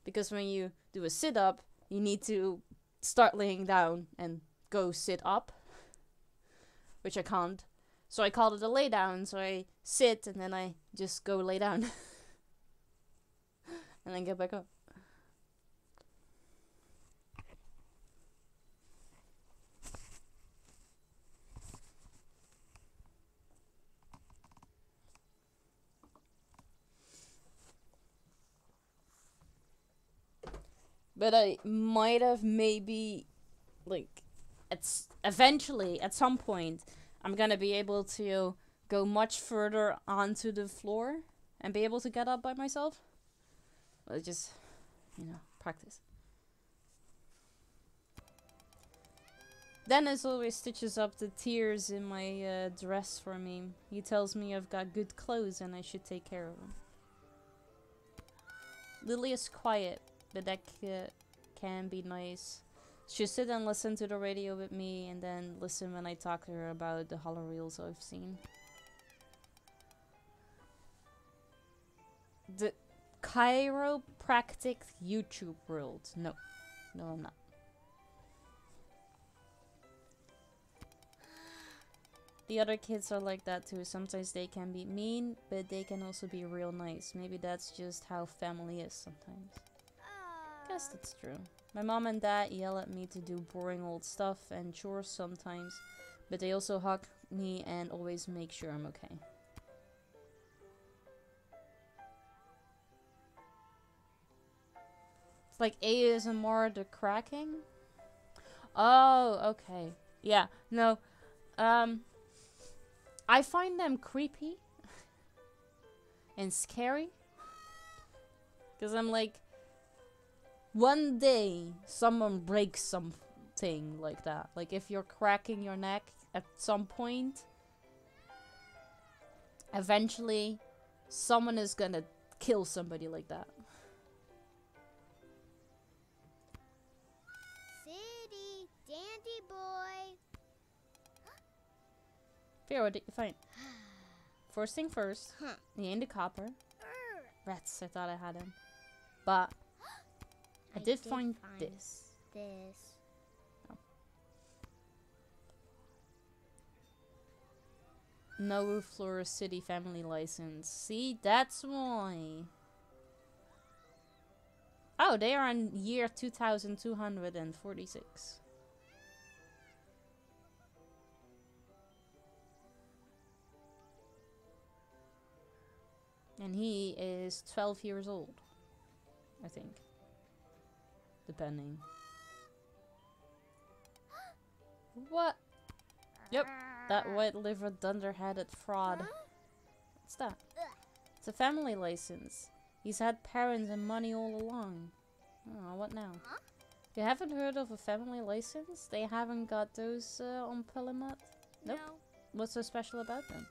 Because when you do a sit up, you need to start laying down and go sit up, which I can't. So I called it a lay down. So I sit and then I just go lay down. And then get back up. But I might have maybe, like, eventually, at some point, I'm gonna be able to go much further onto the floor and be able to get up by myself. Well, just, practice. Dennis always stitches up the tears in my dress for me. He tells me I've got good clothes and I should take care of them. Lily is quiet, but that can be nice. She'll sit and listen to the radio with me and then listen when I talk to her about the horror reels I've seen. The chiropractic YouTube world. No, I'm not. The other kids are like that too. Sometimes they can be mean, but they can also be real nice. Maybe that's just how family is sometimes. Guess that's true. My mom and dad yell at me to do boring old stuff and chores sometimes, but they also hug me and always make sure I'm okay. It's like ASMR, the cracking. Oh, okay. Yeah, no. I find them creepy and scary. Because I'm like, one day someone breaks something like that. Like if you're cracking your neck at some point, eventually someone is gonna kill somebody like that. City, dandy boy. Fair, what did you find? First thing first, he ain't a copper. Rats, I thought I had him. But I did find this. Oh. No Flora City family license. See, that's why. Oh, they are in year 2246. And he is 12 years old, I think. Depending. What? Yep, that white-livered dunder-headed fraud. What's that? It's a family license. He's had parents and money all along. Oh, what now? You haven't heard of a family license? They haven't got those on Pelimat? Nope. No. What's so special about them?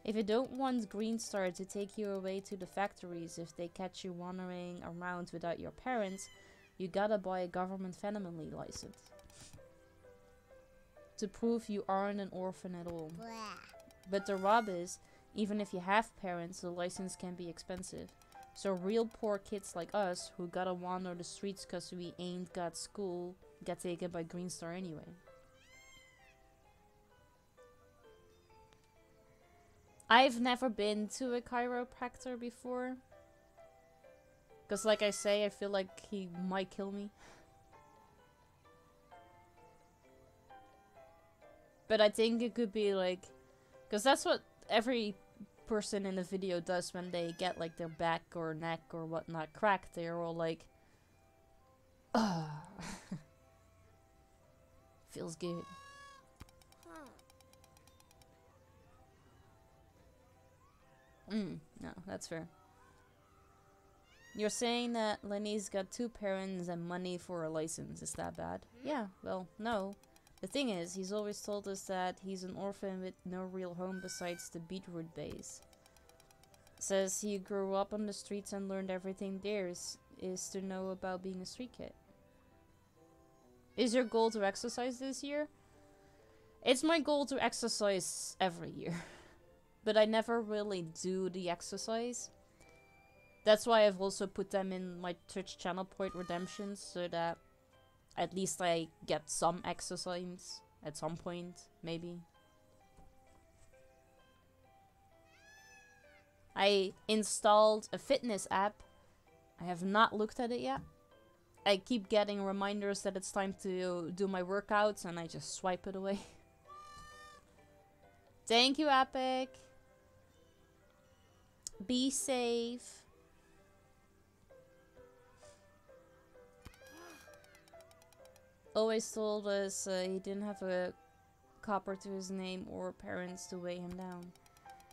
If you don't want Green Star to take you away to the factories if they catch you wandering around without your parents, you gotta buy a government family license. To prove you aren't an orphan at all. Blah. But the rub is, even if you have parents, the license can be expensive. So real poor kids like us, who gotta wander the streets cause we ain't got school, get taken by Green Star anyway. I've never been to a chiropractor before. Cause like I say, I feel like he might kill me. But I think it could be like... Cause that's what every person in the video does when they get like their back or neck or whatnot cracked. They're all like... Ugh. Feels good. No, that's fair. You're saying that Lenny's got 2 parents and money for a license. Is that bad? Yeah, well, no. The thing is, he's always told us that he's an orphan with no real home besides the beetroot base. Says he grew up on the streets and learned everything there is to know about being a street kid. Is your goal to exercise this year? It's my goal to exercise every year. But I never really do the exercise. That's why I've also put them in my Twitch channel Point Redemptions, so that at least I get some exercise at some point, maybe. I installed a fitness app. I have not looked at it yet. I keep getting reminders that it's time to do my workouts and I just swipe it away. Thank you, Epic. Be safe. Always told us he didn't have a copper to his name or parents to weigh him down.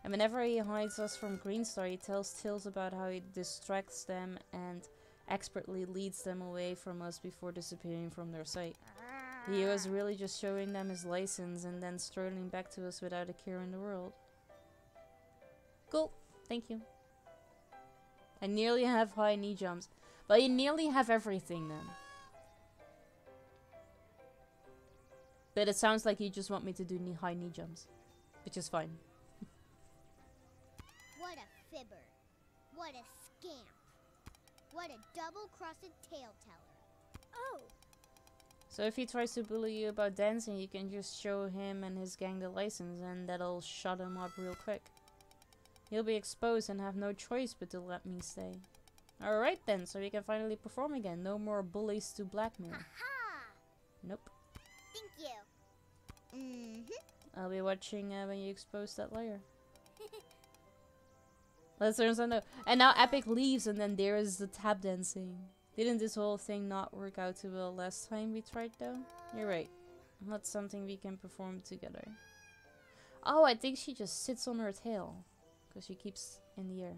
And whenever he hides us from Green Star, he tells tales about how he distracts them and expertly leads them away from us before disappearing from their sight. He was really just showing them his license and then strolling back to us without a care in the world. Cool. Thank you. I nearly have high knee jumps. But you nearly have everything then. But it sounds like you just want me to do high knee jumps. Which is fine. What a fibber. What a scamp. What a double-crossed tale teller. Oh, So if he tries to bully you about dancing, you can just show him and his gang the license and that'll shut him up real quick. He'll be exposed and have no choice but to let me stay. Alright then, so we can finally perform again. No more bullies to blackmail. Aha! Nope. Thank you. Mm-hmm. I'll be watching when you expose that layer. Let's learn something. And now Epic leaves and then there is the tap dancing. Didn't this whole thing not work out too well last time we tried though? You're right. Not something we can perform together. Oh, I think she just sits on her tail. Because she keeps in the air.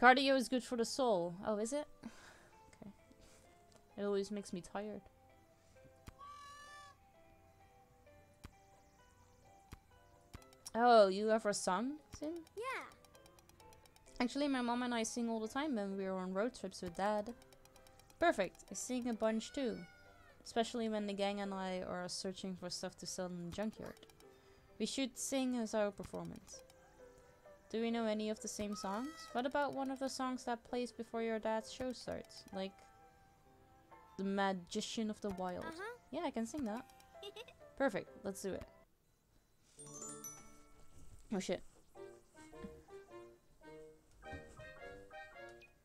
Cardio is good for the soul. Oh, is it? Okay. It always makes me tired. Oh, you ever sung, Sin? yeah. Actually, my mom and I sing all the time when we're on road trips with Dad. Perfect. I sing a bunch too. Especially when the gang and I are searching for stuff to sell in the junkyard. We should sing as our performance. Do we know any of the same songs? What about one of the songs that plays before your dad's show starts? Like The Magician of the Wild. Yeah, I can sing that. Perfect. Let's do it. Oh shit.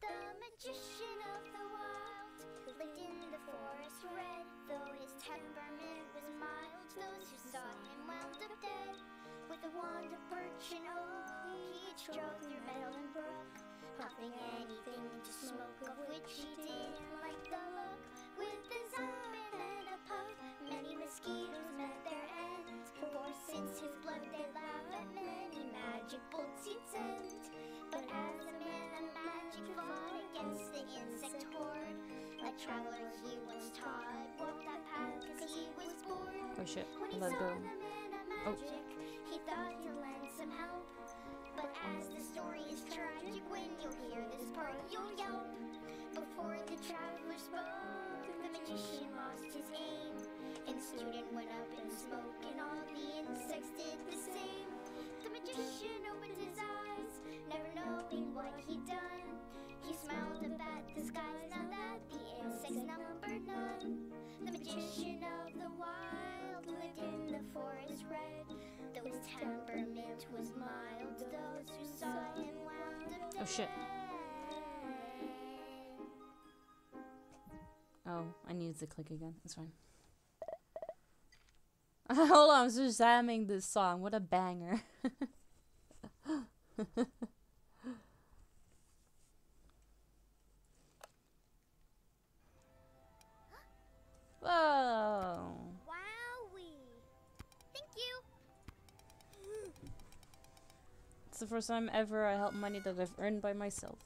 The magician of the wild, who lived in the forest red, though his temperament was mild, those who saw him wound up dead. With a wand of birch and oak, he strode through meadow and brook, puffing anything into smoke, of which he didn't like the look. With a zombie and a puff, many mosquitoes met their ends, for since his blood they laughed at many Oh shit, When he let saw go. the man of magic, he thought he'd lend some help. But as the story is tragic, when you'll hear this part, you'll yelp. Before the traveler spoke, the magician lost his aim. And the student went up in smoke, and all the insects did the same. The magician opened his eyes, never knowing what he'd done. He smiled up at the skies, now that the insects numbered none. The magician of the wild lived in the forest red. Though his temperament was mild, those who saw him wound up dead. Oh shit. Oh, I needed to click again. That's fine. Hold on, I'm just jamming this song. What a banger. Whoa. Wowee. Thank you. It's the first time ever I help money that I've earned by myself.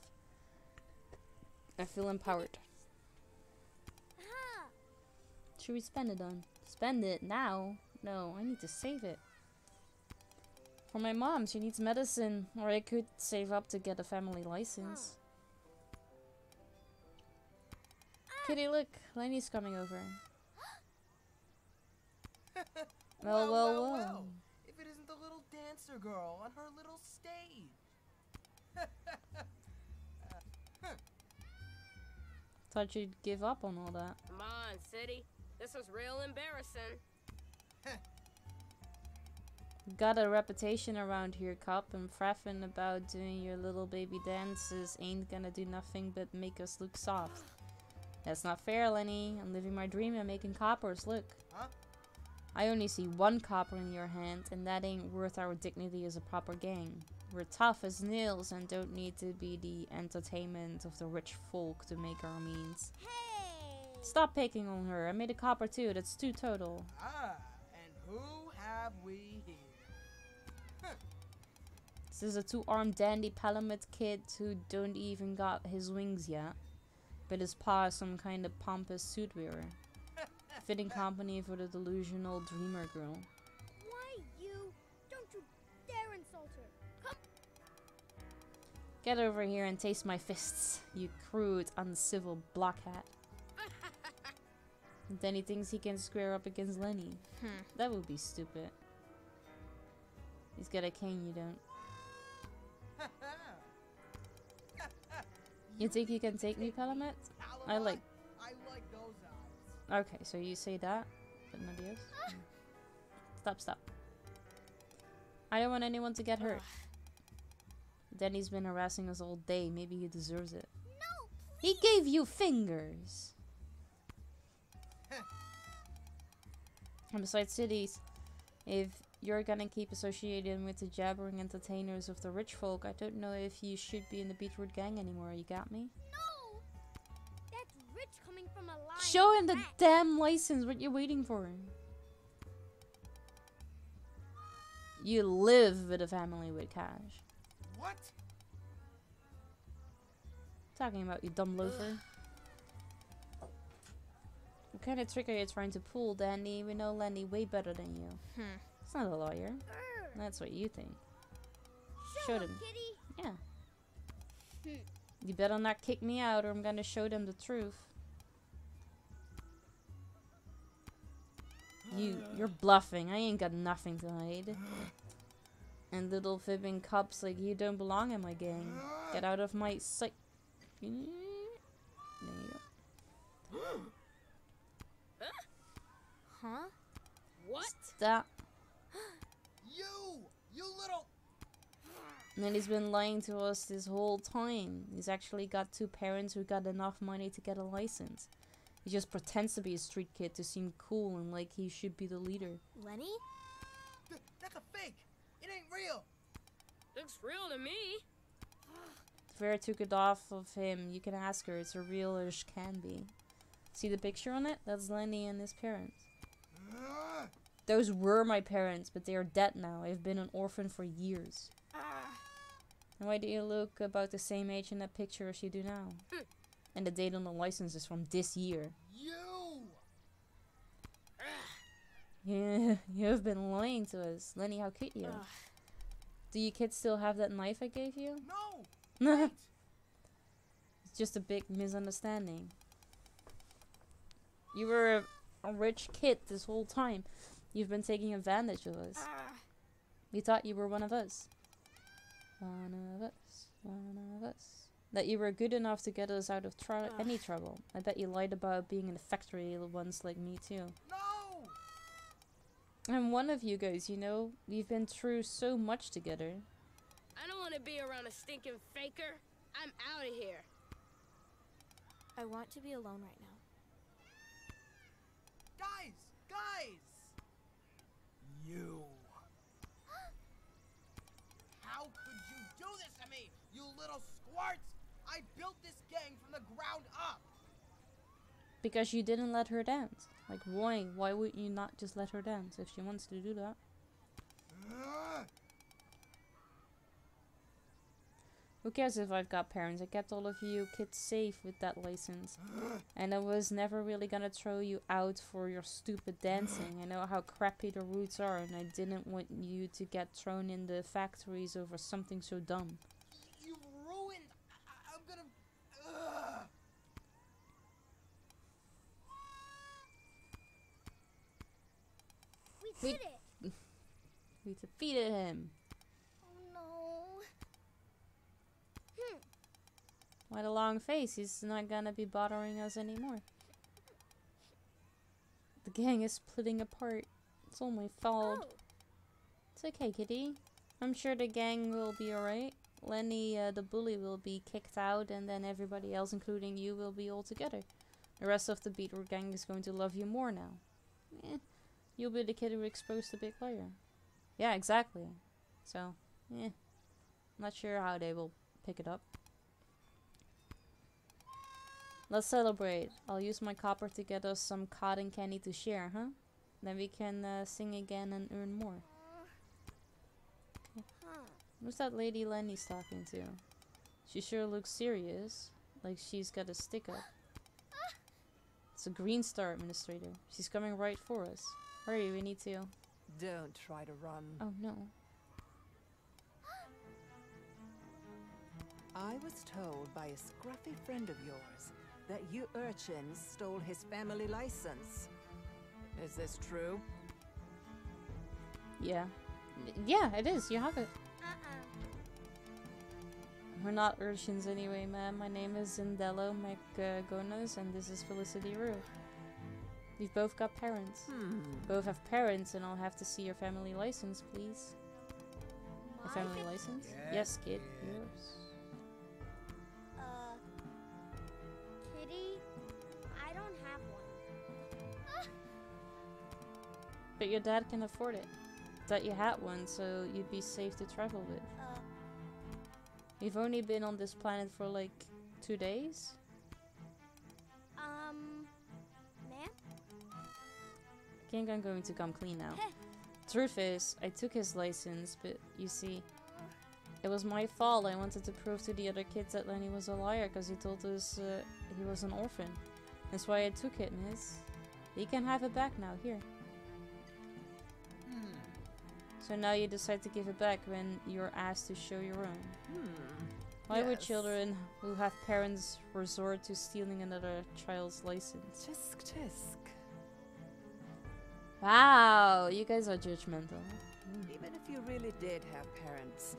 I feel empowered. Huh. Should we spend it on? Spend it now? No, I need to save it. For my mom, she needs medicine. Or I could save up to get a family license. Kitty, look. Lenny's coming over. Well. If it isn't the little dancer girl on her little stage. Thought you'd give up on all that. Come on, City. This is real embarrassing. Got a reputation around here, Cop, and fraffing about doing your little baby dances ain't gonna do nothing but make us look soft. That's not fair, Lenny. I'm living my dream and making coppers, look. Huh? I only see one copper in your hand, and that ain't worth our dignity as a proper gang. We're tough as nails and don't need to be the entertainment of the rich folk to make our means. Hey. Stop picking on her. I made a copper too. That's 2 total. Ah, and who have we here? This is a 2-armed dandy Palamute kid who don't even got his wings yet. But his pa is some kind of pompous suit wearer. Fitting company for the delusional dreamer girl. Why you? Don't you dare insult her. Come. Get over here and taste my fists, you crude, uncivil blockhead. And then he thinks he can square up against Lenny. That would be stupid. He's got a cane, you don't. You think you can take me, Palamute? I like those eyes. Okay, so you say that, but nobody else? Stop. I don't want anyone to get hurt. Danny's been harassing us all day. Maybe he deserves it. No. He gave you fingers! And besides cities, if you're gonna keep associating with the jabbering entertainers of the rich folk, I don't know if you should be in the Beetroot gang anymore. You got me? No. That's rich coming from a lie. Show him the damn license. What you waiting for? You live with a family with cash. What? Talking about, you dumb loafer. What kind of trick are you trying to pull, Danny? We know Lenny way better than you. He's not a lawyer. That's what you think. Show them. Kitty. Yeah. You better not kick me out or I'm gonna show them the truth. You're bluffing. I ain't got nothing to hide. And little fibbing cups like you don't belong in my gang. Get out of my sight. There you go. Huh? What? Stop. You little. And then he's been lying to us this whole time. He's actually got 2 parents who got enough money to get a license. He just pretends to be a street kid to seem cool and like he should be the leader. Lenny? That's a fake. It ain't real. Looks real to me. If Vera took it off of him, you can ask her. It's as real as can be. See the picture on it? That's Lenny and his parents. Those were my parents, but they are dead now. I've been an orphan for years. And why do you look about the same age in that picture as you do now? And the date on the license is from this year. Yeah, you've been lying to us. Lenny, how could you? Ugh. Do you kids still have that knife I gave you? No! Wait! It's just a big misunderstanding. You were a rich kid this whole time. You've been taking advantage of us. We thought you were one of us. One of us. One of us. That you were good enough to get us out of any trouble. I bet you lied about being in the factory once like me too. No! I'm one of you guys, you know. We've been through so much together. I don't want to be around a stinking faker. I'm out of here. I want to be alone right now. Guys! Guys! You. How could you do this to me, you little squirts? I built this gang from the ground up. Because you didn't let her dance. Like, why? Why would you not just let her dance if she wants to do that? Who cares if I've got parents? I kept all of you kids safe with that license. And I was never really gonna throw you out for your stupid dancing. I know how crappy the roots are, and I didn't want you to get thrown in the factories over something so dumb. You ruined. I'm gonna. We did it! We defeated him. Oh no. What a long face. He's not gonna be bothering us anymore. The gang is splitting apart. It's all my fault. Oh. It's okay, Kitty. I'm sure the gang will be alright. Lenny, the bully, will be kicked out, and then everybody else, including you, will be all together. The rest of the Beetroot gang is going to love you more now. You'll be the kid who exposed the big liar. Yeah, exactly. So, not sure how they will pick it up. Let's celebrate. I'll use my copper to get us some cotton candy to share, huh? Then we can sing again and earn more. Who's that lady Lenny's talking to? She sure looks serious. Like she's got a stick up. It's a Green Star administrator. She's coming right for us. Hurry, we need to. Don't try to run. Oh no. I was told by a scruffy friend of yours that you urchins stole his family license. Is this true? Yeah. Yeah, it is. You have it. We're not urchins anyway, ma'am. My name is Zendello McGonas, and this is Felicity Rue. We've both got parents. Both have parents, and I'll have to see your family license, please. A family license? Yes, kid. Yours. Kitty, I don't have one. But your dad can afford it. Thought you had one, so you'd be safe to travel with. We've only been on this planet for like 2 days. Ma'am? I think I'm going to come clean now. Truth is, I took his license, but you see, it was my fault. I wanted to prove to the other kids that Lenny was a liar because he told us he was an orphan. That's why I took it, miss. You can have it back now, here. So now you decide to give it back when you're asked to show your own. Why would children who have parents resort to stealing another child's license? Tisk tisk. Wow, you guys are judgmental. Even if you really did have parents,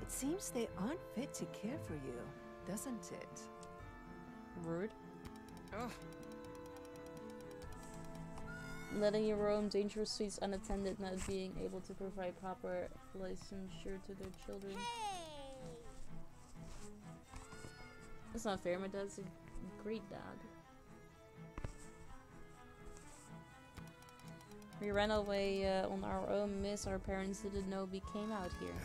it seems they aren't fit to care for you, doesn't it? Rude. Ugh. Letting you roam dangerous streets unattended, not being able to provide proper licensure to their children. That's not fair, my dad's a great dad. We ran away on our own, miss. Our parents didn't know we came out here.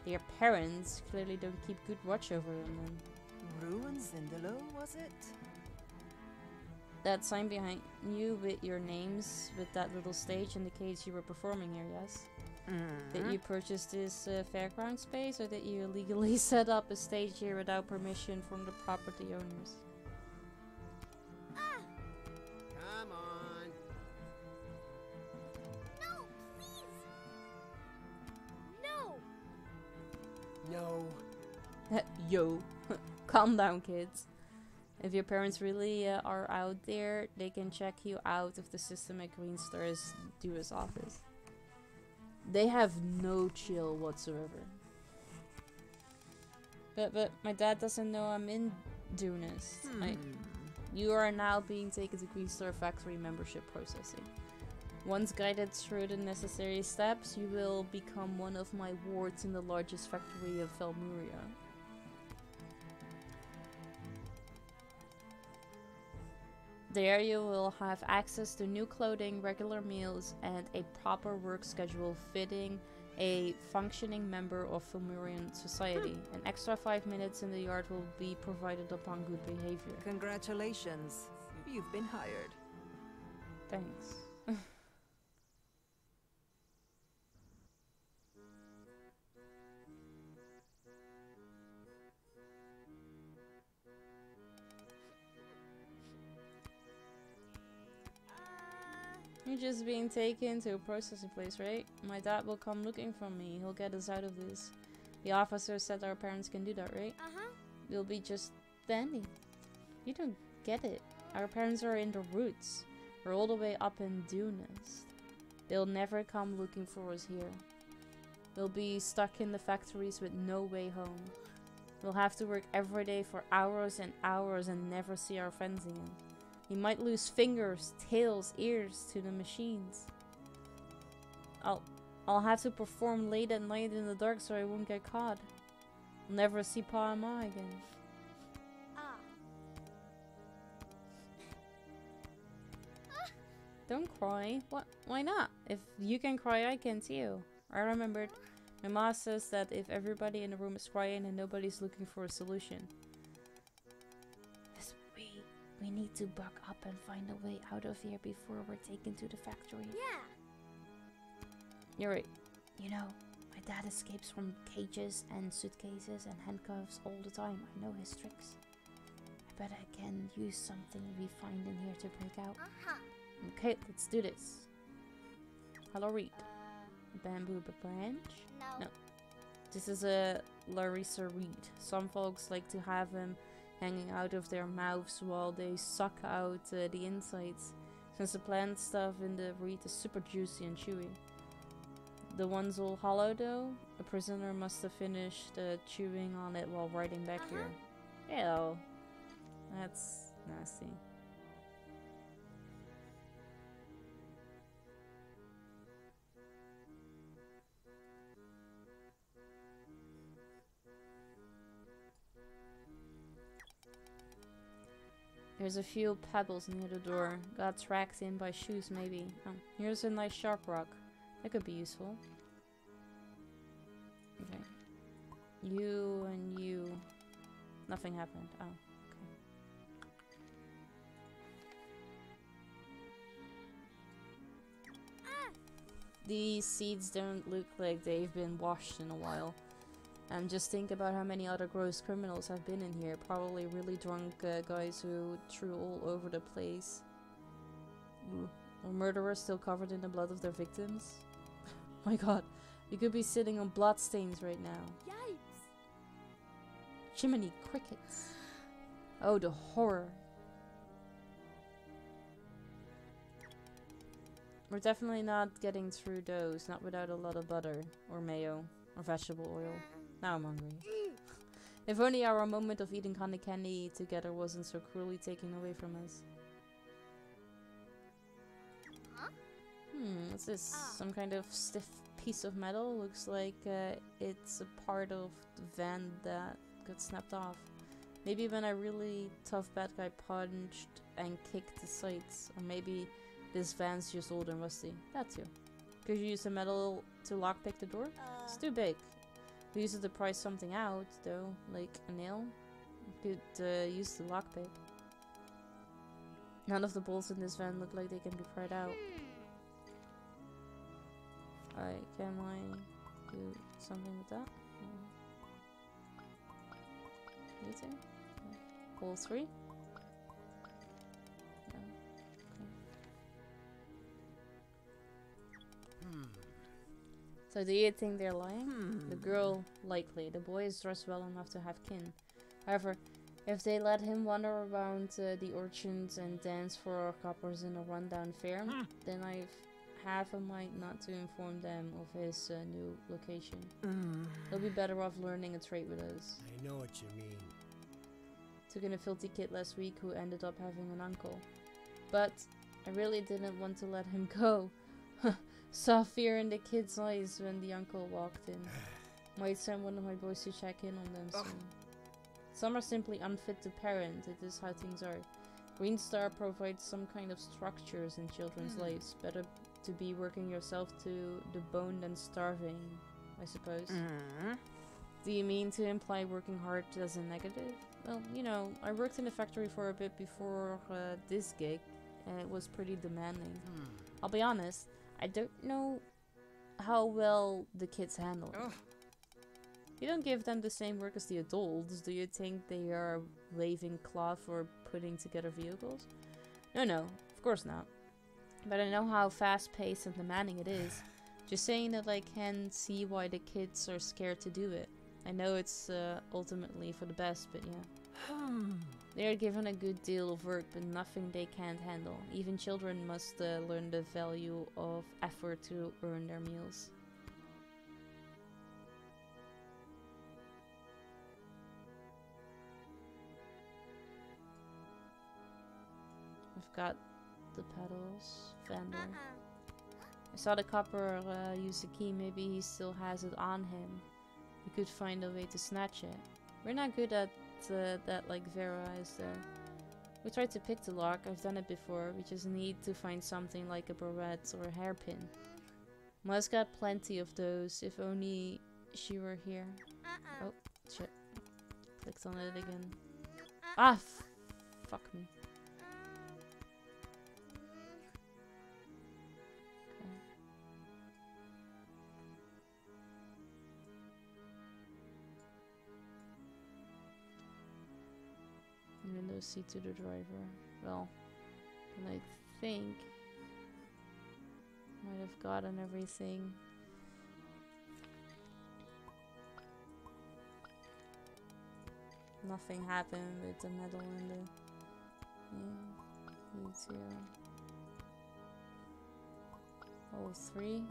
Their parents clearly don't keep good watch over them then. Rue and Zindalo, was it? That sign behind you with your names with that little stage indicates you were performing here, yes? That you purchased this fairground space, or that you illegally set up a stage here without permission from the property owners? Come on. Yo. Calm down, kids. If your parents really are out there, they can check you out of the system at Green Star's Dua's office. They have no chill whatsoever. But my dad doesn't know I'm in Dunas. You are now being taken to Green Star Factory membership processing. Once guided through the necessary steps, you will become one of my wards in the largest factory of Felmuria. There you will have access to new clothing, regular meals, and a proper work schedule fitting a functioning member of Felmurian society. An extra 5 minutes in the yard will be provided upon good behavior. Congratulations. You've been hired. Thanks. You're just being taken to a processing place, right? My dad will come looking for me. He'll get us out of this. The officer said our parents can do that, right? We'll be just standing. You don't get it. Our parents are in the roots. We're all the way up in Dunas. They'll never come looking for us here. We'll be stuck in the factories with no way home. We'll have to work every day for hours and hours and never see our friends again. We might lose fingers, tails, ears to the machines. I'll have to perform late at night in the dark so I won't get caught. I'll never see Pa and Ma again. Don't cry. What? Why not? If you can cry, I can too. I remembered. My ma says that if everybody in the room is crying and nobody's looking for a solution. We need to buck up and find a way out of here before we're taken to the factory. Yeah. You're right. You know, my dad escapes from cages and suitcases and handcuffs all the time. I know his tricks. I bet I can use something we find in here to break out. Okay, let's do this. Hello, Reed. Bamboo branch? No. This is a Larissa Reed. Some folks like to have him hanging out of their mouths while they suck out the insides, since the plant stuff in the reed is super juicy and chewy. The one's all hollow though. A prisoner must have finished chewing on it while riding back here. Ew. That's nasty. There's a few pebbles near the door. Got tracked in by shoes, maybe. Oh, here's a nice sharp rock. That could be useful. Okay. You and you. Nothing happened. Oh, okay. These seeds don't look like they've been washed in a while. And just think about how many other gross criminals have been in here. Probably really drunk guys who threw all over the place. Or murderers still covered in the blood of their victims. My god, we could be sitting on bloodstains right now. Yikes! Chimney crickets. Oh, the horror. We're definitely not getting through those. Not without a lot of butter. Or mayo. Or vegetable oil. Now I'm hungry. If only our moment of eating honey candy together wasn't so cruelly taken away from us. What's this? Some kind of stiff piece of metal? Looks like it's a part of the van that got snapped off. Maybe when a really tough bad guy punched and kicked the sides. Or maybe this van's just old and rusty. That too. Could you use the metal to lockpick the door? It's too big. We use it to pry something out, though, like a nail. Could use the lockpick. None of the bolts in this van look like they can be pried out. Alright, can I do something with that? Need to? Hole 3? No. Okay. So do you think they're lying? The girl, likely. The boy is dressed well enough to have kin. However, if they let him wander around the orchards and dance for coppers in a rundown fair, then I've half a mind not to inform them of his new location. He'll be better off learning a trade with us. I know what you mean. Took in a filthy kid last week who ended up having an uncle. But I really didn't want to let him go. Saw fear in the kid's eyes when the uncle walked in. Might send one of my boys to check in on them soon. Some are simply unfit to parent. It is how things are. Green Star provides some kind of structures in children's lives. Better to be working yourself to the bone than starving, I suppose. Do you mean to imply working hard as a negative? Well, you know, I worked in a factory for a bit before this gig, and it was pretty demanding. I'll be honest, I don't know how well the kids handle it. You don't give them the same work as the adults. Do you think they are laving cloth or putting together vehicles? No, of course not. But I know how fast-paced and demanding it is. Just saying that I can see why the kids are scared to do it. I know it's ultimately for the best, but yeah. They are given a good deal of work, but nothing they can't handle. Even children must learn the value of effort to earn their meals. I've got the pedals, vendor. I saw the copper use the key. Maybe he still has it on him. We could find a way to snatch it. We're not good at that like Vera is there. We tried to pick the lock. I've done it before. We just need to find something like a barrette or a hairpin. Ma's got plenty of those. If only she were here. Oh, shit. Clicked on it again. Ah, fuck me. Window seat to the driver. Well, and I think might have gotten everything. Nothing happened with the metal and the yeah. Need to oh 3.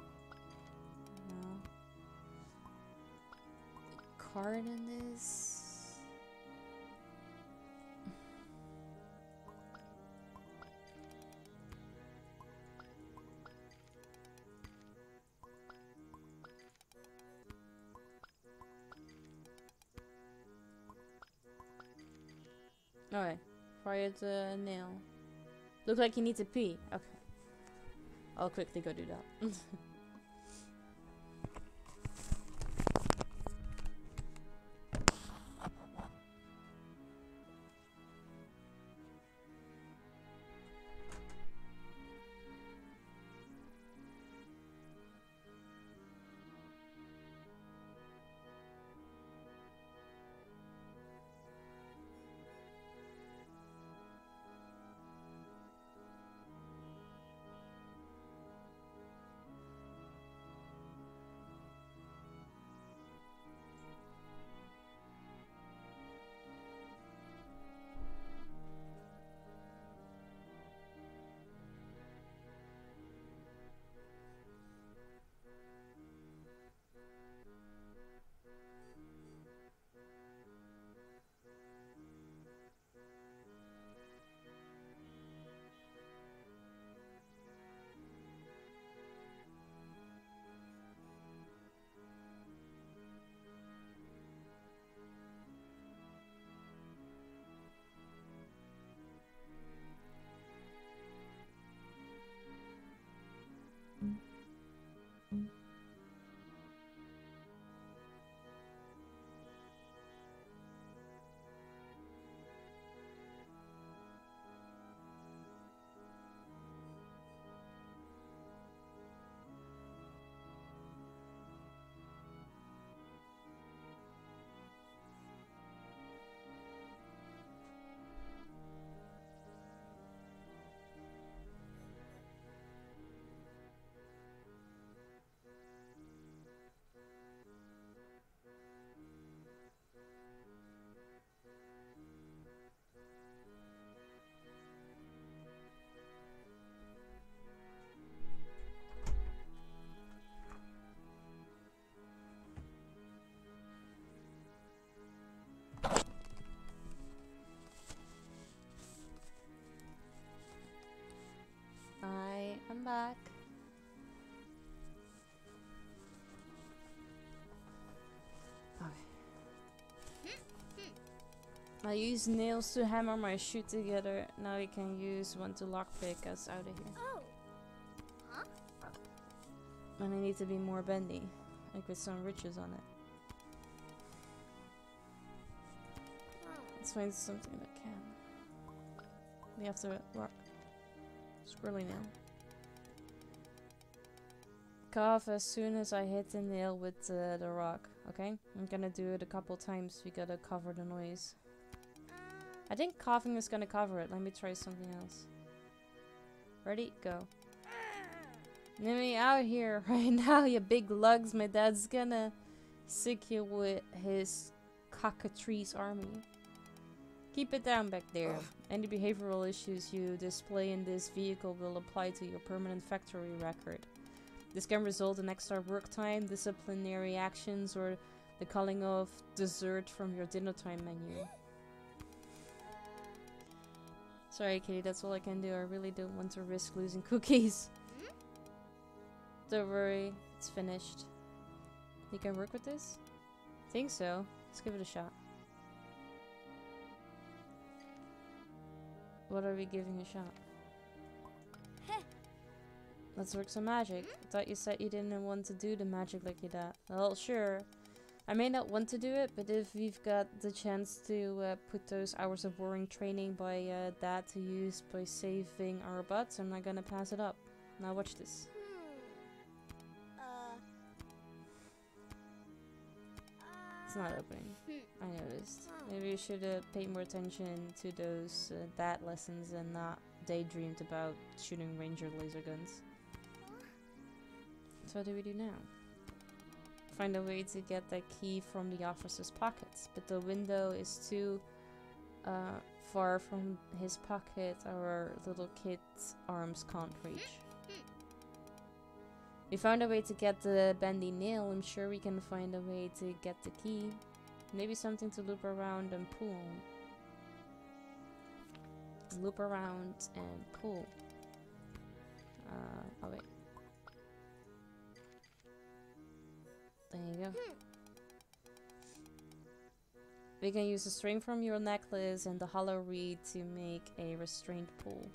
No. The card in this. Okay, fired a nail. Look like you need to pee. Okay. I'll quickly go do that. I use nails to hammer my chute together. Now I can use one to lockpick us out of here. Oh. Huh? And I need to be more bendy. Like with some riches on it. Let's find something that can. We have to rock. Squirrely nail. Cough as soon as I hit the nail with the rock. Okay? I'm gonna do it a couple times. We gotta cover the noise. I think coughing is gonna cover it. Let me try something else. Ready? Go. Get me out here right now, you big lugs. My dad's gonna sick you with his cockatrice army. Keep it down back there. Any behavioral issues you display in this vehicle will apply to your permanent factory record. This can result in extra work time, disciplinary actions, or the culling of dessert from your dinner time menu. Sorry, Kitty, that's all I can do. I really don't want to risk losing cookies. Don't worry, it's finished. You can work with this? Think so. Let's give it a shot. What are we giving a shot? Let's work some magic. I thought you said you didn't want to do the magic like you did. Well, sure. I may not want to do it, but if we've got the chance to put those hours of boring training by Dad to use by saving our butts, I'm not gonna pass it up. Now watch this. It's not opening. I noticed. Maybe you should pay more attention to those Dad lessons and not daydreamed about shooting Ranger laser guns. So what do we do now? Find a way to get that key from the officer's pockets, but the window is too far from his pocket. Our little kid's arms can't reach. We found a way to get the bendy nail. I'm sure we can find a way to get the key. Maybe something to loop around and pull. Loop around and pull. Oh wait. There you go. We can use the string from your necklace and the hollow reed to make a restrained pull.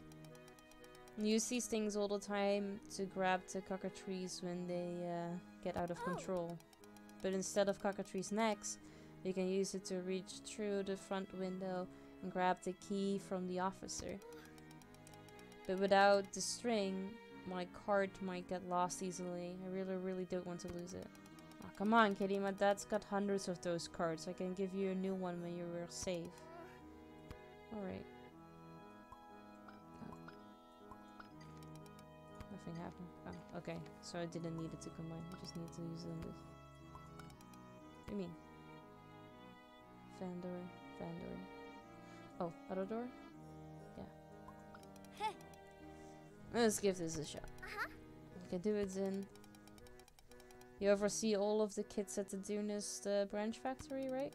Use these things all the time to grab the cockatrice when they get out of control. But instead of cockatrice necks, you can use it to reach through the front window and grab the key from the officer. But without the string, my card might get lost easily. I really don't want to lose it. Oh, come on, Kitty, my dad's got hundreds of those cards. I can give you a new one when you're safe. Alright. Oh. Nothing happened. Oh, okay. So I didn't need it to combine. I just need to use it on this. What do you mean? Fan door, fan door. Oh, other door? Yeah. Let's give this a shot. You can do it in. You oversee all of the kids at the Dunes branch factory, right?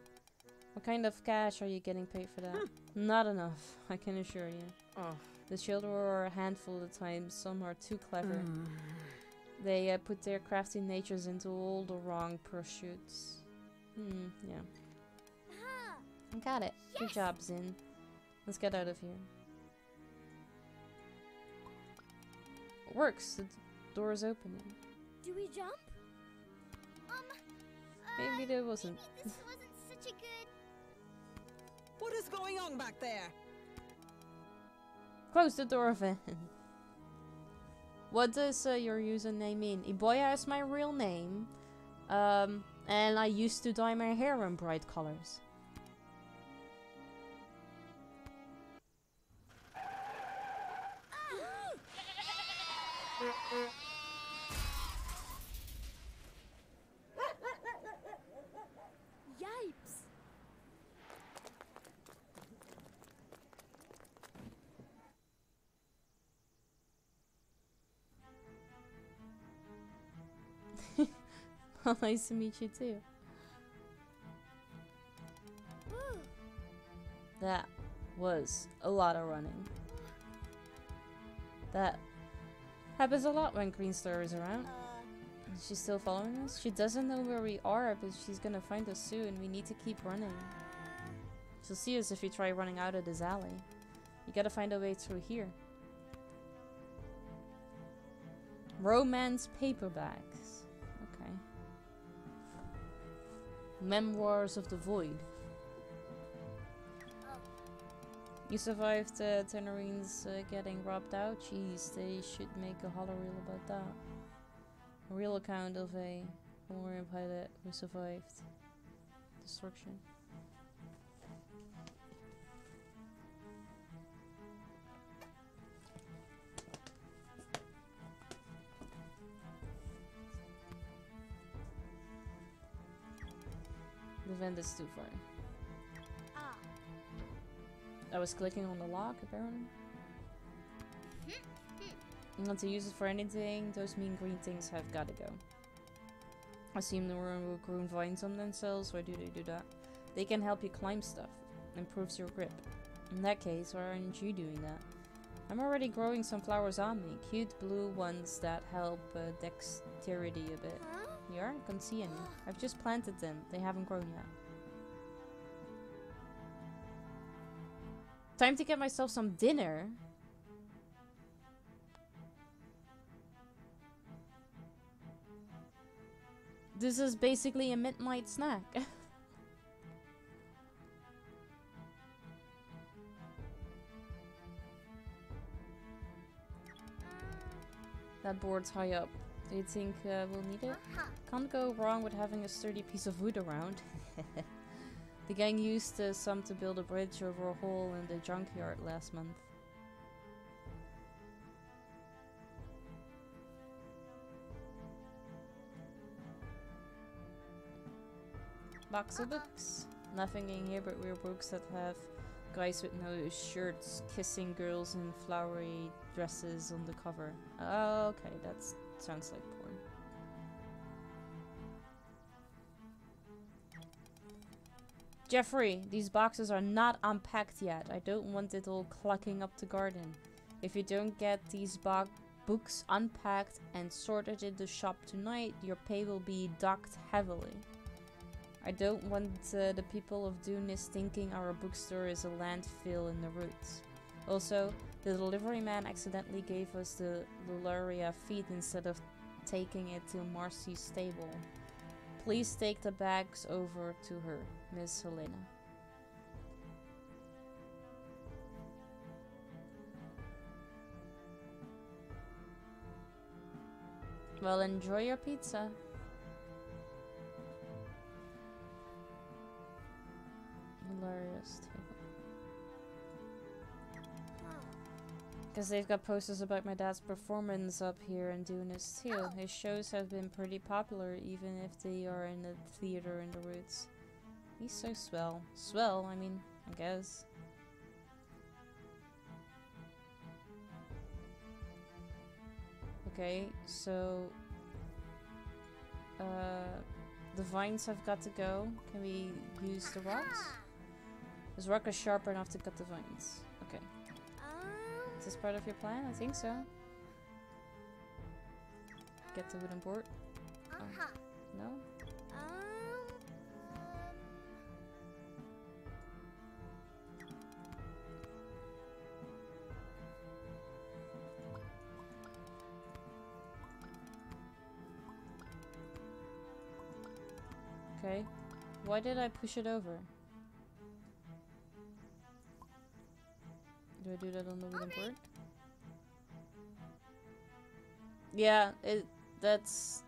What kind of cash are you getting paid for that? Not enough, I can assure you. Oh. The children are a handful of the time. Some are too clever. They put their crafty natures into all the wrong pursuits. Yeah. Got it. Yes. Good job, Zin. Let's get out of here. It works. The door is opening. Do we jump? Maybe there wasn't. Maybe this wasn't such a good... What is going on back there? Close the door, Van. What does your username mean? Iboya is my real name. And I used to dye my hair in bright colors. Yipes! Well, nice to meet you too. Ooh. That was a lot of running. That happens a lot when Green Star is around. She's still following us? She doesn't know where we are, but she's gonna find us soon. We need to keep running. She'll see us if you try running out of this alley. You gotta find a way through here. Romance paperbacks. Okay. Memoirs of the Void. You survived Tenorines getting robbed out? Jeez, they should make a horror reel about that. A real account of a Hungarian pilot who survived destruction. The vent is too far. I was clicking on the lock, apparently. Not to use it for anything, those mean green things have gotta go. I assume the worm will grow vines on themselves, why do they do that? They can help you climb stuff. Improves your grip. In that case, why aren't you doing that? I'm already growing some flowers on me. Cute blue ones that help dexterity a bit. You are? Can't see any. I've just planted them. They haven't grown yet. Time to get myself some dinner. This is basically a midnight snack. That board's high up. Do you think we'll need it? Can't go wrong with having a sturdy piece of wood around. The gang used some to build a bridge over a hole in the junkyard last month. Box of books. Nothing in here but weird books that have guys with no shirts kissing girls in flowery dresses on the cover. Oh, okay, that sounds like porn. Jeffrey, these boxes are not unpacked yet. I don't want it all clucking up the garden. If you don't get these books unpacked and sorted in the shop tonight, your pay will be docked heavily. I don't want the people of Dunis thinking our bookstore is a landfill in the roots. Also, the delivery man accidentally gave us the Lullaria feed instead of taking it to Marcy's stable. Please take the bags over to her, Miss Helena. Well, enjoy your pizza. Hilarious table. Because they've got posters about my dad's performance up here and doing this too. His shows have been pretty popular even if they are in a theater in the roots. He's so swell. Swell, I mean, I guess. Okay, so the vines have got to go. Can we use the rocks? This rock is sharp enough to cut the vines. Okay. Is this part of your plan? I think so. Get the wooden board. Oh. No? Okay. Why did I push it over? Do I do that on the wooden board? Yeah, that's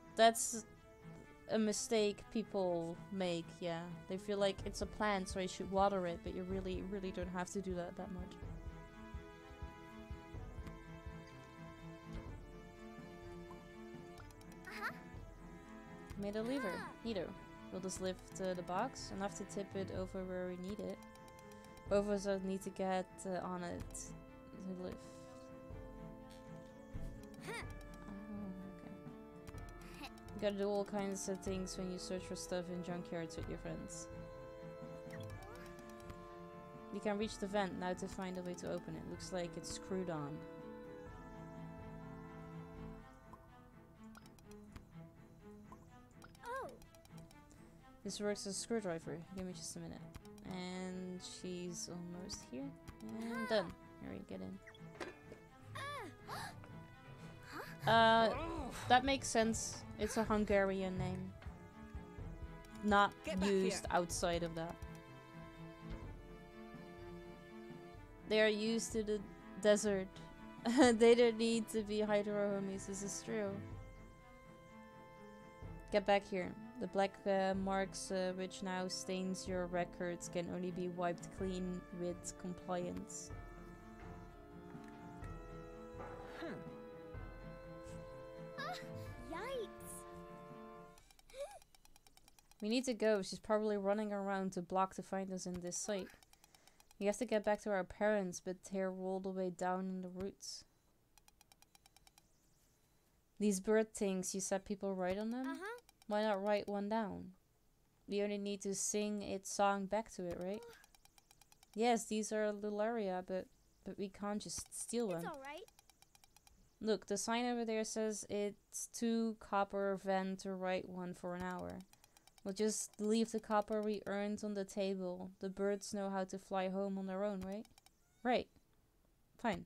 a mistake people make, yeah. They feel like it's a plant, so I should water it, but you really don't have to do that much. Made a lever. Neato. We'll just lift the box, enough to tip it over where we need it. Both of us need to get on it to lift. Oh, okay. You gotta do all kinds of things when you search for stuff in junkyards with your friends. You can reach the vent now to find a way to open it. Looks like it's screwed on. This works as a screwdriver. Give me just a minute. And she's almost here. And done. Alright, get in. That makes sense. It's a Hungarian name. Not used outside of that. They are used to the desert. They don't need to be hydro homies. This is true. Get back here. The black marks which now stains your records can only be wiped clean with compliance. Yikes! We need to go. She's probably running around to block to find us in this site. We have to get back to our parents, but they're all the way down in the roots. These bird things, you said people write on them? Why not write one down? We only need to sing its song back to it, right? Yes, these are Lularia, but we can't just steal them. It's alright. Look, the sign over there says it's 2 copper Ven to write one for an hour. We'll just leave the copper we earned on the table. The birds know how to fly home on their own, right? Right. Fine.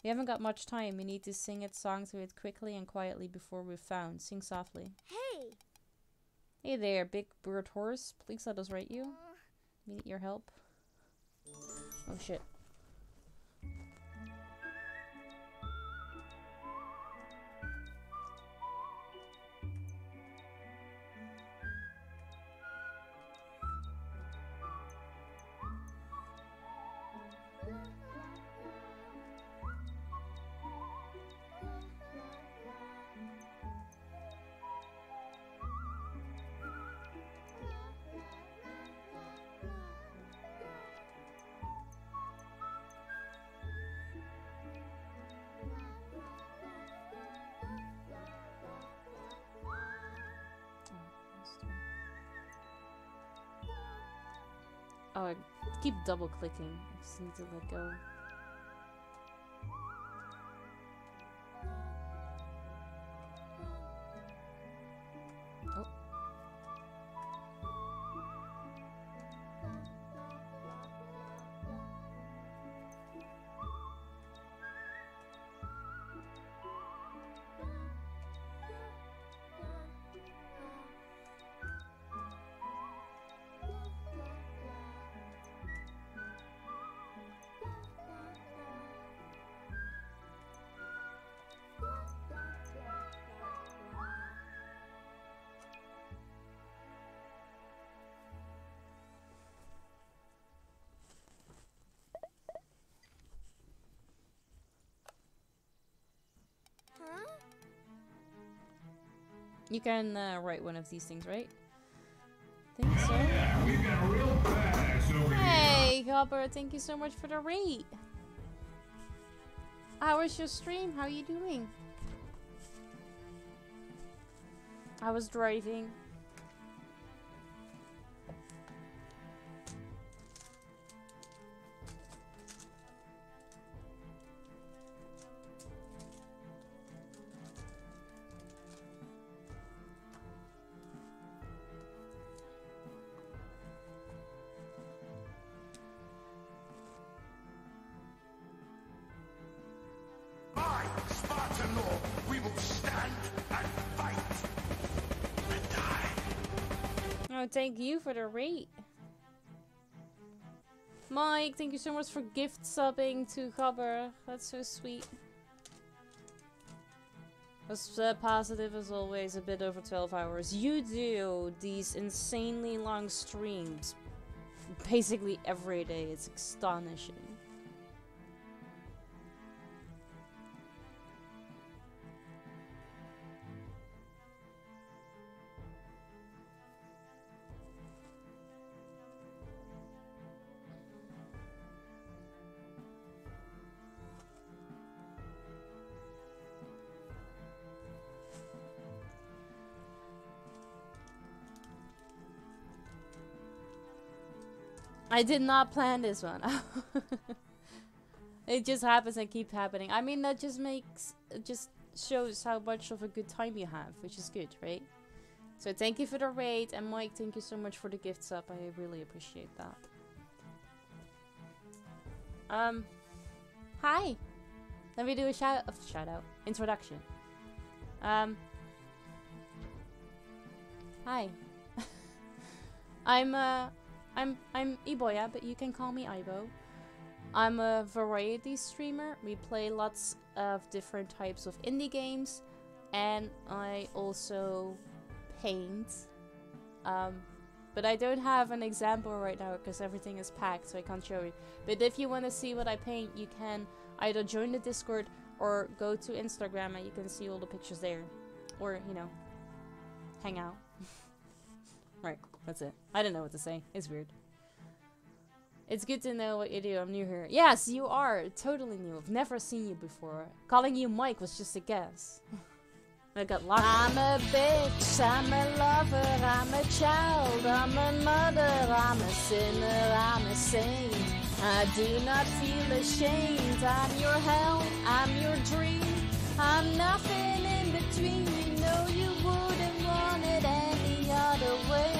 We haven't got much time. We need to sing its song to it quickly and quietly before we're found. Sing softly. Hey! Hey there, big bird horse. Please let us write you. We need your help. Oh shit. Oh, I keep double clicking. I just need to let go. Oh. You can write one of these things, right? Think so. Yeah, we've got a real badass over here. Hey, Copper, thank you so much for the rate. How was your stream? How are you doing? I was driving. We will stand and fight and die. Oh, thank you for the rate. Mike, thank you so much for gift subbing to Copper. That's so sweet. As positive as always, a bit over 12 hours. You do these insanely long streams basically every day. It's astonishing. I did not plan this one. It just happens and keep happening. I mean, that just makes, it just shows how much of a good time you have, which is good, right? So thank you for the raid, and Mike, thank you so much for the gift sub. I really appreciate that. Hi. Let me do a shout out. Introduction. Hi. I'm Iboya, but you can call me Ibo. I'm a variety streamer. We play lots of different types of indie games, and I also paint. But I don't have an example right now because everything is packed, so I can't show you. But if you want to see what I paint, you can either join the Discord or go to Instagram and you can see all the pictures there. Or, you know, hang out. Right, that's it. I don't know what to say. It's weird. It's good to know what you do. I'm new here. Yes, you are. Totally new. I've never seen you before. Calling you Mike was just a guess. I got locked. I'm a bitch, I'm a lover, I'm a child, I'm a mother, I'm a sinner, I'm a saint. I do not feel ashamed. I'm your hell, I'm your dream. I'm nothing in between. You know you wouldn't want it any other way.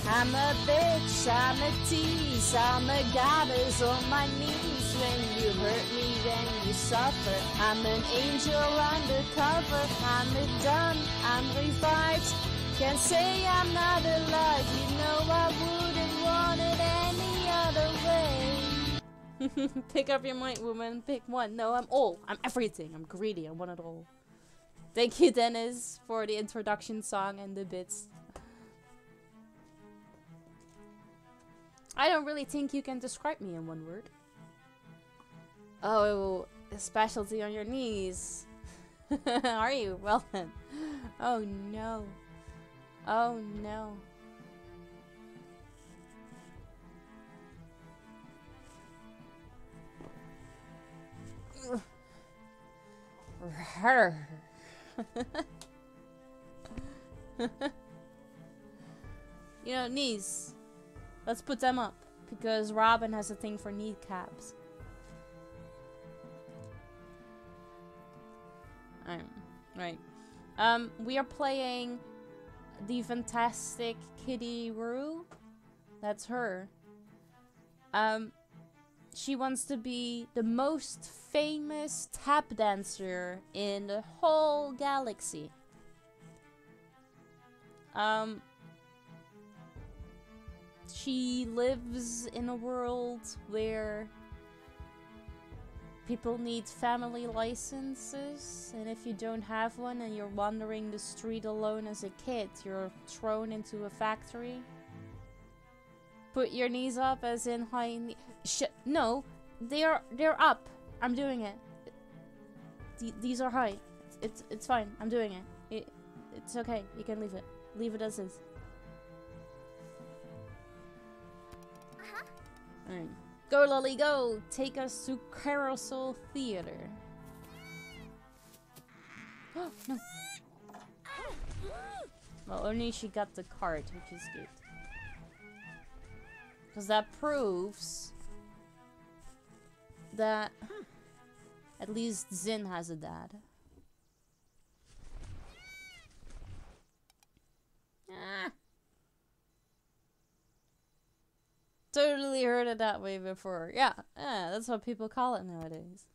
I'm a bitch, I'm a tease, I'm a goddess on my knees. When you hurt me, when you suffer, I'm an angel undercover. I'm done, I'm revived. Can't say I'm not alive. You know I wouldn't want it any other way. Pick up your mind, woman. Pick one. No, I'm all. I'm everything. I'm greedy. I want it all. Thank you, Dennis, for the introduction song and the bits. I don't really think you can describe me in one word. Oh, a specialty on your knees. Are you? Well then. Oh no. Oh no. You know, knees. Let's put them up, because Robin has a thing for kneecaps. Right. We are playing the Fantastic Kitty Rue. That's her. She wants to be the most famous tap dancer in the whole galaxy. She lives in a world where people need family licenses, and if you don't have one and you're wandering the street alone as a kid, you're thrown into a factory. Put your knees up, as in high knee. No, they're up. I'm doing it. These are high. It's fine. I'm doing it. It's okay. You can leave it. Leave it as is. Alright. Go, Lolly, go! Take us to Carousel Theater. Oh, no. Well, only she got the card, which is good. Because that proves that at least Zin has a dad. Ah. Totally heard it that way before. Yeah, that's what people call it nowadays.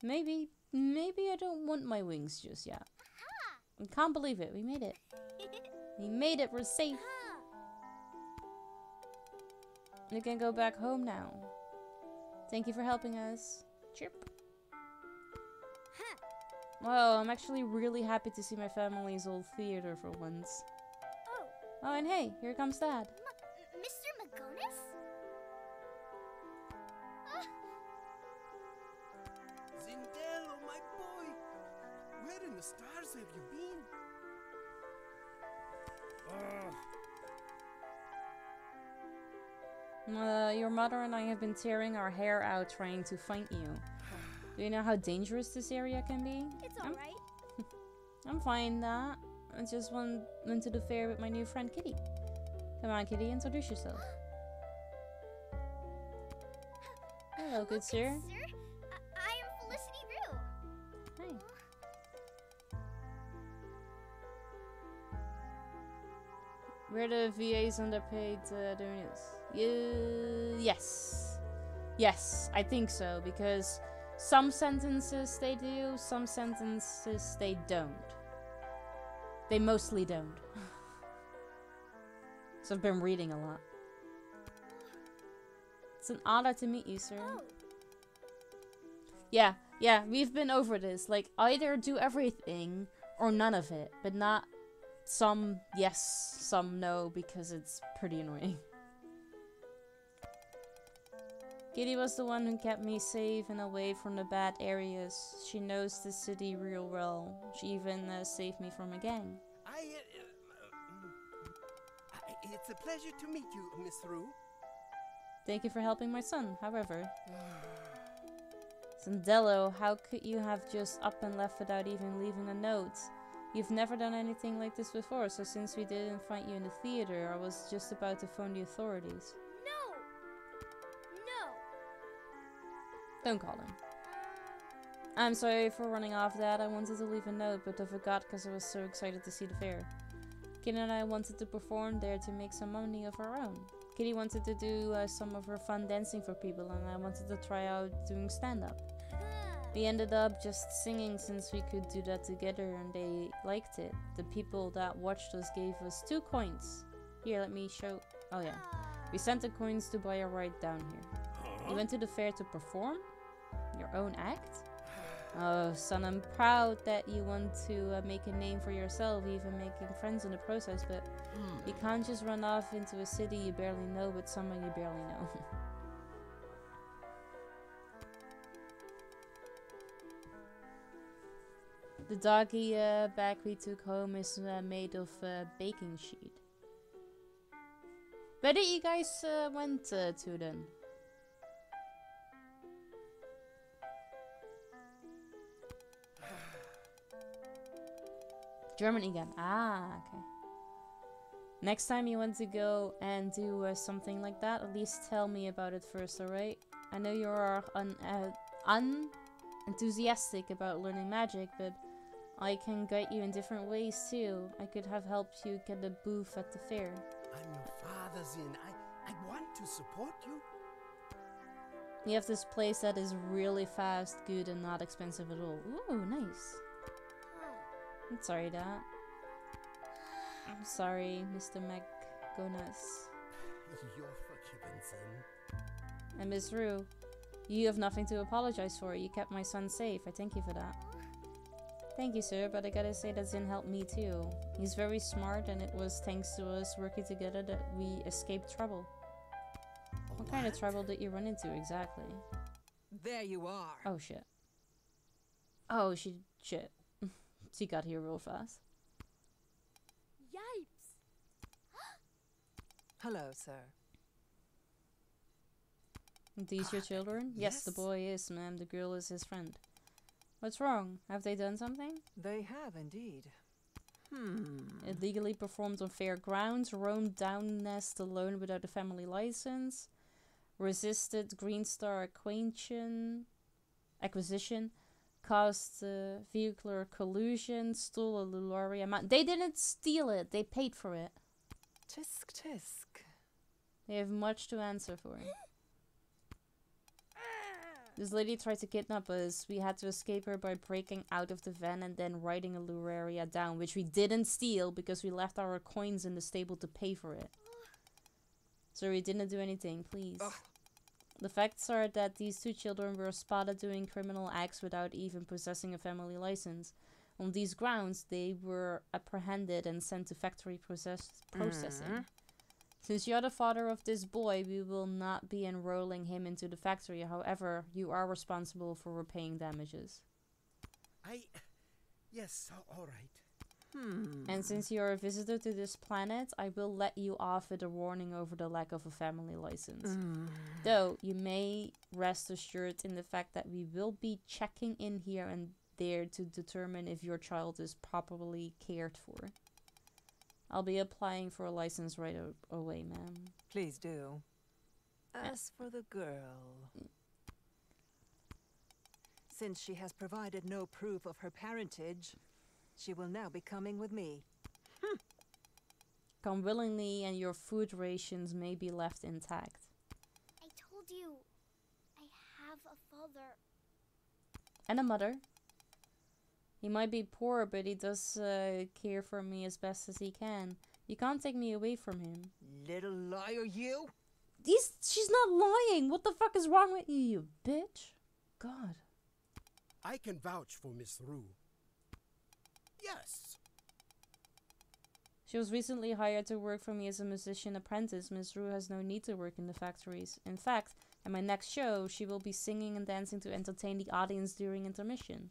Maybe I don't want my wings just yet. I can't believe it. We made it. We made it. We're safe. We can go back home now. Thank you for helping us. Chirp. Well, I'm actually really happy to see my family's old theater for once. Oh, and hey, here comes Dad. Mr. McGonus? Zindello, my boy! Where in the stars have you been? Your mother and I have been tearing our hair out trying to find you. Do you know how dangerous this area can be? It's alright. I'm fine that. I just went to the fair with my new friend Kitty. Come on, Kitty, introduce yourself. Hello, good sir. Were the VAs underpaid during this? Yes. Yes, I think so, because some sentences they do, some sentences they don't. They mostly don't. So I've been reading a lot. It's an honor to meet you, sir. Oh. Yeah, we've been over this. Like, either do everything or none of it, but not some yes, some no, because it's pretty annoying. Kitty was the one who kept me safe and away from the bad areas. She knows the city real well. She even saved me from a gang. It's a pleasure to meet you, Miss Rue. Thank you for helping my son, however. Sandello, how could you have just up and left without even leaving a note? You've never done anything like this before, so since we didn't find you in the theater, I was just about to phone the authorities. No! No! Don't call him. I'm sorry for running off that. I wanted to leave a note, but I forgot because I was so excited to see the fair. Kitty and I wanted to perform there to make some money of our own. Kitty wanted to do some of her fun dancing for people, and I wanted to try out doing stand-up. We ended up just singing since we could do that together, and they liked it. The people that watched us gave us 2 coins. Here, let me show. Oh yeah. We sent the coins to buy a ride down here. You went to the fair to perform? Your own act? Oh, son, I'm proud that you want to make a name for yourself, even making friends in the process, but you can't just run off into a city you barely know with someone you barely know. The doggy bag we took home is made of baking sheet. Where did you guys went to then? Germany again. Ah, okay. Next time you want to go and do something like that, at least tell me about it first, alright? I know you are unenthusiastic about learning magic, but I can guide you in different ways too. I could have helped you get a booth at the fair. I'm your father's in. I want to support you. You have this place that is really fast, good, and not expensive at all. Ooh, nice. I'm sorry, Dad. I'm sorry, Mr. McGonagall. You're forgiven, Zin. And Miss Rue, you have nothing to apologize for. You kept my son safe. I thank you for that. Thank you, sir, but I gotta say that Zin helped me too. He's very smart, and it was thanks to us working together that we escaped trouble. What kind of trouble did you run into exactly? There you are. Oh shit. Oh shit. She got here real fast. Yipes! Hello, sir. These your children? Yes, the boy is, ma'am. The girl is his friend. What's wrong? Have they done something? They have indeed. Illegally performed on fair grounds, roamed down nest alone without a family license, resisted Green Star acquisition, caused vehicular collusion, stole a Lularia amount. They didn't steal it, they paid for it. Tisk tisk. They have much to answer for. This lady tried to kidnap us. We had to escape her by breaking out of the van and then riding a Luraria down, which we didn't steal because we left our coins in the stable to pay for it. So we didn't do anything, please. The facts are that these 2 children were spotted doing criminal acts without even possessing a family license. On these grounds, they were apprehended and sent to factory processing. Since you're the father of this boy, we will not be enrolling him into the factory. However, you are responsible for repaying damages. Yes, all right. And since you're a visitor to this planet, I will let you off with a warning over the lack of a family license. Though, you may rest assured in the fact that we will be checking in here and there to determine if your child is properly cared for. I'll be applying for a license right away, ma'am. Please do. As for the girl, since she has provided no proof of her parentage, she will now be coming with me. come willingly and your food rations may be left intact. I told you, I have a father. And a mother. He might be poor, but he does care for me as best as he can. You can't take me away from him. Little liar, you! She's not lying! What the fuck is wrong with you, you bitch? God. I can vouch for Miss Rue. Yes. She was recently hired to work for me as a musician apprentice. Miss Rue has no need to work in the factories. In fact, at my next show, she will be singing and dancing to entertain the audience during intermission.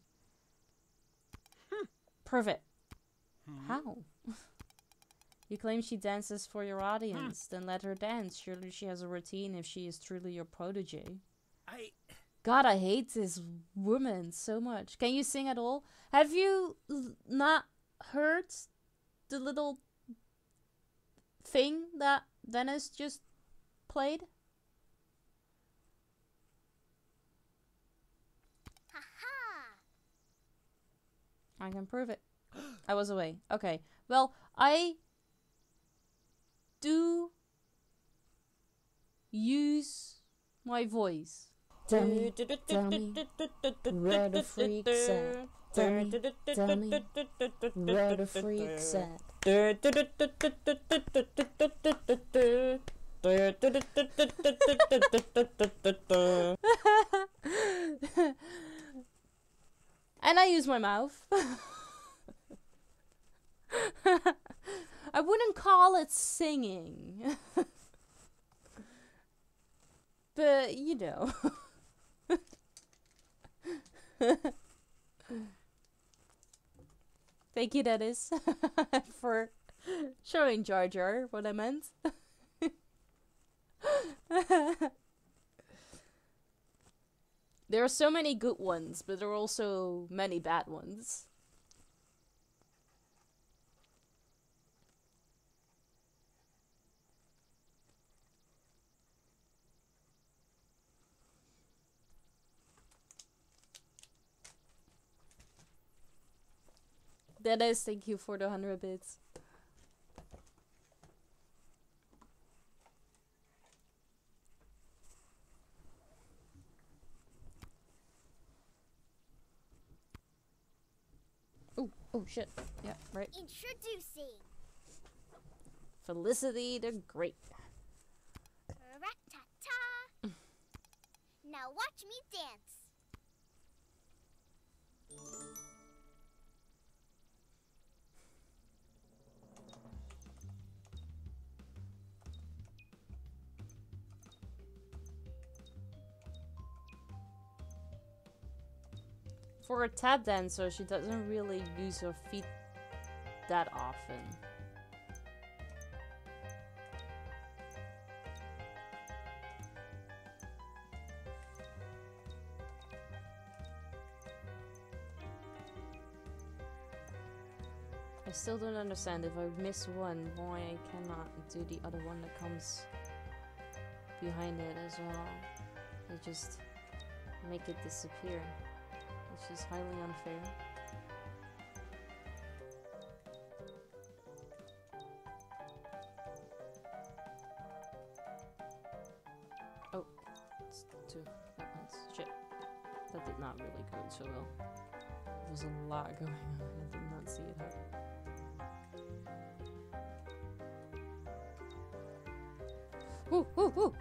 Prove it. How? You claim she dances for your audience, then let her dance. Surely she has a routine if she is truly your protege. God, I hate this woman so much. Can you sing at all? Have you not heard the little thing that Dennis just played? I can prove it. I was away. Okay. Well, I do use my voice. Tell me, where the freak's at. Tell me, where the freak's at. And I use my mouth. I wouldn't call it singing. But, you know. Thank you, Dennis, for showing Jar Jar what I meant. There are so many good ones, but there are also many bad ones. Dennis, thank you for the 100 bits. Oh shit. Yeah, right. Introducing Felicity the Great. Rat-ta-ta. Now watch me dance. For a tap dancer, she doesn't really use her feet that often. I still don't understand if I miss one, why I cannot do the other one that comes behind it as well. They just make it disappear. Which is highly unfair. Oh, it's two at once. Shit. That did not really go so well. There was a lot going on. I did not see it happen. Woo, woo, woo!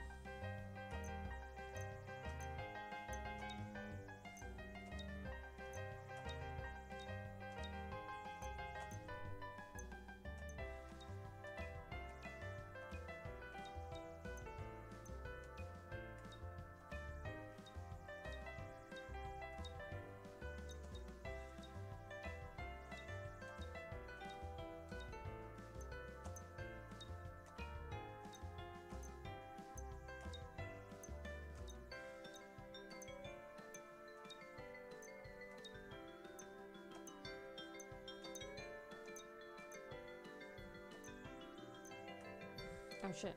Oh shit.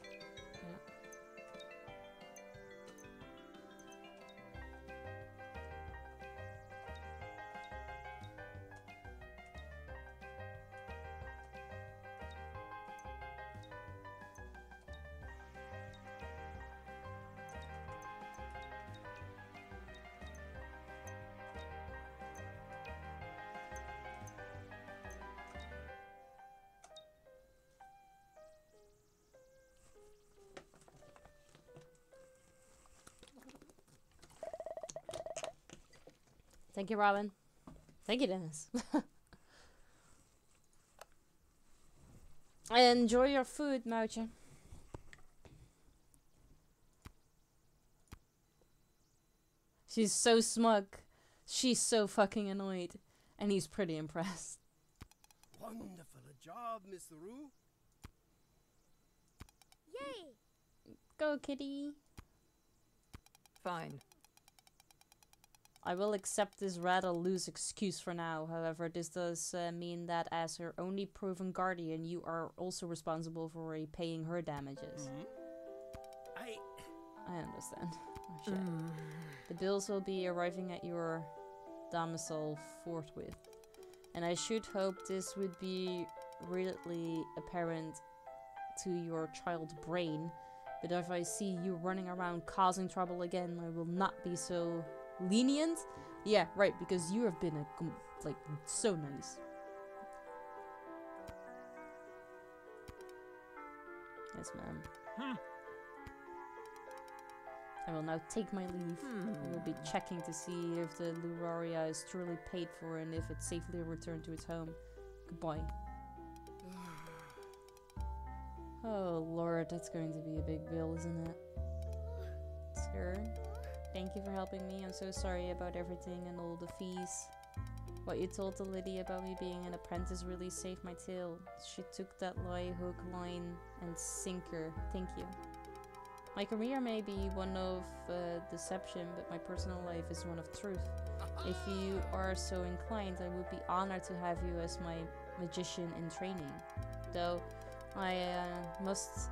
Yeah. Thank you, Robin. Thank you, Dennis. Enjoy your food, Moutje. She's so smug. She's so fucking annoyed. And he's pretty impressed. Wonderful job, Miss Rue. Yay! Go, kitty. Fine. I will accept this rather loose excuse for now. However, this does mean that as her only proven guardian, you are also responsible for repaying her damages. I understand. Oh, shit. The bills will be arriving at your domicile forthwith. And I should hope this would be readily apparent to your child's brain. But if I see you running around causing trouble again, I will not be so lenient. Yeah, right, because you have been like so nice. Yes, ma'am. I will now take my leave. I will be checking to see if the Luraria is truly paid for and if it's safely returned to its home. Goodbye. Oh lord, that's going to be a big bill, isn't it? Sir, thank you for helping me. I'm so sorry about everything and all the fees. What you told the lady about me being an apprentice really saved my tail. She took that lie, hook, line, and sinker. Thank you. My career may be one of deception, but my personal life is one of truth. If you are so inclined, I would be honored to have you as my magician in training. Though, I must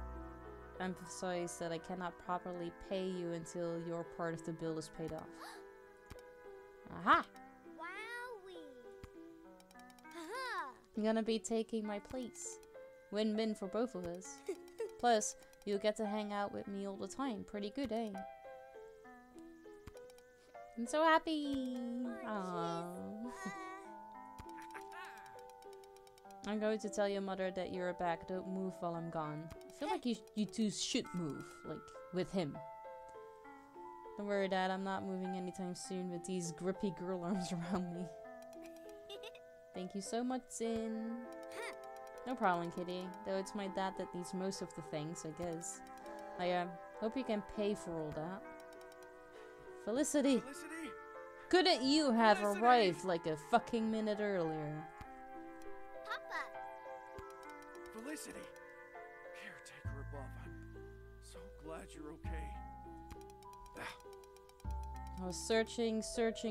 emphasize that I cannot properly pay you until your part of the bill is paid off. Aha! Wowee! Haha! You're gonna be taking my place. Win-win for both of us. Plus, you'll get to hang out with me all the time. Pretty good, eh? I'm so happy! Aww. I'm going to tell your mother that you're back. Don't move while I'm gone. I feel like you two should move, like, with him. Don't worry, Dad. I'm not moving anytime soon with these grippy girl arms around me. Thank you so much, Zin. No problem, Kitty. Though it's my dad that needs most of the things, I guess. I hope you can pay for all that. Felicity! Felicity? Couldn't you have arrived like a fucking minute earlier? Papa! Felicity! Caretaker above, I'm so glad you're okay. I was searching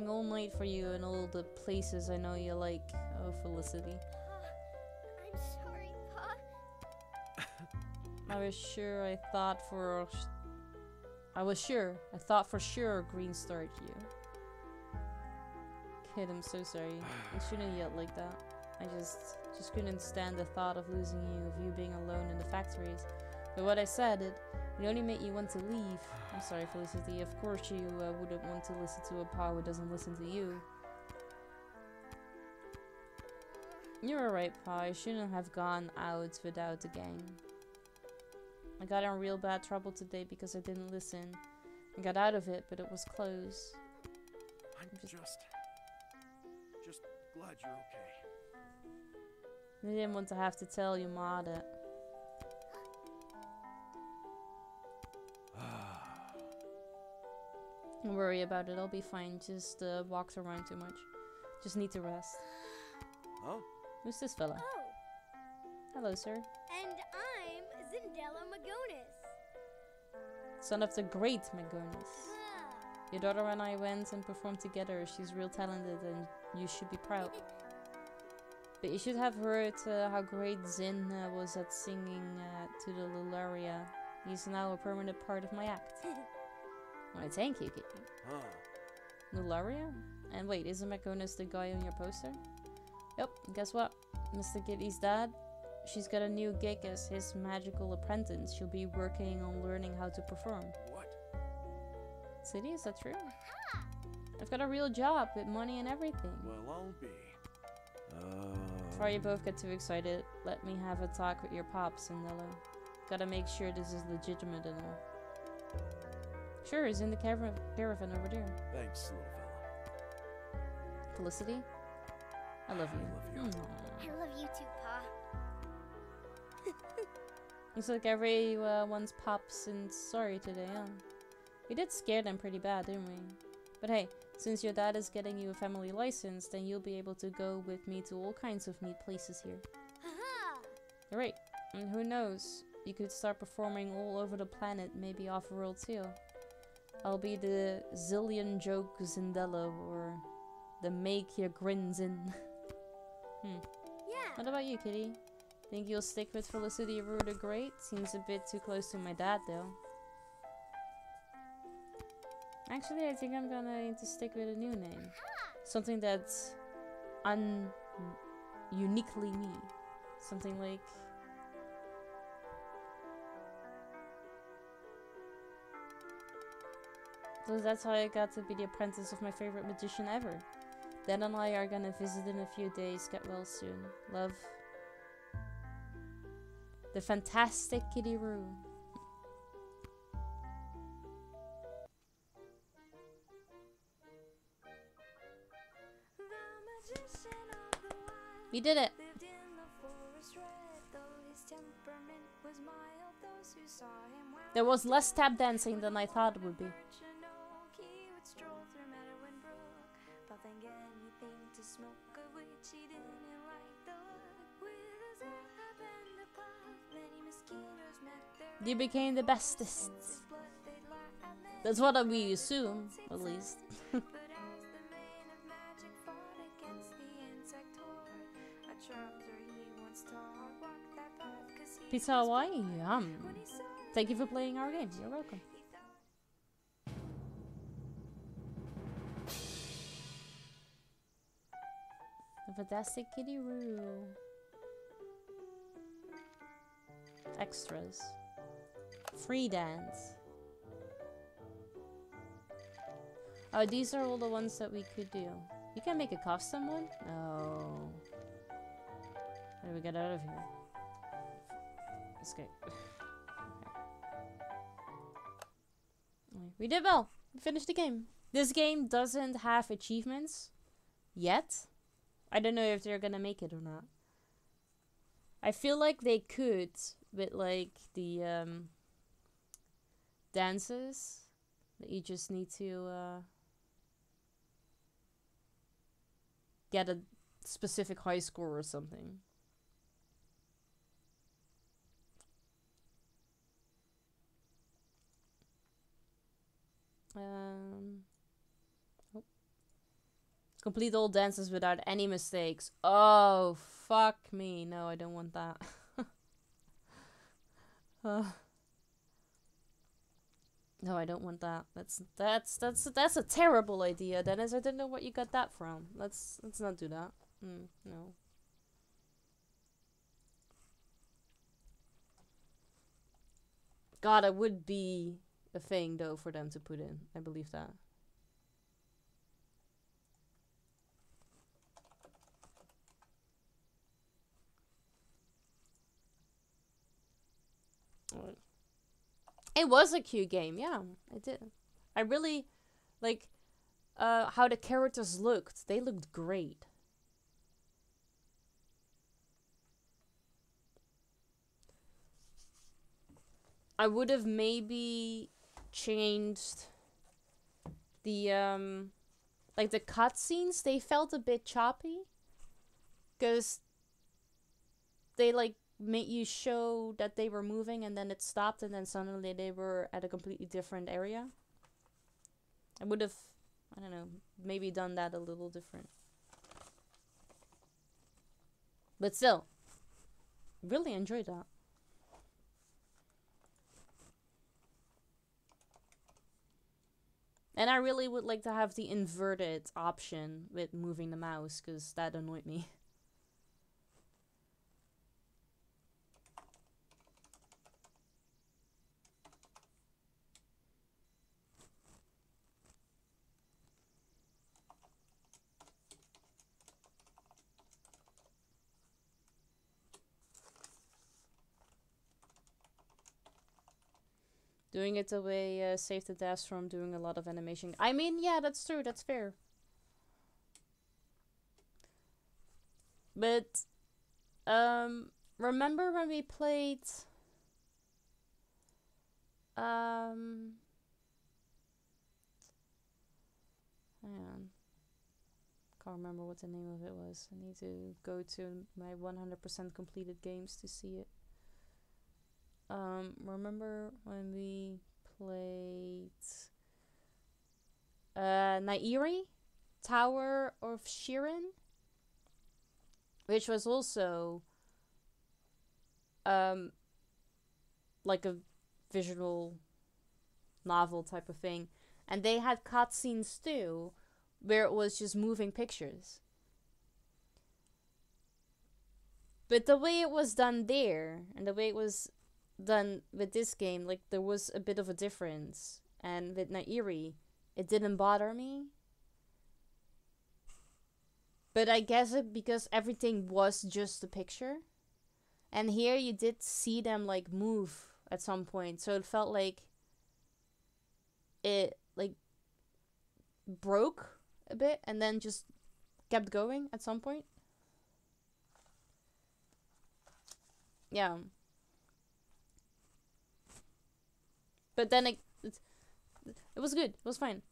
all night for you in all the places I know you like. Oh, Felicity. I'm sorry, Pa. I was sure I thought for sure Green starred you. Kid, I'm so sorry. I shouldn't have yelled like that. I just couldn't stand the thought of losing you, of you being alone in the factories. But what I said, it only made you want to leave. I'm sorry, Felicity. Of course you wouldn't want to listen to a pa who doesn't listen to you. You were right, Pa. I shouldn't have gone out without the gang. I got in real bad trouble today because I didn't listen. I got out of it, but it was close. I'm just glad you're okay. I didn't want to have to tell your ma that. Don't worry about it, I'll be fine. Just walked around too much. Just need to rest. Huh? Who's this fella? Oh. Hello, sir. And I'm Zindela Magonis. Son of the great Magonis. Your daughter and I went and performed together. She's real talented and you should be proud. But you should have heard how great Zin was at singing to the Lularia. He's now a permanent part of my act. Why, thank you, Kitty. Huh. Lularia? And wait, isn't Magonis the guy on your poster? Yep, guess what? Mr. Kitty's dad? She's got a new gig as his magical apprentice. She'll be working on learning how to perform. What? City, is that true? I've got a real job with money and everything. Well, I'll be. Before you both get too excited, let me have a talk with your pops, Cinderella. Gotta make sure this is legitimate and all. Sure, he's in the caravan over there. Thanks, little fella. Felicity, I love you. I love you too, Pa. Looks like everyone's pops and sorry today, huh? We did scare them pretty bad, didn't we? But hey, since your dad is getting you a family license, then you'll be able to go with me to all kinds of neat places here. You're right. And who knows? You could start performing all over the planet, maybe off-world too. I'll be the Zillion Joke Zindella or the Make Your Grins in. Yeah. What about you, Kitty? Think you'll stick with Felicity Rue the Great? Seems a bit too close to my dad, though. Actually, I think I'm gonna need to stick with a new name. Something that's uniquely me. Something like... So that's how I got to be the apprentice of my favorite magician ever. Dad and I are gonna visit in a few days. Get well soon. Love. The Fantastic Kitty Rue. We did it. There was less tap dancing than I thought it would be. You became the bestest. That's what we assume, at least. Pizza Hawaii, yum. Thank you for playing our game. You're welcome. The Fantastic Kitty Rue. Extras. Free dance. Oh, these are all the ones that we could do. You can make a custom one? No. How do we get out of here? Escape. We did well. We finished the game. This game doesn't have achievements yet. I don't know if they're gonna make it or not. I feel like they could with like the dances that you just need to get a specific high score or something. Oh. Complete all dances without any mistakes. Oh, fuck me. No, I don't want that. No, I don't want that. That's a terrible idea, Dennis. I don't know what you got that from. Let's not do that. No. God, it would be a thing though for them to put in. I believe that. It was a cute game, yeah. I did. I really like how the characters looked. They looked great. I would have maybe changed the like the cutscenes. They felt a bit choppy because they like made you show that they were moving and then it stopped and then suddenly they were at a completely different area. I would have, I don't know, maybe done that a little different. But still, really enjoyed that. And I really would like to have the inverted option with moving the mouse, because that annoyed me. Doing it away saved the devs from doing a lot of animation. I mean, yeah, that's true. That's fair. But remember when we played hang on. Can't remember what the name of it was. I need to go to my 100% completed games to see it. Remember when we played Nairi? Tower of Shirin? Which was also like a visual novel type of thing. And they had cutscenes too, where it was just moving pictures. But the way it was done there, and the way it was done with this game, like, there was a bit of a difference. And with Nairi, it didn't bother me. But I guess it because everything was just a picture. And here you did see them, like, move at some point. So it felt like it, like, broke a bit and then just kept going at some point. Yeah. But then it was good. It was fine.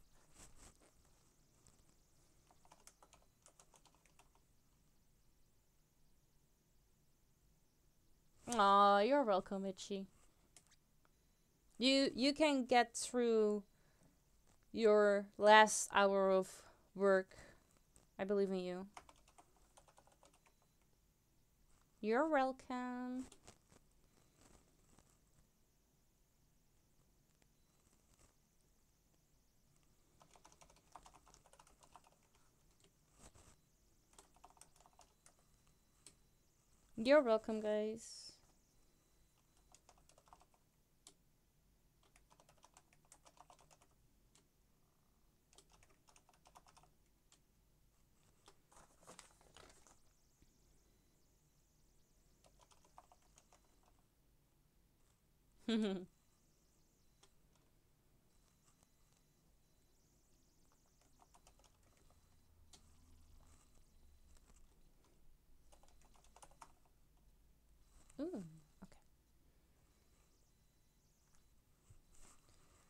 Aw, you're welcome, Itchy. You can get through your last hour of work. I believe in you. You're welcome. You're welcome, guys. Ooh, okay.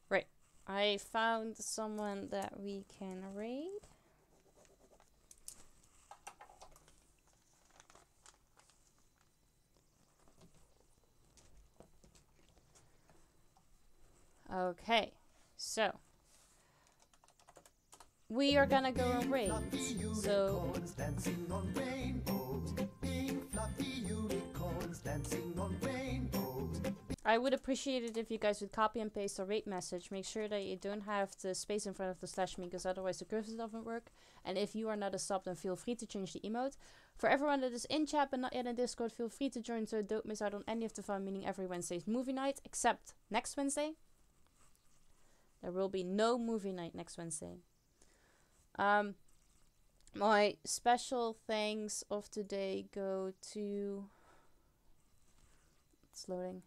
Right. I found someone that we can raid. Okay, so we are gonna go and raid. So I would appreciate it if you guys would copy and paste a raid message. Make sure that you don't have the space in front of the /me, because otherwise the cursive doesn't work. And if you are not a sub, then feel free to change the emote. For everyone that is in chat but not yet in Discord, feel free to join so don't miss out on any of the fun, meaning every Wednesday's movie night, except next Wednesday. There will be no movie night next Wednesday. My special thanks of today go to... It's loading.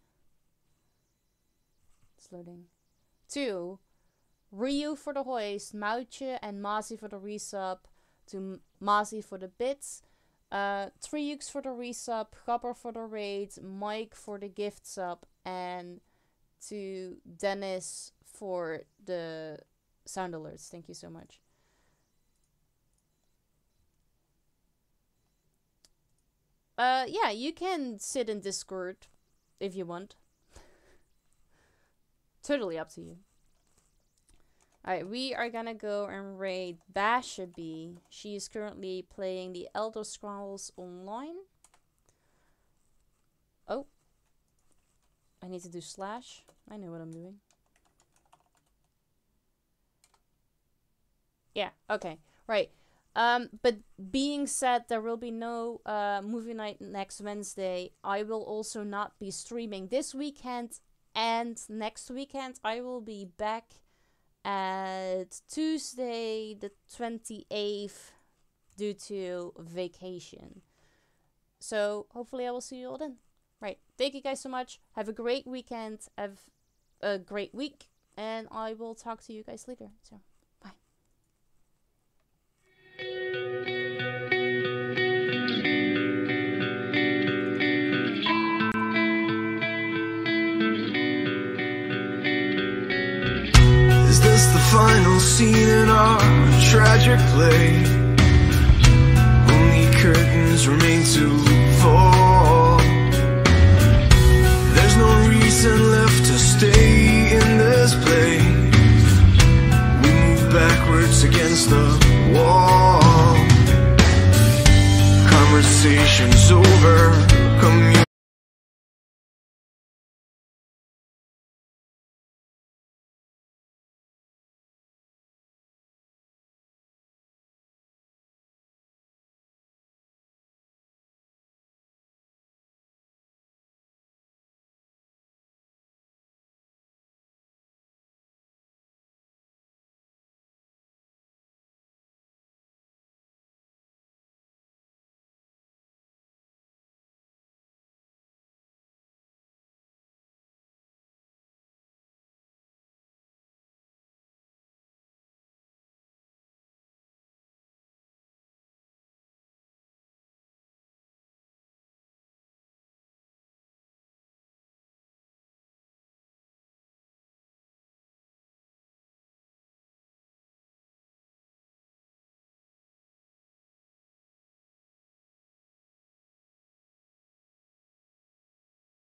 It's loading. To Ryu for the hoist, Moutje and Mazi for the resub, to Mazi for the bits, Triux for the resub, Gabber for the raid, Mike for the gift sub, and to Dennis for the sound alerts. Thank you so much. Yeah, you can sit in Discord if you want. Totally up to you. Alright, we are gonna go and raid Bashabi. She is currently playing the Elder Scrolls Online. Oh. I need to do slash. I know what I'm doing. Yeah, okay. Right. But being said, there will be no movie night next Wednesday. I will also not be streaming this weekend, and next weekend I will be back at Tuesday the 28th due to vacation. So hopefully I will see you all then. Right. Thank you guys so much. Have a great weekend. Have a great week. And I will talk to you guys later. So bye. final scene in our tragic play. Only curtains remain to fall. There's no reason left to stay in this place. We move backwards against the wall. Conversation's over,